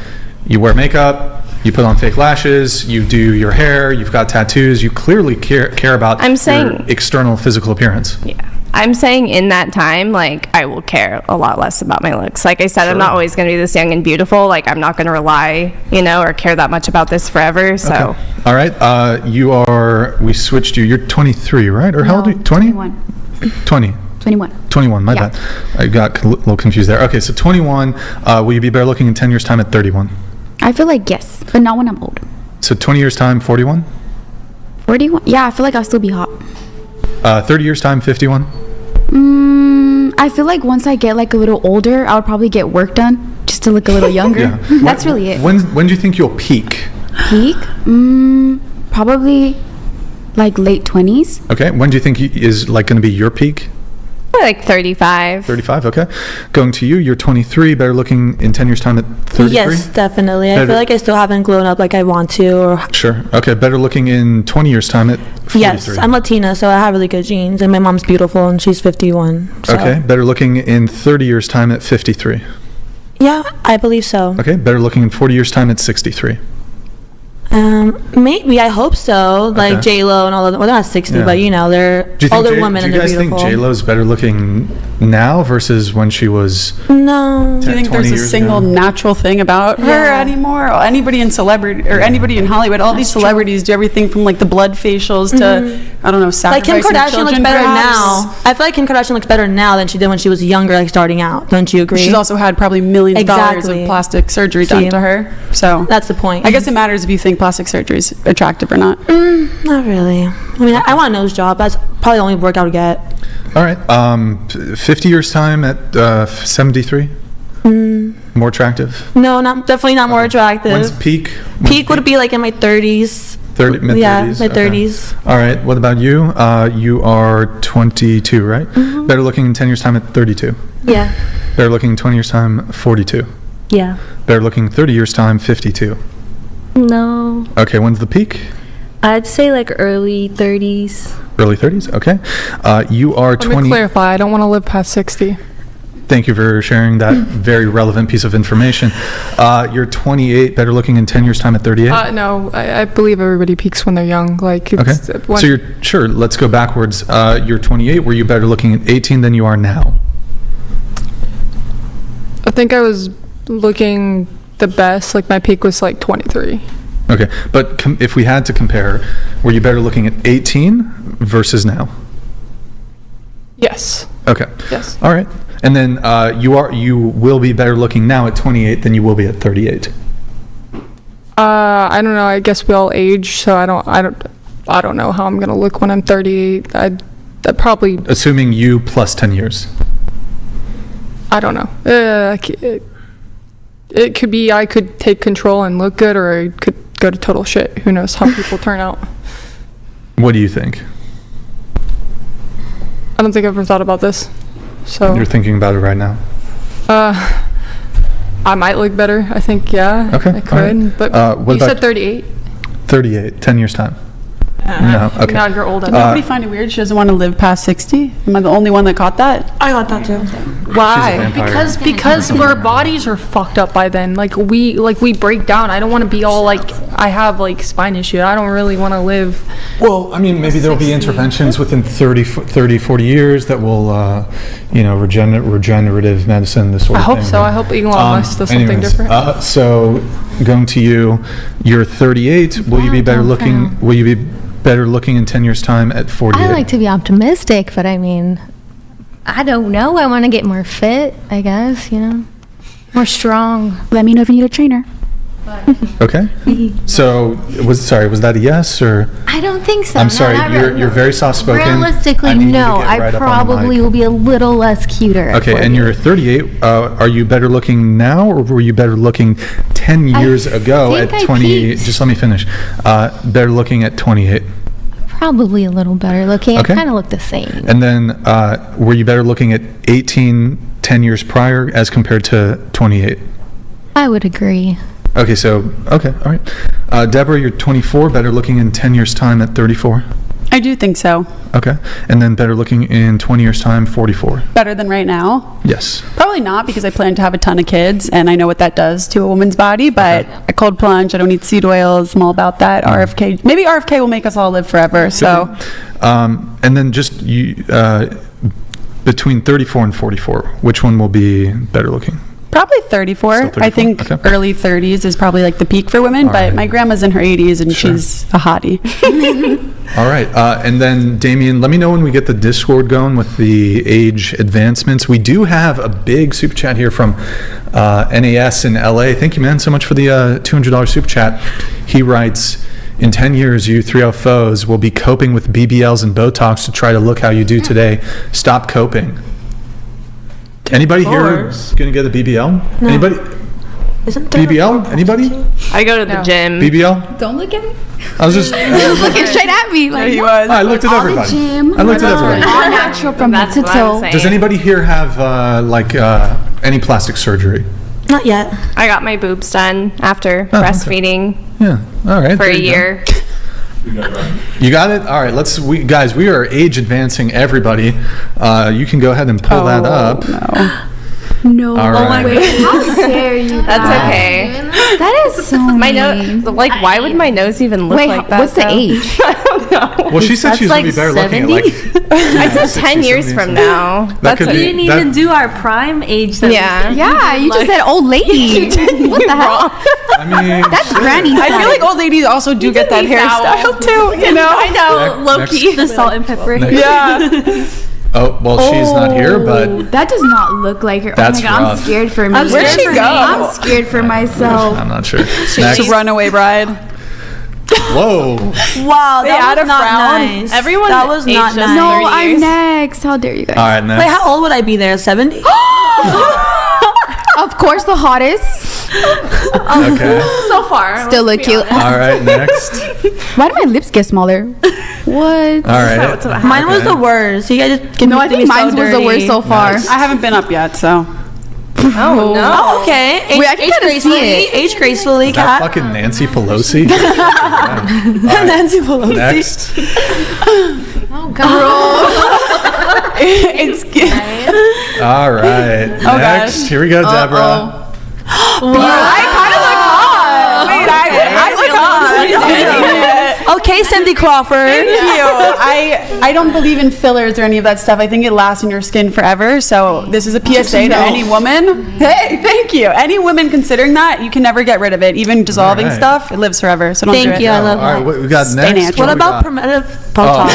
you wear makeup, you put on fake lashes, you do your hair, you've got tattoos. You clearly care about your external physical appearance. Yeah. I'm saying in that time, like, I will care a lot less about my looks. Like I said, I'm not always going to be this young and beautiful. Like, I'm not going to rely, or care that much about this forever. So. Okay. All right. We switched you. You're 23, right? Or how old are you? 20? 20. 21, my bad. I got a little confused there. Okay, so 21. Will you be better looking in 10 years' time at 31? I feel like yes, but not when I'm old. So 20 years' time, 41? 41? Yeah, I feel like I'll still be hot. 30 years' time, 51? I feel like once I get like a little older, I would probably get work done just to look a little younger. Yeah. That's really it. When do you think you'll peak? Peak? Probably like late 20s. Okay, when do you think is like going to be your peak? Like 35. 35, okay. Going to you, you're 23, better looking in 10 years' time at 33? Yes, definitely. I feel like I still haven't grown up like I want to. Or Sure. Okay, better looking in 20 years' time at 43? Yes, I'm Latina, so I have really good genes, and my mom's beautiful, and she's 51. So. Okay, better looking in 30 years' time at 53? Yeah, I believe so. Okay, better looking in 40 years' time at 63? Maybe, I hope so. Like J-Lo and all of them. Well, they're not 60, but they're older women and they're beautiful. Do you guys think J-Lo's better looking now versus when she was No. Do you think there's a single natural thing about her anymore? Or anybody in celebrity or anybody in Hollywood, all these celebrities do everything from like the blood facials to, I don't know, Like Kim sacrificing Kardashian children, looks better perhaps. now. I feel like Kim Kardashian looks better now than she did when she was younger, like starting out. Don't you agree? She's also had probably millions of dollars of plastic surgery done to her. So that's the point. I guess it matters if you think plastic surgery is attractive or not. Not really. I mean, I want a nose job. That's probably the only work I would get. All right. 50 years' time at 73? More attractive? No, definitely not more attractive. When's peak? Peak would be like in my 30s. Mid-30s? Yeah, my 30s. All right. What about you? You are 22, right? Better looking in 10 years' time at 32? Yeah. Better looking in 20 years' time, 42? Yeah. Better looking 30 years' time, 52? No. Okay, when's the peak? I'd say like early 30s. Early 30s? Okay. You are 20. Let me clarify. I don't want to live past 60. Thank you for sharing that very relevant piece of information. You're 28, better looking in 10 years' time at 38? No, I believe everybody peaks when they're young. Like, it's Okay. So you're, sure, let's go backwards. You're 28. Were you better looking at 18 than you are now? I think I was looking the best. Like, my peak was like 23. Okay. But if we had to compare, were you better looking at 18 versus now? Yes. Okay. Yes. All right. And then you will be better looking now at 28 than you will be at 38. I don't know. I guess we all age, so I don't know how I'm gonna look when I'm 38. I'd probably. Assuming you plus 10 years. I don't know. It could be I could take control and look good, or I could go to total shit. Who knows how people turn out? What do you think? I don't think I've ever thought about this. So You're thinking about it right now. I might look better. I think, yeah. Okay. I could. Right. But what you about said 38. 38, 10 years time. No. Okay. Now you're old. Nobody find it weird she doesn't want to live past 60? Am I the only one that caught that? I got that too. Why? Because our bodies are fucked up by then. Like we break down. I don't want to be all like I have like spine issue. I don't really want to live. Well, I mean, maybe there'll be interventions within 30, 40 years that will, regenerative medicine, this sort I of thing. hope so. I hope Elon Musk does something different. So, going to you, you're 38. Will you be better looking? Will you be better looking in 10 years' time at 48? I like to be optimistic, but I mean, I don't know. I want to get more fit, I guess, more strong. Let me know if you need a trainer. Okay. So, was that a yes or? I don't think so. I'm No, sorry, not you're very soft-spoken. Realistically, I need you to no. get I right up on the probably mic. will be a little less cuter. at Okay, and 48. you're 38. Are you better looking now, or were you better looking 10 years ago think at I 28? peaked. Just let me finish. Better looking at 28. Probably a little better looking. Okay. I kind of look the same. And then were you better looking at 18, 10 years prior as compared to 28? I would agree. Okay, all right. Deborah, you're 24, better looking in 10 years' time at 34? I do think so. Okay. And then better looking in 20 years' time, 44? Better than right now? Yes. Probably not, because I plan to have a ton of kids, and I know what that does to a woman's body, but a cold plunge, I don't need seed oils, I'm all about that. RFK, maybe RFK will make us all live forever, so. And then just you, between 34 and 44, which one will be better looking? Probably 34. Still 34? I think Okay. early 30s is probably like the peak for women, All but right. my grandma's in her 80s and Sure. she's a hottie. All right. And then, Damien, let me know when we get the Discord going with the age advancements. We do have a big super chat here from NAS in LA. Thank you, man, so much for the $200 super chat. He writes, in 10 years, you 3L foes will be coping with BBLs and Botox to try to look how you do today. Stop coping. Anybody here course. going to get a BBL? No. Anybody? Isn't there BBL? Anybody? I go to the gym. BBL? Don't look at me. I was just... Looking straight at me. Like, He was. I looked at all everybody. the gym. I looked at everybody. All natural from head That's to what I'm toe. saying. Does anybody here have any plastic surgery? Not yet. I got my boobs done after Oh, okay. breastfeeding Yeah. All right. for there a you go. year. You got it. All right. Guys, we are age advancing everybody. You can go ahead and pull that up. No. All right. Wait, how dare you? That's okay. That is so My mean. nose, like, why would my nose even look Wait, like that? what's the though? age? I don't know. Well, she said That's she's like gonna be better looking at 70? like. I said 10 years from now. That That's could a- be- We didn't that- even do our prime age. That Yeah. Yeah, you just said old lady. What the hell? I mean, That's granny. I feel like old ladies also do get that be foul. hairstyle too, you know? I know, Next- low next- key. the salt and pepper. Next. Yeah. Oh well, she's not here, but That does not look like her. That's oh my god, rough. I'm scared for me. I'm Where'd scared she for go? me. I'm scared for myself. I'm not sure. She's Next. a runaway bride. Whoa. Wow, They that had was a not frown. nice. Everyone that was not aged us nice. No, 30 I'm years. next. How dare you guys? All right, next. Wait, how old would I be there? 70? Of course, the hottest. Okay. So far. Still look cute. All right, next. Why do my lips get smaller? What? All right. Mine was Okay. the worst. You guys just give No, me I think so mine was the worst dirty. so far. Nice. I haven't been up yet, so. Oh, no. Oh, okay. Age, Wait, I can age kinda see gracefully. it. Age gracefully, Is that cat. fucking Nancy Pelosi? All right. Nancy Pelosi. Next. Oh God. It's All right. Next. gosh. Here we go, Deborah. I kind of look hot. Wait, I look hot. Okay, Cindy Crawford. Thank you. I don't believe in fillers or any of that stuff. I think it lasts in your skin forever. So this is a PSA to any woman. Hey, thank you. Any woman considering that, you can never get rid of it. Even dissolving All right. stuff, it lives forever. So don't do Thank it. you. I All love right, that. what we got Stay next? natural. What we about got? primitive Oh,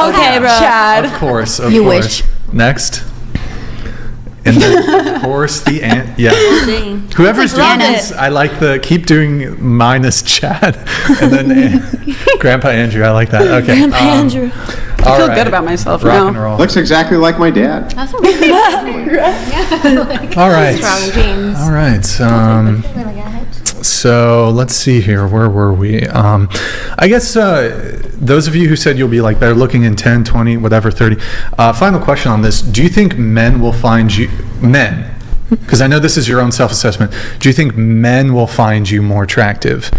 Botox? Okay, bro. Chad. of course. Of You course. wish. Next. And then, of course, the ant. Yeah. Dang. Whoever's doing Love this, I like the keep doing minus Chad, and then Grandpa Andrew. I like that. Okay. Grandpa Andrew. I feel good about myself Rock now. and roll. Looks exactly like my dad. That's a really All right. Strong genes. All right. really good. So let's see here. Where were we? I guess those of you who said you'll be like better looking in 10, 20, whatever, 30. Final question on this. Do you think men will find you, because I know this is your own self-assessment, do you think men will find you more attractive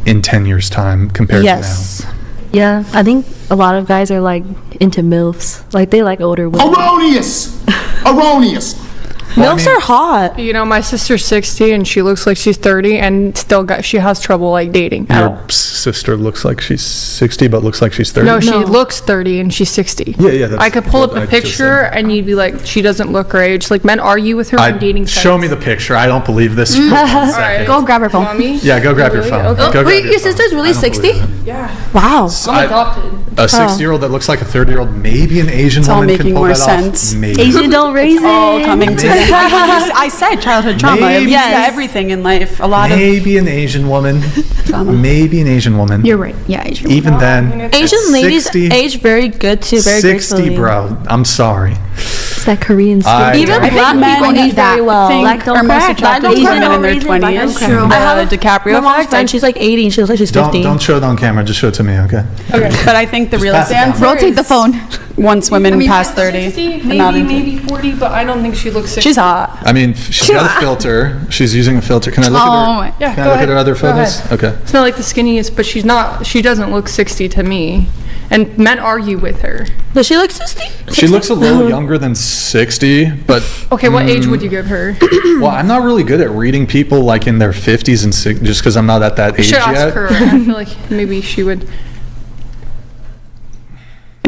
in 10 years' time compared Yes. Yeah, I think a lot of guys are like into MILFs. Like they like older women. Erroneous! Erroneous! MILFs are hot. You know, my sister's 60 and she looks like she's 30 and she has trouble like dating. at all. Your sister looks like she's 60 but looks like she's 30? No, she looks 30 and she's 60. Yeah, that's I could pull up what a I just picture and you'd be like, she doesn't look her age. Like men argue with her on dating sites. Show me the picture. I don't believe this. For 1 second. Go grab her phone. Mommy? Yeah, go grab your phone. Okay. Go grab Wait, your phone. sister's really I don't 60? believe it. Yeah. Wow. I'm adopted. A 60-year-old that looks like a 30-year-old, maybe an Asian It's all woman can making pull more that sense. off. Maybe. Asian don't raise All it. coming together. I said childhood trauma. Maybe. It leads Yes. to everything in life. A lot of Maybe an Asian woman. Maybe an Asian woman. You're right. Yeah, Adrian. Even then, Asian at ladies 60, age very good too, very 60, gracefully. bro. I'm sorry. It's that Korean skin. I Even don't- I think black men people age very well. think Black don't are most crack. attractive Black to don't women in their crack. Black don't 20s. crack. I have The DiCaprio My mom's effect. friend, she's like 80 and she looks like she's 50. Don't show it on camera. Just show it to me, okay? But I think the real pass it down. answer Rotate the is phone. once women pass 30. 60, they're not into- maybe 40, but I don't think she looks 60. She's hot. I mean, she's got a filter. She's using a filter. Can I look Oh, at her? Yeah, Can go I look ahead. at her other Go photos? ahead. Okay. It's not like the skinniest, but she doesn't look 60 to me. And men argue with her. Does she look 60? She looks a little younger than 60, but Okay, what age would you give her? well, I'm not really good at reading people like in their 50s and 60s just because I'm not at that You age should yet. ask her. I feel like maybe she would.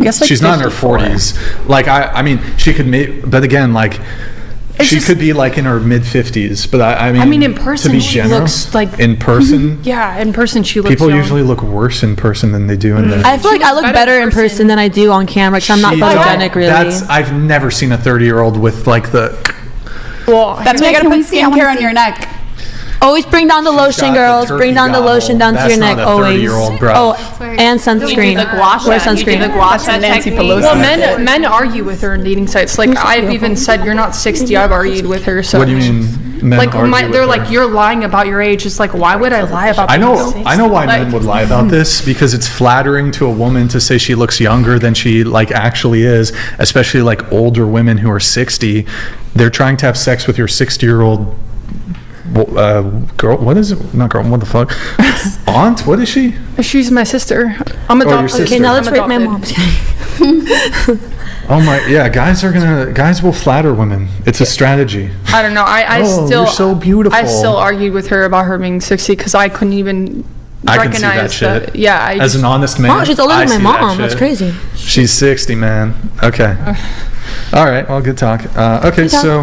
I guess like she's not in her 54. 40s. Like I mean, she could but again, like she could be like in her mid 50s. But I mean, in person, to be she generous, looks like in person. Yeah, in person she looks. People young. usually look worse in person than they do in the. I feel like I look better in person than I do on camera because I'm not She photogenic, really. I've never seen a 30-year-old with like the. Well, That's why you gotta put skincare on your neck. Always bring down the lotion, got the girls. turkey Bring down the gobble. lotion down to That's your neck, not a always. 30-year-old, bro. Oh, and sunscreen. Wear sunscreen. Nancy Pelosi. Well, men argue with her in dating sites. Like I've even said, you're not 60. I've argued with her. So What do you mean? Men Like argue with they're her? like, you're lying about your age. It's like, why would I lie about? I know why Like- men would lie about this, because it's flattering to a woman to say she looks younger than she like actually is, especially like older women who are 60. They're trying to have sex with your 60-year-old girl. What is it? Not girl. What the fuck? Aunt? What is she? She's my sister. I'm your adopted. sister. Okay, now let's I'm rate my adopted. mom. Oh my, yeah. Guys will flatter women. It's a strategy. I don't know. I Oh, still. you're so beautiful. I still argued with her about her being 60 because I couldn't even I can see that recognize shit. Yeah. As an honest man. Oh, she's older I than my see that mom. That's shit. crazy. She's 60, man. Okay. All right. Well, good talk. Okay, so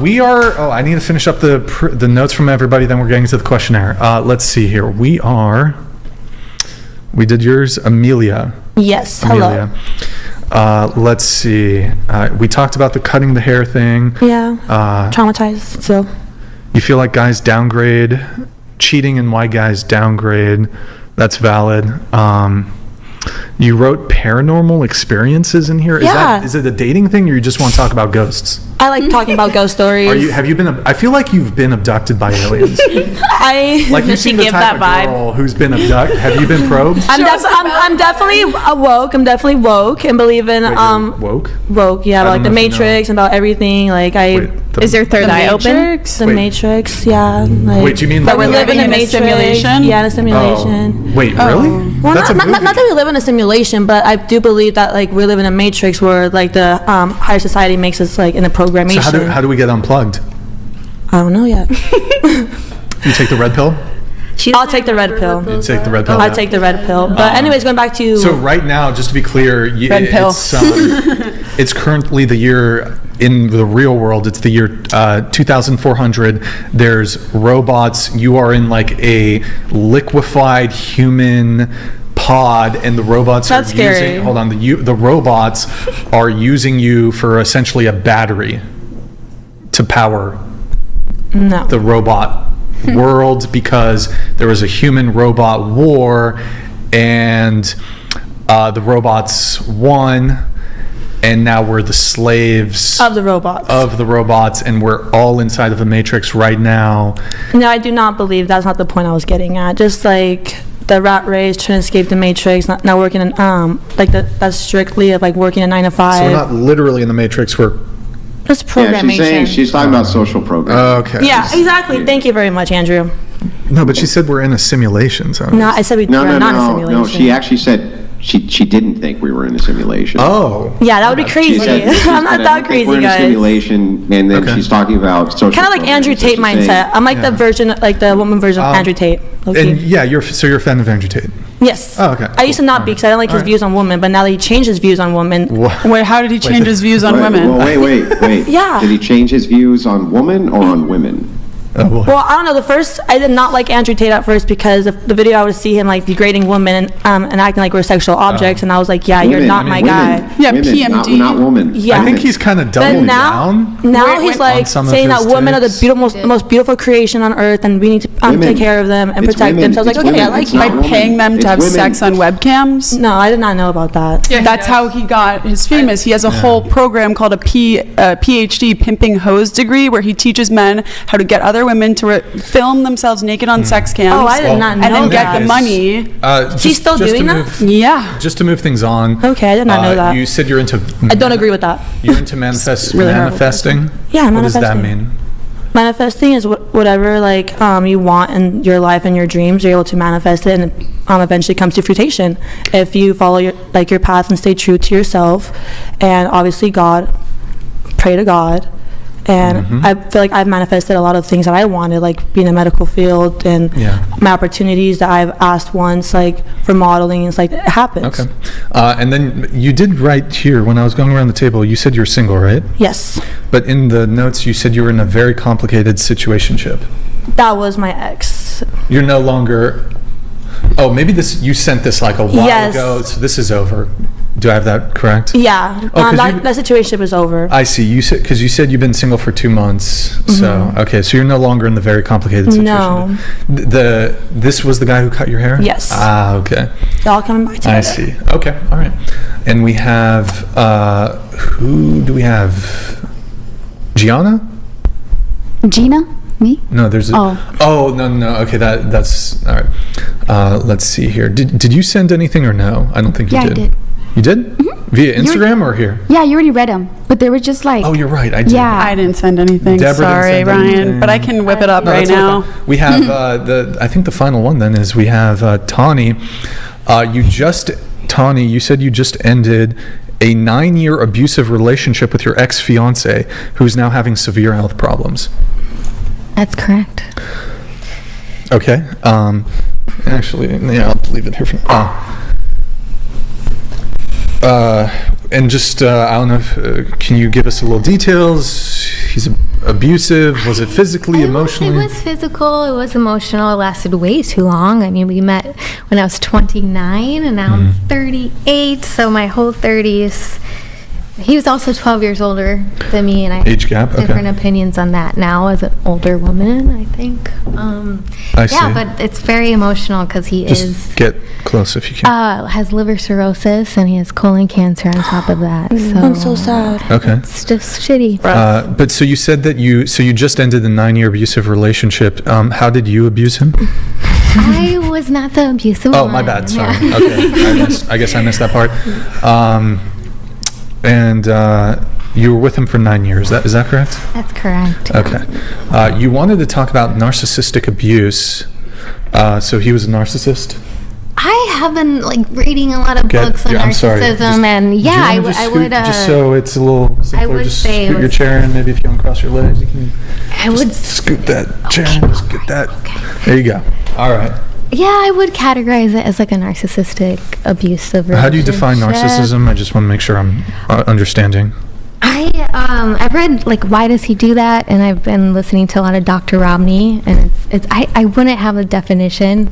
we are. Oh, I need to finish up the notes from everybody. Then we're getting to the questionnaire. Let's see here. We did yours, Amelia. Yes. Amelia. Hello. Let's see. We talked about the cutting the hair thing. Yeah. Traumatized. So. You feel like guys downgrade, cheating and why guys downgrade. That's valid. You wrote paranormal experiences in here. Yeah. Is it a dating thing, or you just want to talk about ghosts? I like talking about ghost stories. Have you been? I feel like you've been abducted by aliens. Like you seem the type of girl who's been abducted. Have you been probed? I'm definitely woke. I'm definitely woke and believe in woke. Woke, yeah, I about don't like the know if you know. Matrix, about everything. Like Is your third eye open? The Matrix, yeah. Like, Wait, do you mean that like we're living in a Matrix? simulation? Yeah, in a simulation. Oh. Wait, really? Well, That's not a movie. that we live in a simulation, but I do believe that like we live in a matrix where like the higher society makes us like in a programmation. So how do we get unplugged? I don't know yet. You take the red pill? I'll take the red pill. You take the red pill? I'll take the red pill. But anyways, going back to So right now, just to be clear, Red pill. it's currently the year in the real world. It's the year 2400. There's robots. You are in like a liquefied human pod, and the robots That's are scary. using. Hold on, the robots are using you for essentially a battery to power no. the robot world, because there was a human robot war, and the robots won, and now we're the slaves Of the robots. and we're all inside of the Matrix right now. No, I do not believe that's not the point I was getting at. Just like the rat race trying to escape the Matrix, not working in like that's strictly of like working a 9 to 5. So we're not literally in the Matrix, we're Just Yeah, programmation. she's talking about social programming. okay. Yeah, exactly. Thank you very much, Andrew. No, but she said we're in a simulation. So No, I said we're not in a simulation. No, she actually said she didn't think we were in a simulation. Oh. Yeah, that would be She crazy. said- she I'm said, not "I that don't think we're crazy, in a guys. simulation, and then Okay. she's talking about social Kind of like programming. Andrew So Tate she's saying- mindset. I'm like the version, like the woman version of Andrew Tate. low-key. And yeah, you're a fan of Andrew Tate. Yes. Oh, okay. I used to not be because I don't like his views on women, but now that he changed his views on women. Wait, how did he change his views on women? Well, wait. Yeah. Did he change his views on woman or on women? Well, I don't know. I did not like Andrew Tate at first because the video I would see him like degrading women and acting like we're sexual objects, and I was like, yeah, you're Women, not my guy. Yeah, women, PMD. Not woman. Yeah. I think he's kind of doubling down. Now he's like on some of saying that his women are the takes. most beautiful creation on earth, and we need to Women. take care of them and It's protect women. them. So I was like, It's okay, I women. like It's you. not By woman. paying them It's to have women. sex on webcams? No, I did not know about that. That's how he got his famous. He has a whole program called a PhD pimping hose degree where he teaches men how to get other women to film themselves naked on sex cams. Oh, I did not know and then get that. the money. She's still doing that? Yeah. Just to move things on. Okay, I did not know that. You said you're into. I don't agree with that. You're into really horrible. manifesting. Yeah, What does that manifesting. mean? Manifesting is whatever like you want in your life and your dreams, you're able to manifest it, and it eventually comes to fruition if you follow your path and stay true to yourself, and obviously God, pray to God, And I feel like I've manifested a lot of things that I wanted, like being in the medical field and my opportunities that I've asked once, like for modeling. It's like, it happens. Okay. And then you did write here, when I was going around the table, you said you're single, right? Yes. But in the notes, you said you were in a very complicated situationship. That was my ex. You're no longer... Oh, maybe you sent this like a while ago, so this is over. Do I have that correct? Yeah. That situation was over. I see. You said, because you said you've been single for 2 months. So, okay, so you're no longer in the very complicated situation. No. This was the guy who cut your hair? Yes. Ah, okay. They're all coming back together. I see. Okay, all right. And we have, who do we have? Gianna? Gina? Me? No, there's a... Oh, no. Okay, that's... All right. Let's see here. Did you send anything or no? I don't think you did. Yeah, I did. You did? Via Instagram or here? Yeah, you already read them, but they were just like... Oh, you're right. I did. Yeah. I didn't send anything. Deborah Sorry, didn't send Ryan. anything. But I can whip it up right that's now. fine. We have I think the final one then is we have Tawny. Tawny, you said you just ended a 9-year abusive relationship with your ex-fiance who's now having severe health problems. That's correct. Okay. Actually, yeah, I'll leave it here for now. And just, I don't know if, can you give us a little details? He's abusive. Was it physically, emotionally? It was physical. It was emotional. It lasted way too long. I mean, we met when I was 29, and now I'm 38. So my whole 30s. He was also 12 years older than me, and I age gap. Okay. Different opinions on that now as an older woman, I think. I see. Yeah, but it's very emotional because he Just get close if you can. has liver cirrhosis, and he has colon cancer on top of that. So I'm so sad. Okay. It's just shitty. But so you said that you just ended the 9-year abusive relationship. How did you abuse him? I was not the abusive one. Oh, my bad. Sorry. Okay. I guess I missed that part. And you were with him for 9 years. Is that correct? That's correct. Okay. You wanted to talk about narcissistic abuse. So he was a narcissist? I have been reading a lot of books on narcissism, and I would. Just so it's a little simpler, I would just say scoot your chair, and maybe if you uncross your legs, you can. I would scoot that chair and just get that. Okay. There you go. All right. Yeah, I would categorize it as like a narcissistic, abusive relationship. How do you define narcissism? I just want to make sure I'm understanding. I've read Why Does He Do That? And I've been listening to a lot of Dr. Romney, and I wouldn't have a definition.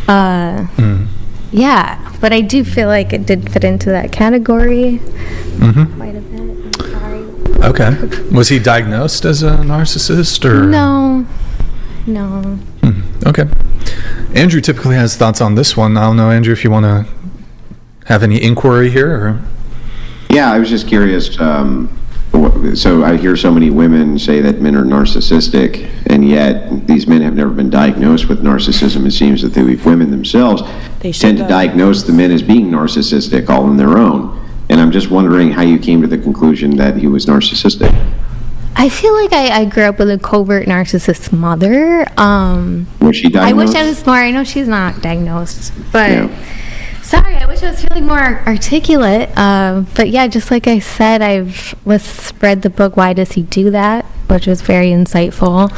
Yeah, but I do feel like it did fit into that category quite a bit. I'm sorry. Okay. Was he diagnosed as a narcissist or? No. Okay. Andrew typically has thoughts on this one. I don't know, Andrew, if you want to have any inquiry here or? Yeah, I was just curious. So I hear so many women say that men are narcissistic, and yet these men have never been diagnosed with narcissism. It seems that the women themselves tend to diagnose the men as being narcissistic all on their own. And I'm just wondering how you came to the conclusion that he was narcissistic. I feel like I grew up with a covert narcissist mother. Was she diagnosed? I wish I was more. I know she's not diagnosed, but sorry, I wish I was feeling more articulate. But yeah, just like I said, I've read the book Why Does He Do That, which was very insightful.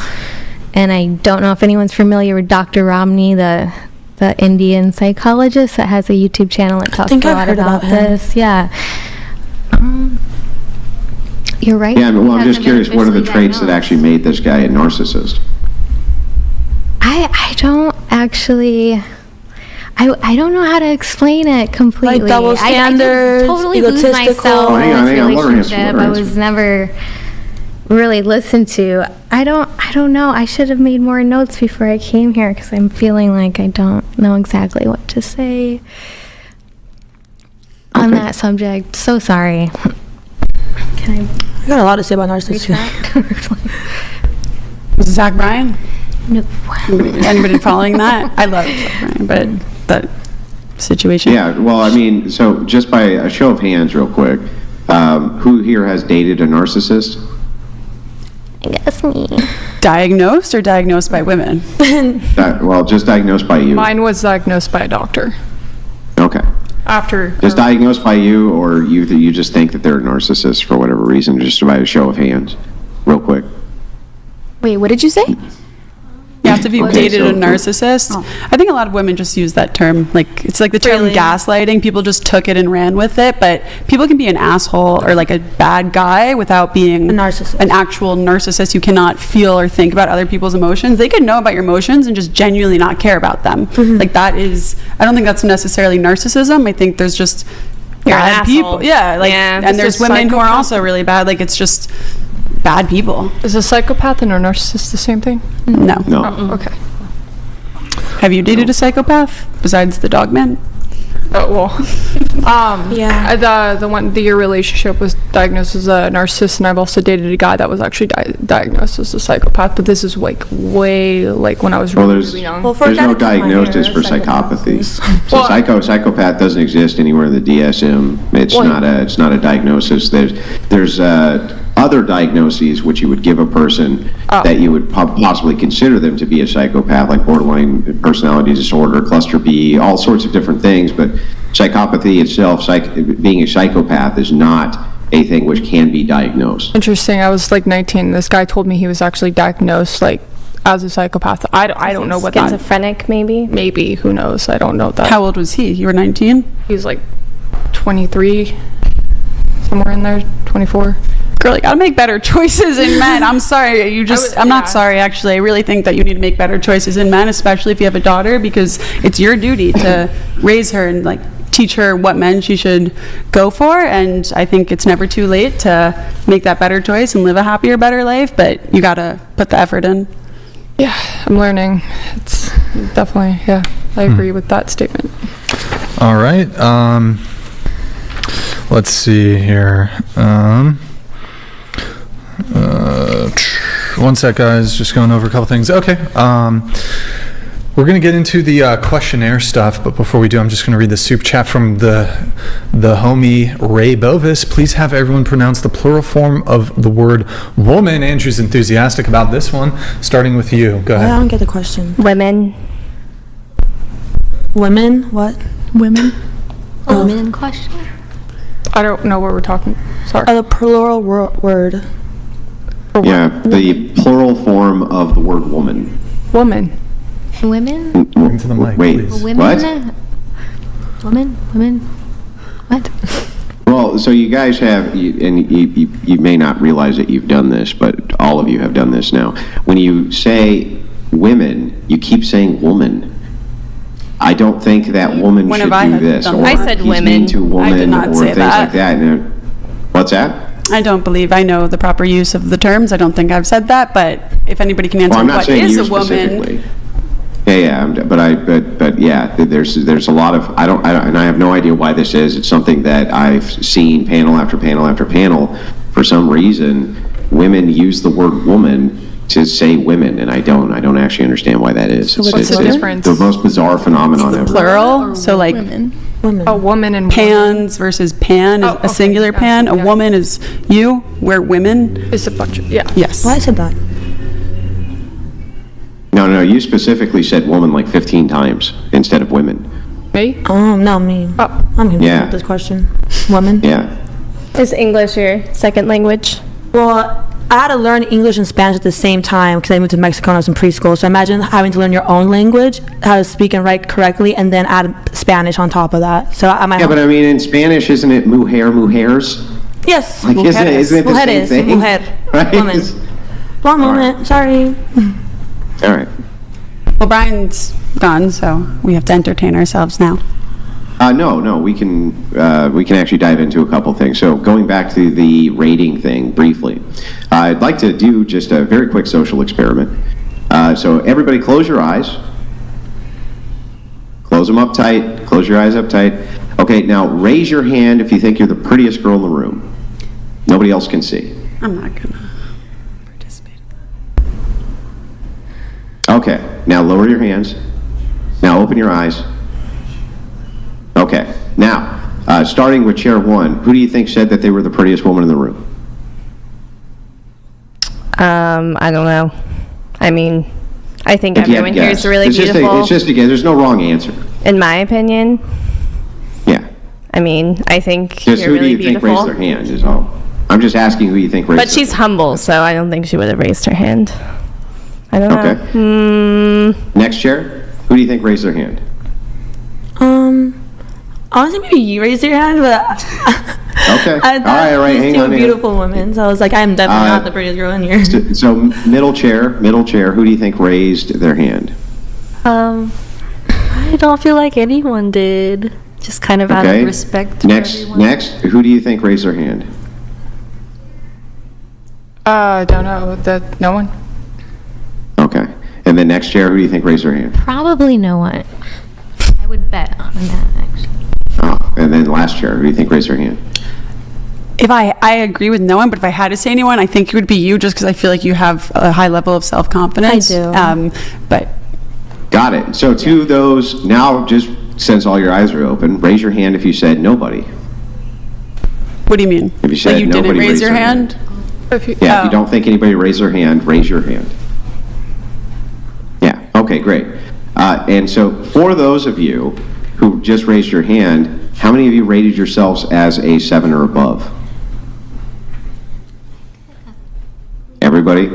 And I don't know if anyone's familiar with Dr. Romney, the Indian psychologist that has a YouTube channel that talks a lot about this. Yeah. You're right. Yeah, well, I'm just curious, what are the traits that actually made this guy a narcissist? I don't actually... I don't know how to explain it completely. Like double standards, I totally lose myself in this relationship. I was never really listened to. I don't know. I should have made more notes before I came here because I'm feeling like I don't know exactly what to say on that subject. So sorry. Can I got a lot to say about narcissism. Was it Zach Bryan? No. Anybody following that? I love Zach Bryan, but that situation. Yeah, well, I mean, so just by a show of hands real quick, who here has dated a narcissist? I guess me. Diagnosed or diagnosed by women? Well, just diagnosed by you. Mine was diagnosed by a doctor. Okay. After. Just diagnosed by you, or you just think that they're a narcissist for whatever reason, just by a show of hands? real quick. Wait, what did you say? You have to be Okay, dated a so- narcissist. I think a lot of women just use that term. Like, it's like the term gaslighting. People just took it and ran with it. But people can be an asshole or like a bad guy without being A narcissist. an actual narcissist who cannot feel or think about other people's emotions. They could know about your emotions and just genuinely not care about them. Like, that is, I don't think that's necessarily narcissism. I think there's just You're an bad people. asshole. Yeah, like, Yeah. and there's It's a women who are psychopath. also really bad. Like, it's just bad people. Is a psychopath and a narcissist the same thing? No. No. Oh, okay. Have you dated a psychopath besides the dog man? Oh, well. Yeah. Your relationship was diagnosed as a narcissist, and I've also dated a guy that was actually diagnosed as a psychopath, but this is like way, like when I was Well, really, there's, really young. Well, for a there's guy no to cut my hair, diagnosis for a psychopath psychopathy. is- So Well- psychopath doesn't exist anywhere in the DSM. It's Well- it's not a diagnosis. There's other diagnoses which you would give a person that you would possibly consider them to be a psychopath, like borderline personality disorder, cluster B, all sorts of different things. But psychopathy itself, being a psychopath, is not a thing which can be diagnosed. Interesting. I was like 19. This guy told me he was actually diagnosed like as a psychopath. I don't know what that. Schizophrenic, maybe. Maybe, who knows? I don't know that. How old was he? You were 19? He was like 23, somewhere in there, 24. Girl, you gotta make better choices in men. I'm sorry. I'm not yeah. sorry, actually. I really think that you need to make better choices in men, especially if you have a daughter, because it's your duty to raise her and like teach her what men she should go for. And I think it's never too late to make that better choice and live a happier, better life, but you gotta put the effort in. Yeah, I'm learning. It's definitely, yeah, I agree with that statement. All right. Let's see here. One sec, guys. Just going over a couple things. Okay. We're going to get into the questionnaire stuff, but before we do, I'm just going to read the soup chat from the homie Ray Bovis. Please have everyone pronounce the plural form of the word woman. Andrew's enthusiastic about this one. Starting with you. Go I ahead. don't get the question. Women. Women? What? Women. Women question? I don't know what we're talking. Sorry. The plural word. Yeah, the plural form of the word woman. Woman. Women? Bring to the mic, Wait, please. Women? what? Women? What? Well, so you guys have, and you may not realize that you've done this, but all of you have done this now. When you say women, you keep saying woman. I don't think that woman When should have I do had this. done Or that? I said he's women. mean to woman, I did not or say things that. like that. And what's that? I don't believe I know the proper use of the terms. I don't think I've said that, but if anybody can answer Well, I'm not what saying is you a woman. specifically. Yeah, but yeah, there's a lot of, and I have no idea why this is. It's something that I've seen panel after panel after panel. For some reason, women use the word woman to say women, and I don't actually understand why that is. So what's the difference? The most bizarre phenomenon ever. Plural, so like Women. A woman and pans versus pan, is Oh, a okay, singular gotcha, pan. A yeah. woman is you, we're women. It's a bunch of, yeah. Yes. Why I said that? No, you specifically said woman like 15 times instead of women. Me? No, me. Oh. I'm confused Yeah. with this question. Woman? Yeah. Is English your second language? Well, I had to learn English and Spanish at the same time because I moved to Mexico when I was in preschool. So imagine having to learn your own language, how to speak and write correctly, and then add Spanish on top of that. So I might. Yeah, but I mean, in Spanish, isn't it mujeres? Yes. Like, isn't it the same Mujeres, thing? mujer, Right? woman. One moment. Sorry. All right. Well, Brian's gone, so we have to entertain ourselves now. No, we can actually dive into a couple things. So going back to the rating thing briefly, I'd like to do just a very quick social experiment. So everybody close your eyes. Close them up tight. Close your eyes up tight. Okay, now raise your hand if you think you're the prettiest girl in the room. Nobody else can see. I'm not gonna participate. Okay, now lower your hands. Now open your eyes. Okay, now, starting with chair one, who do you think said that they were the prettiest woman in the room? I don't know. I mean, I think If you had everyone to here guess. is really It's beautiful. just a guess. There's no wrong answer. In my opinion, Yeah. I mean, I think Just you're who really do you think beautiful. raised their hand is all. I'm just asking who you think raised But she's humble, so I don't think she would have raised her hand. I don't know. Next chair. Who do you think raised their hand? Honestly, maybe you raised your hand, but Okay. I thought all right. these Hang two on. beautiful women, so I was like, I'm definitely not the prettiest girl in here. So middle chair. Who do you think raised their hand? I don't feel like anyone did. Just kind of out of respect. Next. Who do you think raised their hand? I don't know. That no one. Okay. And then next chair. Who do you think raised their hand? Probably no one. I would bet on that, actually. Oh, and then last chair. Who do you think raised their hand? If I agree with no one, but if I had to say anyone, I think it would be you, just because I feel like you have a high level of self-confidence. I do. But Got it. So to those, now just since all your eyes are open, raise your hand if you said nobody. what do you mean? If you said like you didn't nobody raise raised your their hand? If you don't think anybody raised their hand, raise your hand. Yeah, okay, great. And so for those of you who just raised your hand, how many of you rated yourselves as a 7 or above? Everybody?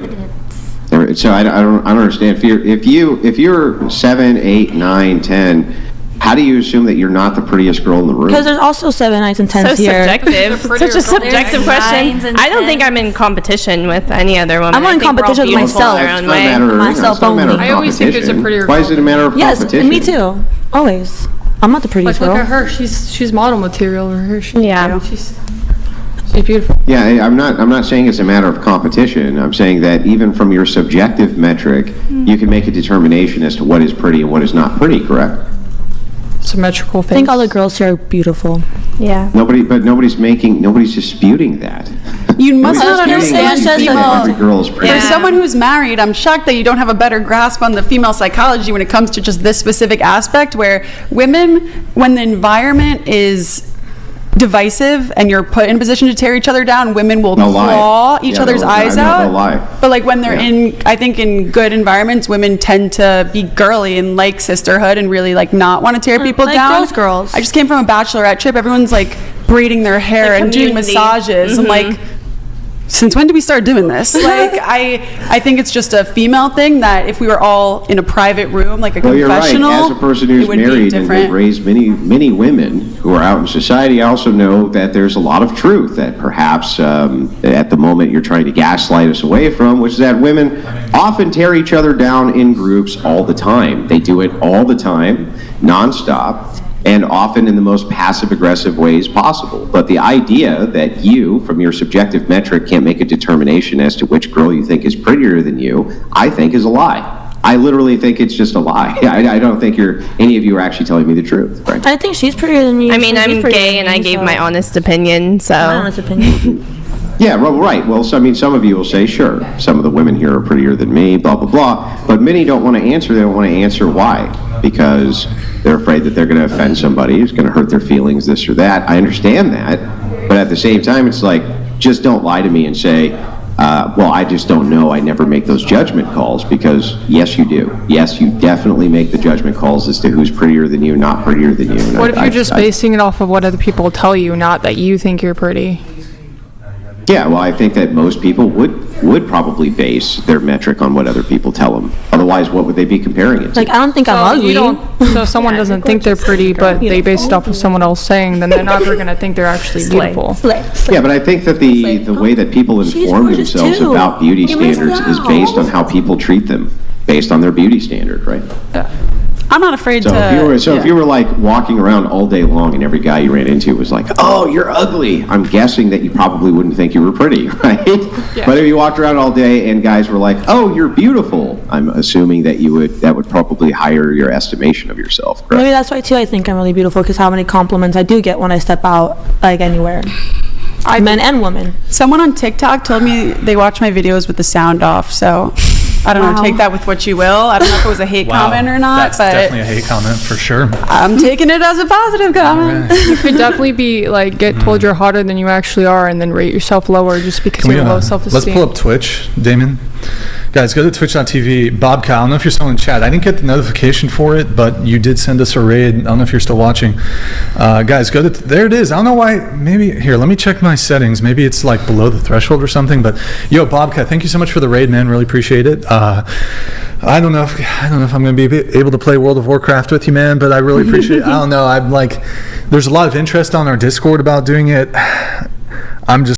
So I don't understand. If you're 7, 8, 9, 10, how do you assume that you're not the prettiest girl in the room? Because there's also 7, 9s, and 10s So here. subjective. Such a subjective question. I don't think I'm in competition with any other woman. I'm in competition with myself. Myself only. I always think there's a prettier Why is it a matter of Yes, competition? me too. Always. I'm not the prettiest Like, girl. look at her. She's model material. Yeah. She's beautiful. Yeah, I'm not saying it's a matter of competition. I'm saying that even from your subjective metric, you can make a determination as to what is pretty and what is not pretty, correct? Symmetrical face. I think all the girls here are beautiful. Yeah. Nobody's disputing that. You must not Nobody's disputing understand that female. every girl is pretty. For someone who's married, I'm shocked that you don't have a better grasp on the female psychology when it comes to just this specific aspect, where women, when the environment is divisive and you're put in a position to tear each other down, women will They'll lie. claw each Yeah, other's they'll- eyes I know, out. they'll lie. But like when they're Yeah. I think in good environments, women tend to be girly and like sisterhood and really like not want to tear people like down. girls. I just came from a bachelorette trip. Everyone's like braiding their hair The and doing community. massages. I'm like, since when did we start doing this? Like, I think it's just a female thing that if we were all in a private room, like a Well, you're right. confessional, As a person it who's would be married and different. have raised many women who are out in society, I also know that there's a lot of truth that perhaps at the moment you're trying to gaslight us away from, which is that women often tear each other down in groups all the time. They do it all the time, nonstop, and often in the most passive-aggressive ways possible. But the idea that you, from your subjective metric, can't make a determination as to which girl you think is prettier than you, I think is a lie. I literally think it's just a lie. I don't think any of you are actually telling me the truth, right? I think she's prettier than me. I mean, She's I'm prettier gay than and I me, gave so- my honest opinion, so. My honest opinion. Yeah, well, right. Well, so, I mean, some of you will say, sure, some of the women here are prettier than me, blah, blah, blah. But many don't want to answer. They don't want to answer why. Because they're afraid that they're going to offend somebody, it's going to hurt their feelings, this or that. I understand that. But at the same time, it's like, just don't lie to me and say, well, I just don't know. I never make those judgment calls. Because, yes, you do. Yes, you definitely make the judgment calls as to who's prettier than you, not prettier than you. And What if you're just basing it off of what other people tell you, not that you think you're pretty? Yeah, well, I think that most people would probably base their metric on what other people tell them. Otherwise, what would they be comparing it to? Like, I don't think I'm ugly. So if someone doesn't think they're pretty, but they base it off of someone else saying, then they're never going to think they're actually beautiful. Yeah, but I think that the way that people inform gorgeous themselves too. about beauty Give me a standards is flower. based on how people treat them, based on their beauty standard, right? I'm not afraid So to. if you were like walking around all day long and every guy you ran into was like, "Oh, you're ugly," I'm guessing that you probably wouldn't think you were pretty, right? Yeah. But if you walked around all day and guys were like, "Oh, you're beautiful," I'm assuming that that would probably higher your estimation of yourself, correct? Maybe that's why too. I think I'm really beautiful because how many compliments I do get when I step out, like anywhere. Men and women. Someone on TikTok told me they watch my videos with the sound off, so I don't know, take that with what you will. I don't know if it was a hate comment or not, That's but definitely a hate comment for sure. I'm taking it as a positive comment. You could definitely be like, get told you're hotter than you actually are and then rate yourself lower just because Can we, you have low let's self-esteem. pull up Twitch, Damon. Guys, go to twitch.tv. Bobcat, I don't know if you're still in chat. I didn't get the notification for it, but you did send us a raid. I don't know if you're still watching. Guys, go to, there it is. I don't know why, maybe, here, let me check my settings. Maybe it's like below the threshold or something, but yo, Bobcat, thank you so much for the raid, man. Really appreciate it. I don't know if I'm going to be able to play World of Warcraft with you, man, but I really appreciate it. I don't know. I'm like, there's a lot of interest on our Discord about doing it. I'm just